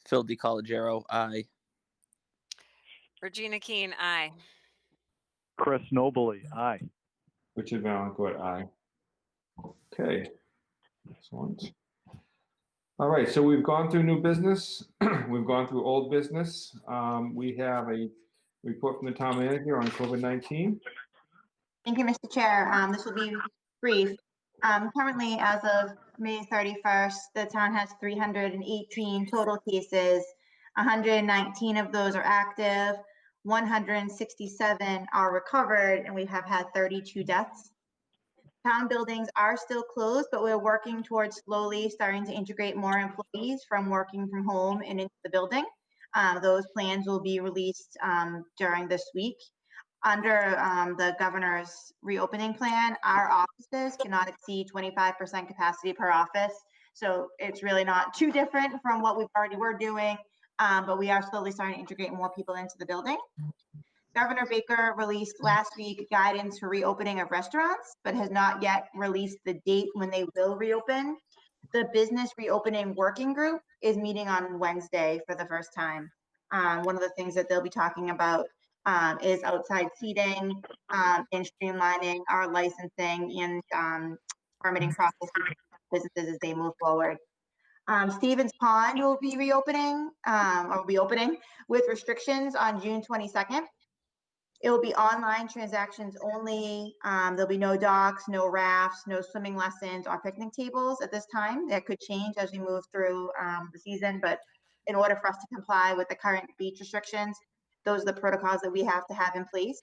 Speaker 5: Phil DiColagero, aye.
Speaker 6: Regina Keen, aye.
Speaker 3: Chris Nobley, aye.
Speaker 1: Richard Valencourt, aye. Okay, excellent. All right, so we've gone through new business. We've gone through old business. We have a report from the town manager on COVID-19.
Speaker 7: Thank you, Mr. Chair. This will be brief. Currently, as of May 31st, the town has 318 total cases. 119 of those are active, 167 are recovered, and we have had 32 deaths. Town buildings are still closed, but we're working towards slowly starting to integrate more employees from working from home and into the building. Those plans will be released during this week. Under the governor's reopening plan, our offices cannot exceed 25% capacity per office. So it's really not too different from what we already were doing, but we are slowly starting to integrate more people into the building. Governor Baker released last week guidance for reopening of restaurants, but has not yet released the date when they will reopen. The business reopening working group is meeting on Wednesday for the first time. One of the things that they'll be talking about is outside seating and streamlining our licensing and permitting process for businesses as they move forward. Stevens Pond will be reopening with restrictions on June 22nd. It will be online transactions only. There'll be no docks, no rafts, no swimming lessons or picnic tables at this time. That could change as we move through the season, but in order for us to comply with the current beach restrictions, those are the protocols that we have to have in place.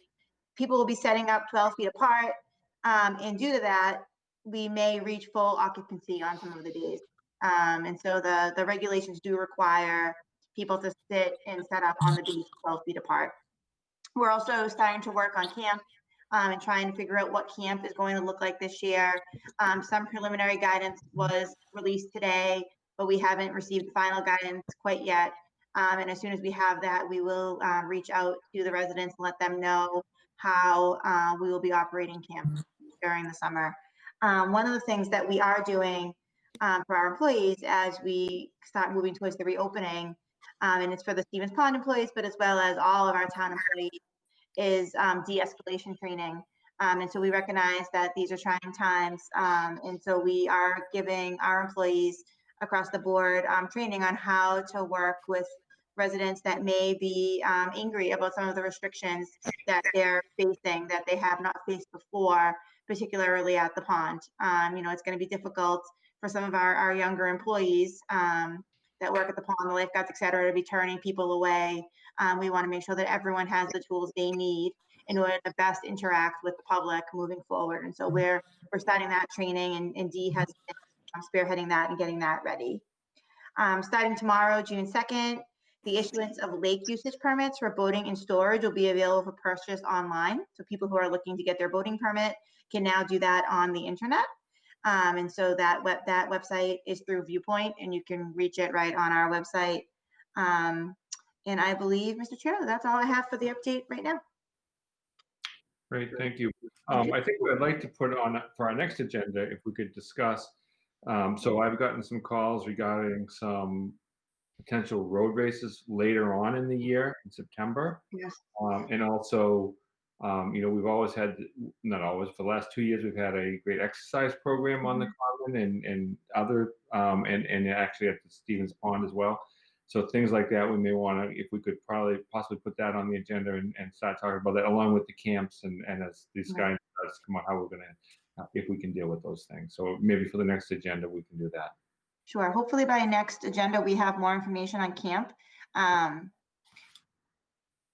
Speaker 7: People will be setting up 12 feet apart, and due to that, we may reach full occupancy on some of the days. And so the regulations do require people to sit and set up on the beach 12 feet apart. We're also starting to work on camp and trying to figure out what camp is going to look like this year. Some preliminary guidance was released today, but we haven't received final guidance quite yet. And as soon as we have that, we will reach out to the residents and let them know how we will be operating camp during the summer. One of the things that we are doing for our employees as we start moving towards the reopening, and it's for the Stevens Pond employees, but as well as all of our town employees, is de-escalation training. And so we recognize that these are trying times. And so we are giving our employees across the board training on how to work with residents that may be angry about some of the restrictions that they're facing that they have not faced before, particularly at the pond. It's going to be difficult for some of our younger employees that work at the pond, the lifeguards, et cetera, to be turning people away. We want to make sure that everyone has the tools they need in order to best interact with the public moving forward. And so we're starting that training, and Dee has been spearheading that and getting that ready. Starting tomorrow, June 2nd, The issuance of lake usage permits for boating and storage will be available for purchase online. So people who are looking to get their boating permit can now do that on the internet. And so that website is through Viewpoint, and you can reach it right on our website. And I believe, Mr. Chair, that's all I have for the update right now.
Speaker 1: Great, thank you. I think what I'd like to put on for our next agenda, if we could discuss, so I've gotten some calls regarding some potential road races later on in the year in September.
Speaker 7: Yes.
Speaker 1: And also, we've always had, not always, for the last 2 years, we've had a great exercise program on the Common and other, and actually at the Stevens Pond as well. So things like that, we may want to, if we could possibly put that on the agenda and start talking about that along with the camps and as these guys come out, how we're going to, if we can deal with those things. So maybe for the next agenda, we can do that.
Speaker 7: Sure. Hopefully by next agenda, we have more information on camp.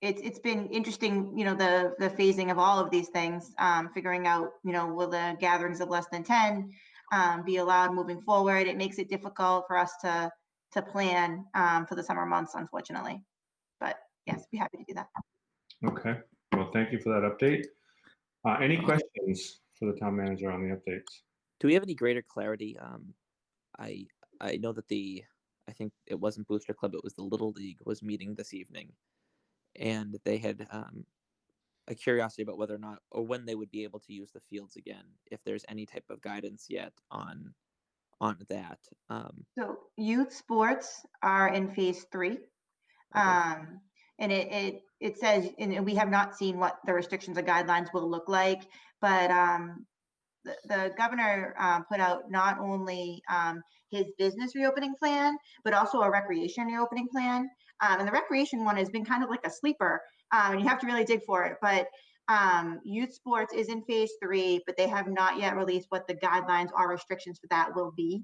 Speaker 7: It's been interesting, the phasing of all of these things, figuring out, will the gatherings of less than 10 be allowed moving forward? It makes it difficult for us to plan for the summer months, unfortunately. But yes, be happy to do that.
Speaker 1: Okay. Well, thank you for that update. Any questions for the town manager on the updates?
Speaker 5: Do we have any greater clarity? I know that I think it wasn't Booster Club, it was the Little League was meeting this evening, and they had a curiosity about whether or not or when they would be able to use the fields again, if there's any type of guidance yet on that.
Speaker 7: So youth sports are in phase 3.
Speaker 5: Okay.
Speaker 7: And it says, and we have not seen what the restrictions or guidelines will look like, but the governor put out not only his business reopening plan, but also a recreation reopening plan. And the recreation one has been kind of like a sleeper, and you have to really dig for it. But youth sports is in phase 3, but they have not yet released what the guidelines or restrictions for that will be.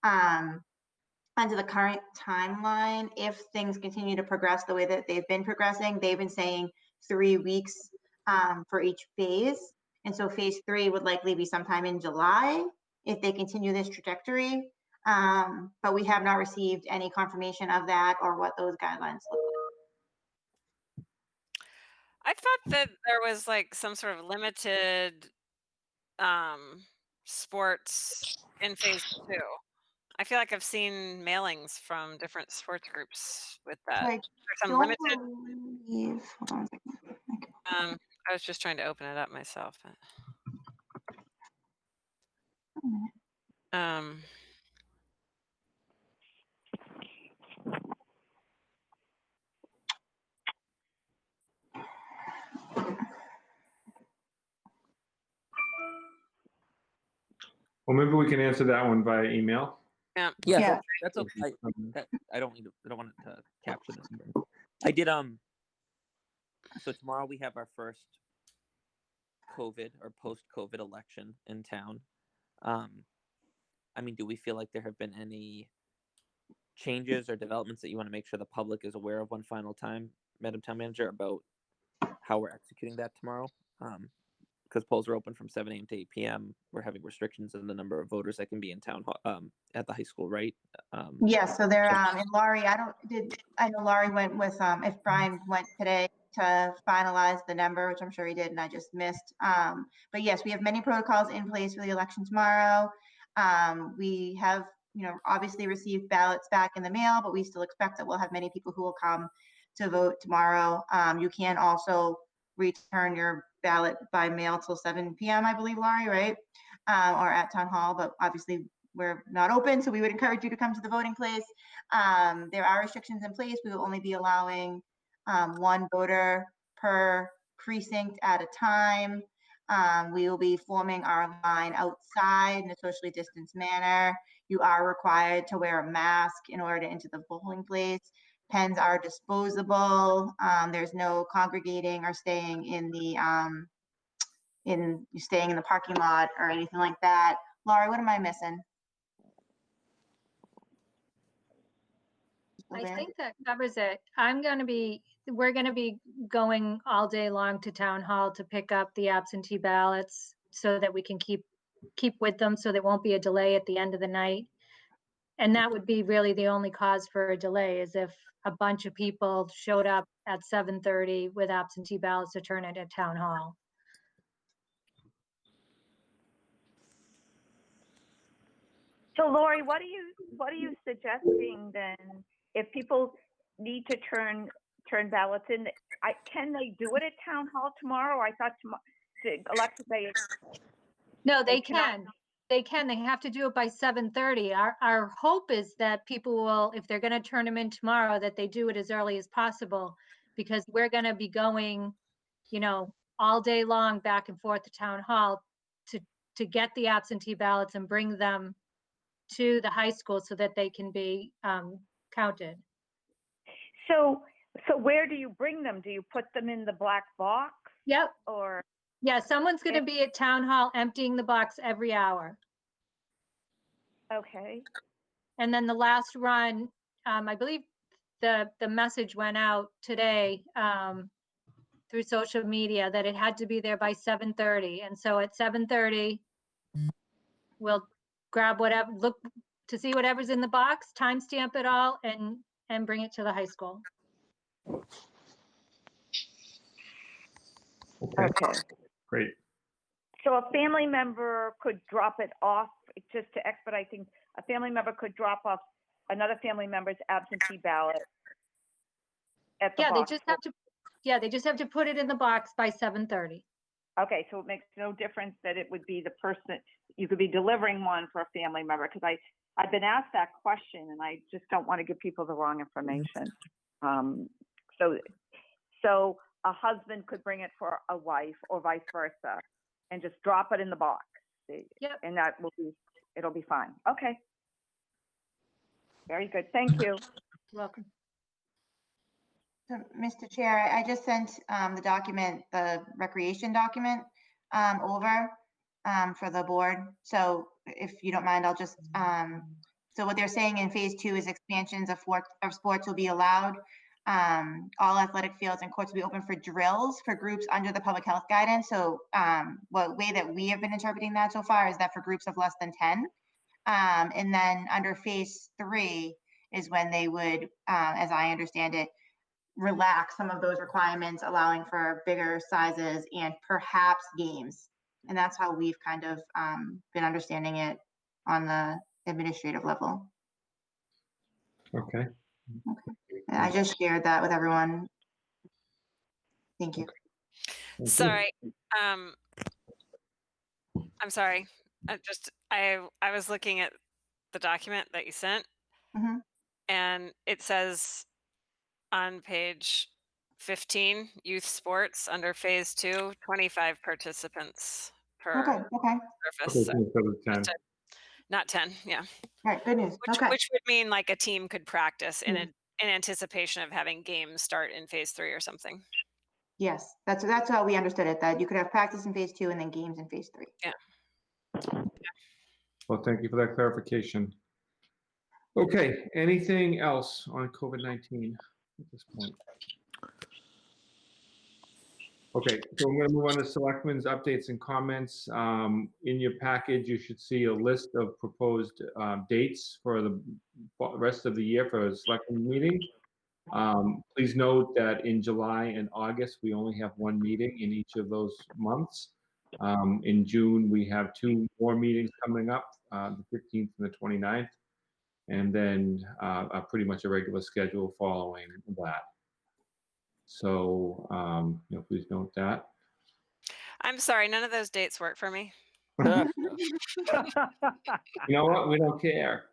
Speaker 7: Under the current timeline, if things continue to progress the way that they've been progressing, they've been saying 3 weeks for each phase. And so phase 3 would likely be sometime in July if they continue this trajectory. But we have not received any confirmation of that or what those guidelines look like.
Speaker 6: I thought that there was like some sort of limited sports in phase 2. I feel like I've seen mailings from different sports groups with that.
Speaker 7: So
Speaker 6: Some limited.
Speaker 7: Hold on a second.
Speaker 6: I was just trying to open it up myself.
Speaker 1: Well, maybe we can answer that one via email.
Speaker 6: Yeah.
Speaker 5: That's okay. I don't want it to capture this. I did so tomorrow we have our first COVID or post-COVID election in town. I mean, do we feel like there have been any changes or developments that you want to make sure the public is aware of one final time, Madam Town Manager, about how we're executing that tomorrow? Because polls are open from 7 a.m. to 8 p.m. We're having restrictions in the number of voters that can be in town at the high school, right?
Speaker 7: Yes, so they're and Laurie, I know Laurie went with if Brian went today to finalize the number, which I'm sure he did, and I just missed. But yes, we have many protocols in place for the election tomorrow. We have, obviously received ballots back in the mail, but we still expect that we'll have many people who will come to vote tomorrow. You can also return your ballot by mail till 7 p.m., I believe, Laurie, right? Or at Townhall, but obviously we're not open, so we would encourage you to come to the voting place. There are restrictions in place. We will only be allowing 1 voter per precinct at a time. We will be forming our line outside in a socially distanced manner. You are required to wear a mask in order to enter the polling place. Pens are disposable. There's no congregating or staying in the parking lot or anything like that. Laurie, what am I missing?
Speaker 2: I think that covers it. We're going to be going all day long to Town Hall to pick up the absentee ballots so that we can keep with them, so there won't be a delay at the end of the night. And that would be really the only cause for a delay, is if a bunch of people showed up at 7:30 with absentee ballots to turn in at Town Hall.
Speaker 4: So Lori, what are you suggesting then? If people need to turn ballots in, can they do it at Town Hall tomorrow? I thought Alexa say
Speaker 2: No, they
Speaker 4: cannot-
Speaker 2: can. They can. They have to do it by 7:30. Our hope is that people will, if they're going to turn them in tomorrow, that they do it as early as possible, because we're going to be going, you know, all day long back and forth to Town Hall to get the absentee ballots and bring them to the high school so that they can be counted.
Speaker 4: So where do you bring them? Do you put them in the black box?
Speaker 2: Yep.
Speaker 4: Or
Speaker 2: Yeah, someone's going to be at Town Hall emptying the box every hour.
Speaker 4: okay.
Speaker 2: And then the last run, I believe the message went out today through social media that it had to be there by 7:30. And so at 7:30, we'll grab whatever, look to see whatever's in the box, timestamp it all, and bring it to the high school.
Speaker 4: Okay.
Speaker 1: Great.
Speaker 4: So a family member could drop it off, just to expedite things, a family member could drop off another family member's absentee ballot at the
Speaker 2: Yeah,
Speaker 4: box.
Speaker 2: they just have to put it in the box by 7:30.
Speaker 4: Okay, so it makes no difference that it would be the person, you could be delivering one for a family member, because I've been asked that question and I just don't want to give people the wrong information. So a husband could bring it for a wife or vice versa and just drop it in the box.
Speaker 2: Yep.
Speaker 4: And it'll be fine. Okay. Very good. Thank you.
Speaker 2: You're welcome.
Speaker 7: So, Mr. Chair, I just sent the document, the recreation document, over for the board. So if you don't mind, I'll just, so what they're saying in phase 2 is expansions of sports will be allowed. All athletic fields and courts will be open for drills for groups under the public health guidance. So the way that we have been interpreting that so far is that for groups of less than 10. And then under phase 3 is when they would, as I understand it, relax some of those requirements, allowing for bigger sizes and perhaps games. And that's how we've kind of been understanding it on the administrative level.
Speaker 1: Okay.
Speaker 7: And I just shared that with everyone. Thank you.
Speaker 6: Sorry. I'm sorry. I was looking at the document that you sent, and it says on page 15, youth sports under phase 2, 25 participants per surface.
Speaker 1: Okay, so 10.
Speaker 6: Not 10, yeah.
Speaker 7: All right, good news.
Speaker 6: Which would mean like a team could practice in anticipation of having games start in phase 3 or something.
Speaker 7: Yes, that's how we understood it, that you could have practice in phase 2 and then games in phase 3.
Speaker 6: Yeah.
Speaker 1: Well, thank you for that clarification. Okay, anything else on COVID-19 at this point? Okay, so I'm going to move on to Selectmen's updates and comments. In your package, you should see a list of proposed dates for the rest of the year for a Selectmen meeting. Please note that in July and August, we only have one meeting in each of those months. In June, we have 2 more meetings coming up, the 15th and the 29th, and then pretty much a regular schedule following that. So, please note that.
Speaker 6: I'm sorry, none of those dates work for me.
Speaker 1: You know what? We don't care.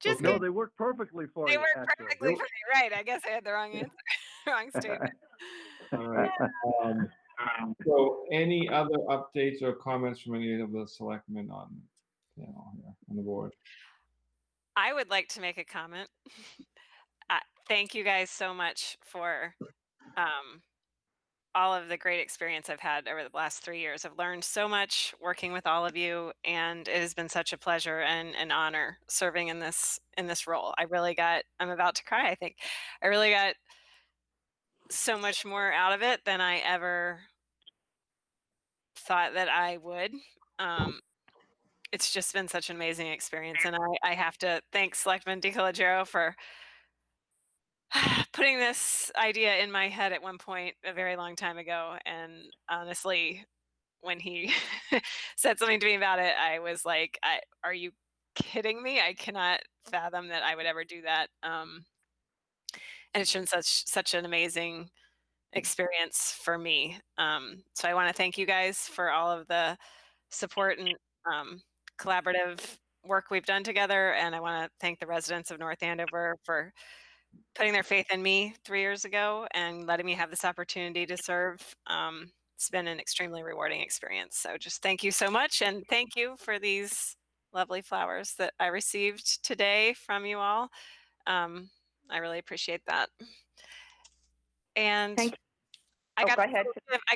Speaker 6: Just
Speaker 3: no, they work perfectly for you.
Speaker 6: They work perfectly for me, right? I guess I had the wrong answer, wrong statement.
Speaker 1: All right. So, any other updates or comments from any of the Selectmen on here on the board?
Speaker 6: I would like to make a comment. Thank you guys so much for all of the great experience I've had over the last 3 years. I've learned so much working with all of you, and it has been such a pleasure and an honor serving in this role. I'm about to cry, I think. I really got so much more out of it than I ever thought that I would. it's just been such an amazing experience. And I have to thank Selectman DiColagero for putting this idea in my head at one point a very long time ago. And honestly, when he said something to me about it, I was like, are you kidding me? I cannot fathom that I would ever do that. And it's been such an amazing experience for me. So I want to thank you guys for all of the support and collaborative work we've done together. And I want to thank the residents of North Andover for putting their faith in me 3 years ago and letting me have this opportunity to serve. It's been an extremely rewarding experience. So just thank you so much. And thank you for these lovely flowers that I received today from you all. I really appreciate that. And
Speaker 4: Thank you.
Speaker 6: I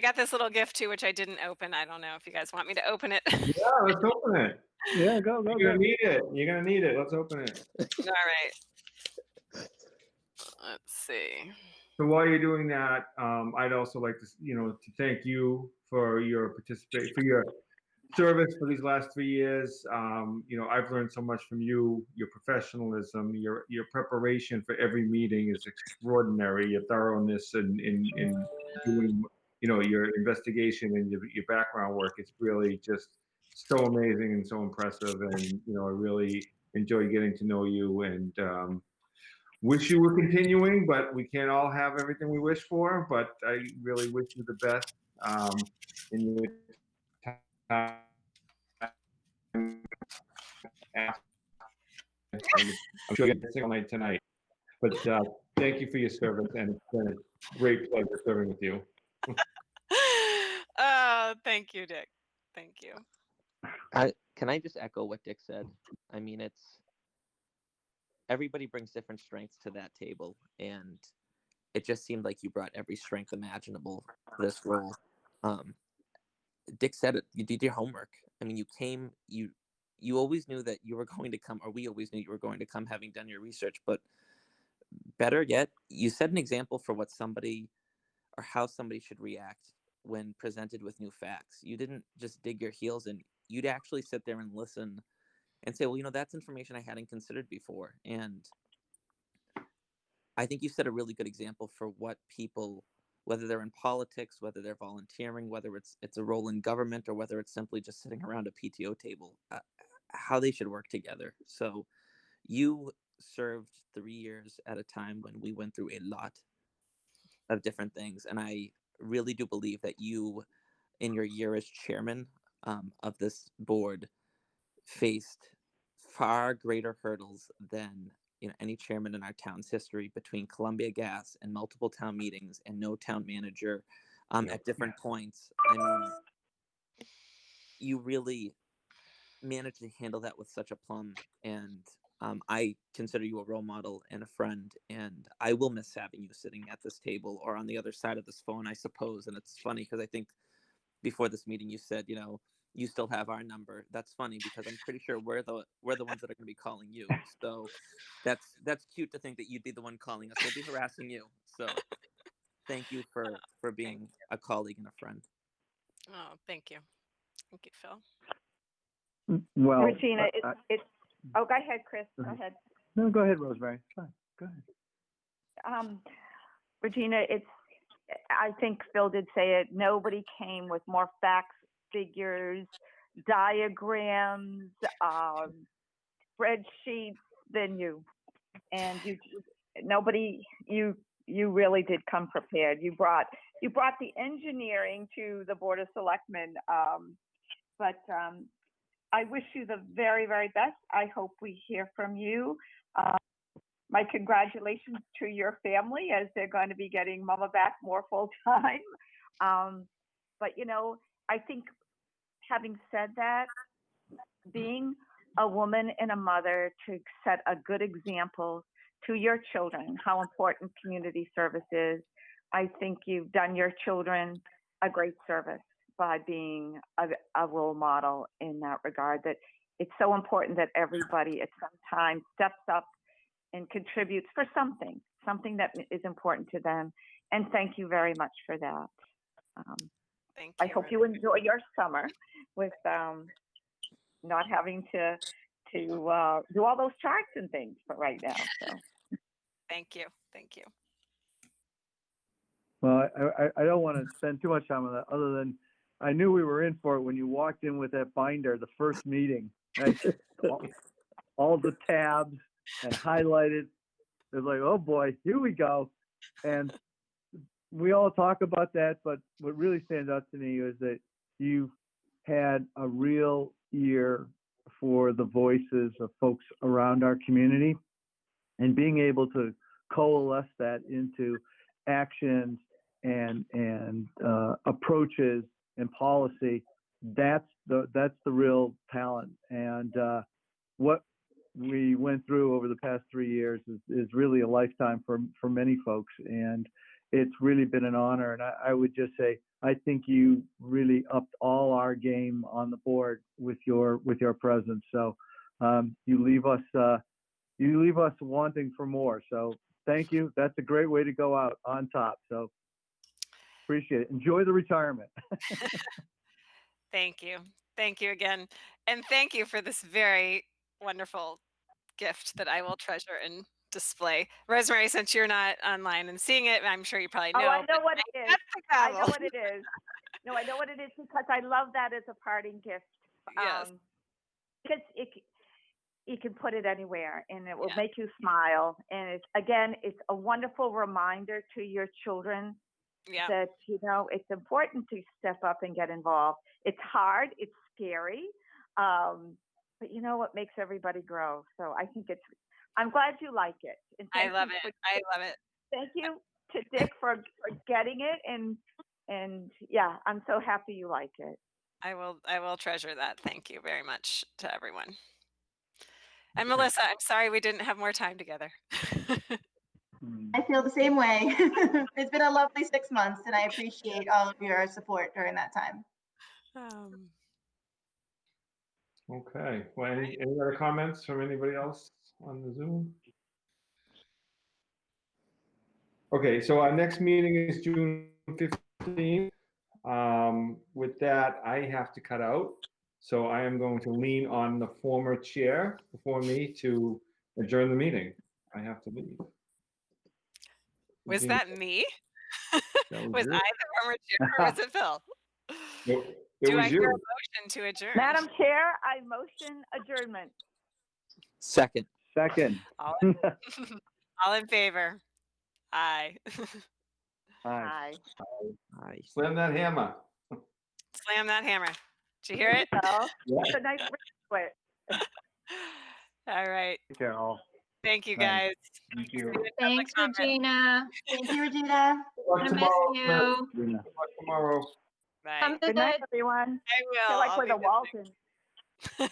Speaker 6: got this little gift too, which I didn't open. I don't know if you guys want me to open it.
Speaker 1: Yeah, let's open it.
Speaker 3: Yeah, go.
Speaker 1: You're gonna need it. You're gonna need it. Let's open it.
Speaker 6: All right. Let's see.
Speaker 1: So while you're doing that, I'd also like to, to thank you for your participation, for your service for these last 3 years. I've learned so much from you. Your professionalism, your preparation for every meeting is extraordinary. Your thoroughness in doing, your investigation and your background work. It's really just so amazing and so impressive. And I really enjoy getting to know you and. Wish you were continuing, but we can't all have everything we wish for. But I really wish you the best in your time. I'm sure you're dancing all night tonight. But thank you for your service, and it's been a great pleasure serving with you.
Speaker 6: Thank you, Dick. Thank you.
Speaker 5: Can I just echo what Dick said? I mean, everybody brings different strengths to that table, and it just seemed like you brought every strength imaginable to this role. Dick said it. You did your homework. I mean, you came. You always knew that you were going to come, or we always knew you were going to come, having done your research. But better yet, you set an example for what somebody or how somebody should react when presented with new facts. You didn't just dig your heels in. You'd actually sit there and listen and say, well, that's information I hadn't considered before. And I think you set a really good example for what people, whether they're in politics, whether they're volunteering, whether it's a role in government, or whether it's simply just sitting around a PTO table, how they should work together. So you served 3 years at a time when we went through a lot of different things. And I really do believe that you, in your year as chairman of this board, faced far greater hurdles than any chairman in our town's history, between Columbia Gas and multiple town meetings and no town manager at different points. I mean, you really managed to handle that with such aplomb, and I consider you a role model and a friend, and I will miss having you sitting at this table or on the other side of this phone, I suppose. And it's funny because I think before this meeting you said, you still have our number. That's funny because I'm pretty sure we're the ones that are going to be calling you. So that's cute to think that you'd be the one calling us. We'll be harassing you. So thank you for being a colleague and a friend.
Speaker 6: Oh, thank you. Thank you, Phil.
Speaker 3: Well,
Speaker 4: Regina, oh, go ahead, Chris. Go ahead.
Speaker 3: No, go ahead, Rosemary. Fine. Go ahead.
Speaker 4: Regina, I think Phil did say it. Nobody came with more facts, figures, diagrams, spreadsheets than you. And you really did come prepared. You brought the engineering to the Board of Selectmen. But I wish you the very, very best. I hope we hear from you. My congratulations to your family, as they're going to be getting Mama back more full time. But I think, having said that, being a woman and a mother, to set a good example to your children, how important community service is, I think you've done your children a great service by being a role model in that regard. That it's so important that everybody at some time steps up and contributes for something that is important to them. And thank you very much for that.
Speaker 6: Thank you.
Speaker 4: I hope you enjoy your summer with not having to do all those charts and things for right now. So
Speaker 6: Thank you. Thank you.
Speaker 3: Well, I don't want to spend too much time on that, other than I knew we were in for it when you walked in with that binder, the first meeting. All the tabs and highlighted. It was like, oh boy, here we go. And we all talk about that, but what really stands out to me is that you've had a real ear for the voices of folks around our community, and being able to coalesce that into actions and approaches and policy. That's the real talent. And what we went through over the past 3 years is really a lifetime for many folks, and it's really been an honor. And I would just say, I think you really upped all our game on the board with your presence. So you leave us wanting for more. So thank you. That's a great way to go out on top. So appreciate it. Enjoy the retirement.
Speaker 6: Thank you. Thank you again. And thank you for this very wonderful gift that I will treasure and display. Rosemary, since you're not online and seeing it, I'm sure you probably know.
Speaker 4: I know what it is. I know
Speaker 6: gavel.
Speaker 4: what it is. No, I know what it is, because I love that as a parting gift.
Speaker 6: Yes.
Speaker 4: Because you can put it anywhere and it will make you smile. And it's a wonderful reminder to your children that, it's important to step up and get involved. It's hard, it's scary, but you know what makes everybody grow. So I think I'm glad you like it. And
Speaker 6: I love it. I love it.
Speaker 4: Thank you to Dick for getting it. And yeah, I'm so happy you like it.
Speaker 6: I will treasure that. Thank you very much to everyone. And Melissa, I'm sorry we didn't have more time together.
Speaker 7: I feel the same way. It's been a lovely 6 months, and I appreciate all of your support during that time.
Speaker 1: Okay. Well, any other comments from anybody else on the Zoom? Okay, so our next meeting is June 15th. With that, I have to cut out. So I am going to lean on the former chair before me to adjourn the meeting. I have to leave.
Speaker 6: Was that me? Was
Speaker 1: you.
Speaker 6: I the former chair, or was it Phil?
Speaker 1: It was
Speaker 6: I
Speaker 1: you.
Speaker 6: hear a motion to adjourn?
Speaker 4: Madam Chair, I motion adjournment.
Speaker 5: Second.
Speaker 6: All in favor? Aye.
Speaker 4: Aye.
Speaker 5: Aye.
Speaker 1: Slam that hammer.
Speaker 6: Slam that hammer. Did you hear it?
Speaker 4: That's a nice split.
Speaker 6: All right.
Speaker 3: Take care, all.
Speaker 6: Thank you, guys.
Speaker 3: Thank you.
Speaker 2: Thanks, Regina.
Speaker 7: Thank you, Regina.
Speaker 2: I miss you.
Speaker 1: Good luck tomorrow.
Speaker 6: Bye.
Speaker 2: Come
Speaker 4: Good night,
Speaker 2: visit.
Speaker 4: everyone.
Speaker 6: I will.
Speaker 4: I feel like
Speaker 6: I'll
Speaker 4: we're
Speaker 6: be
Speaker 4: the Waltons.
Speaker 6: visiting.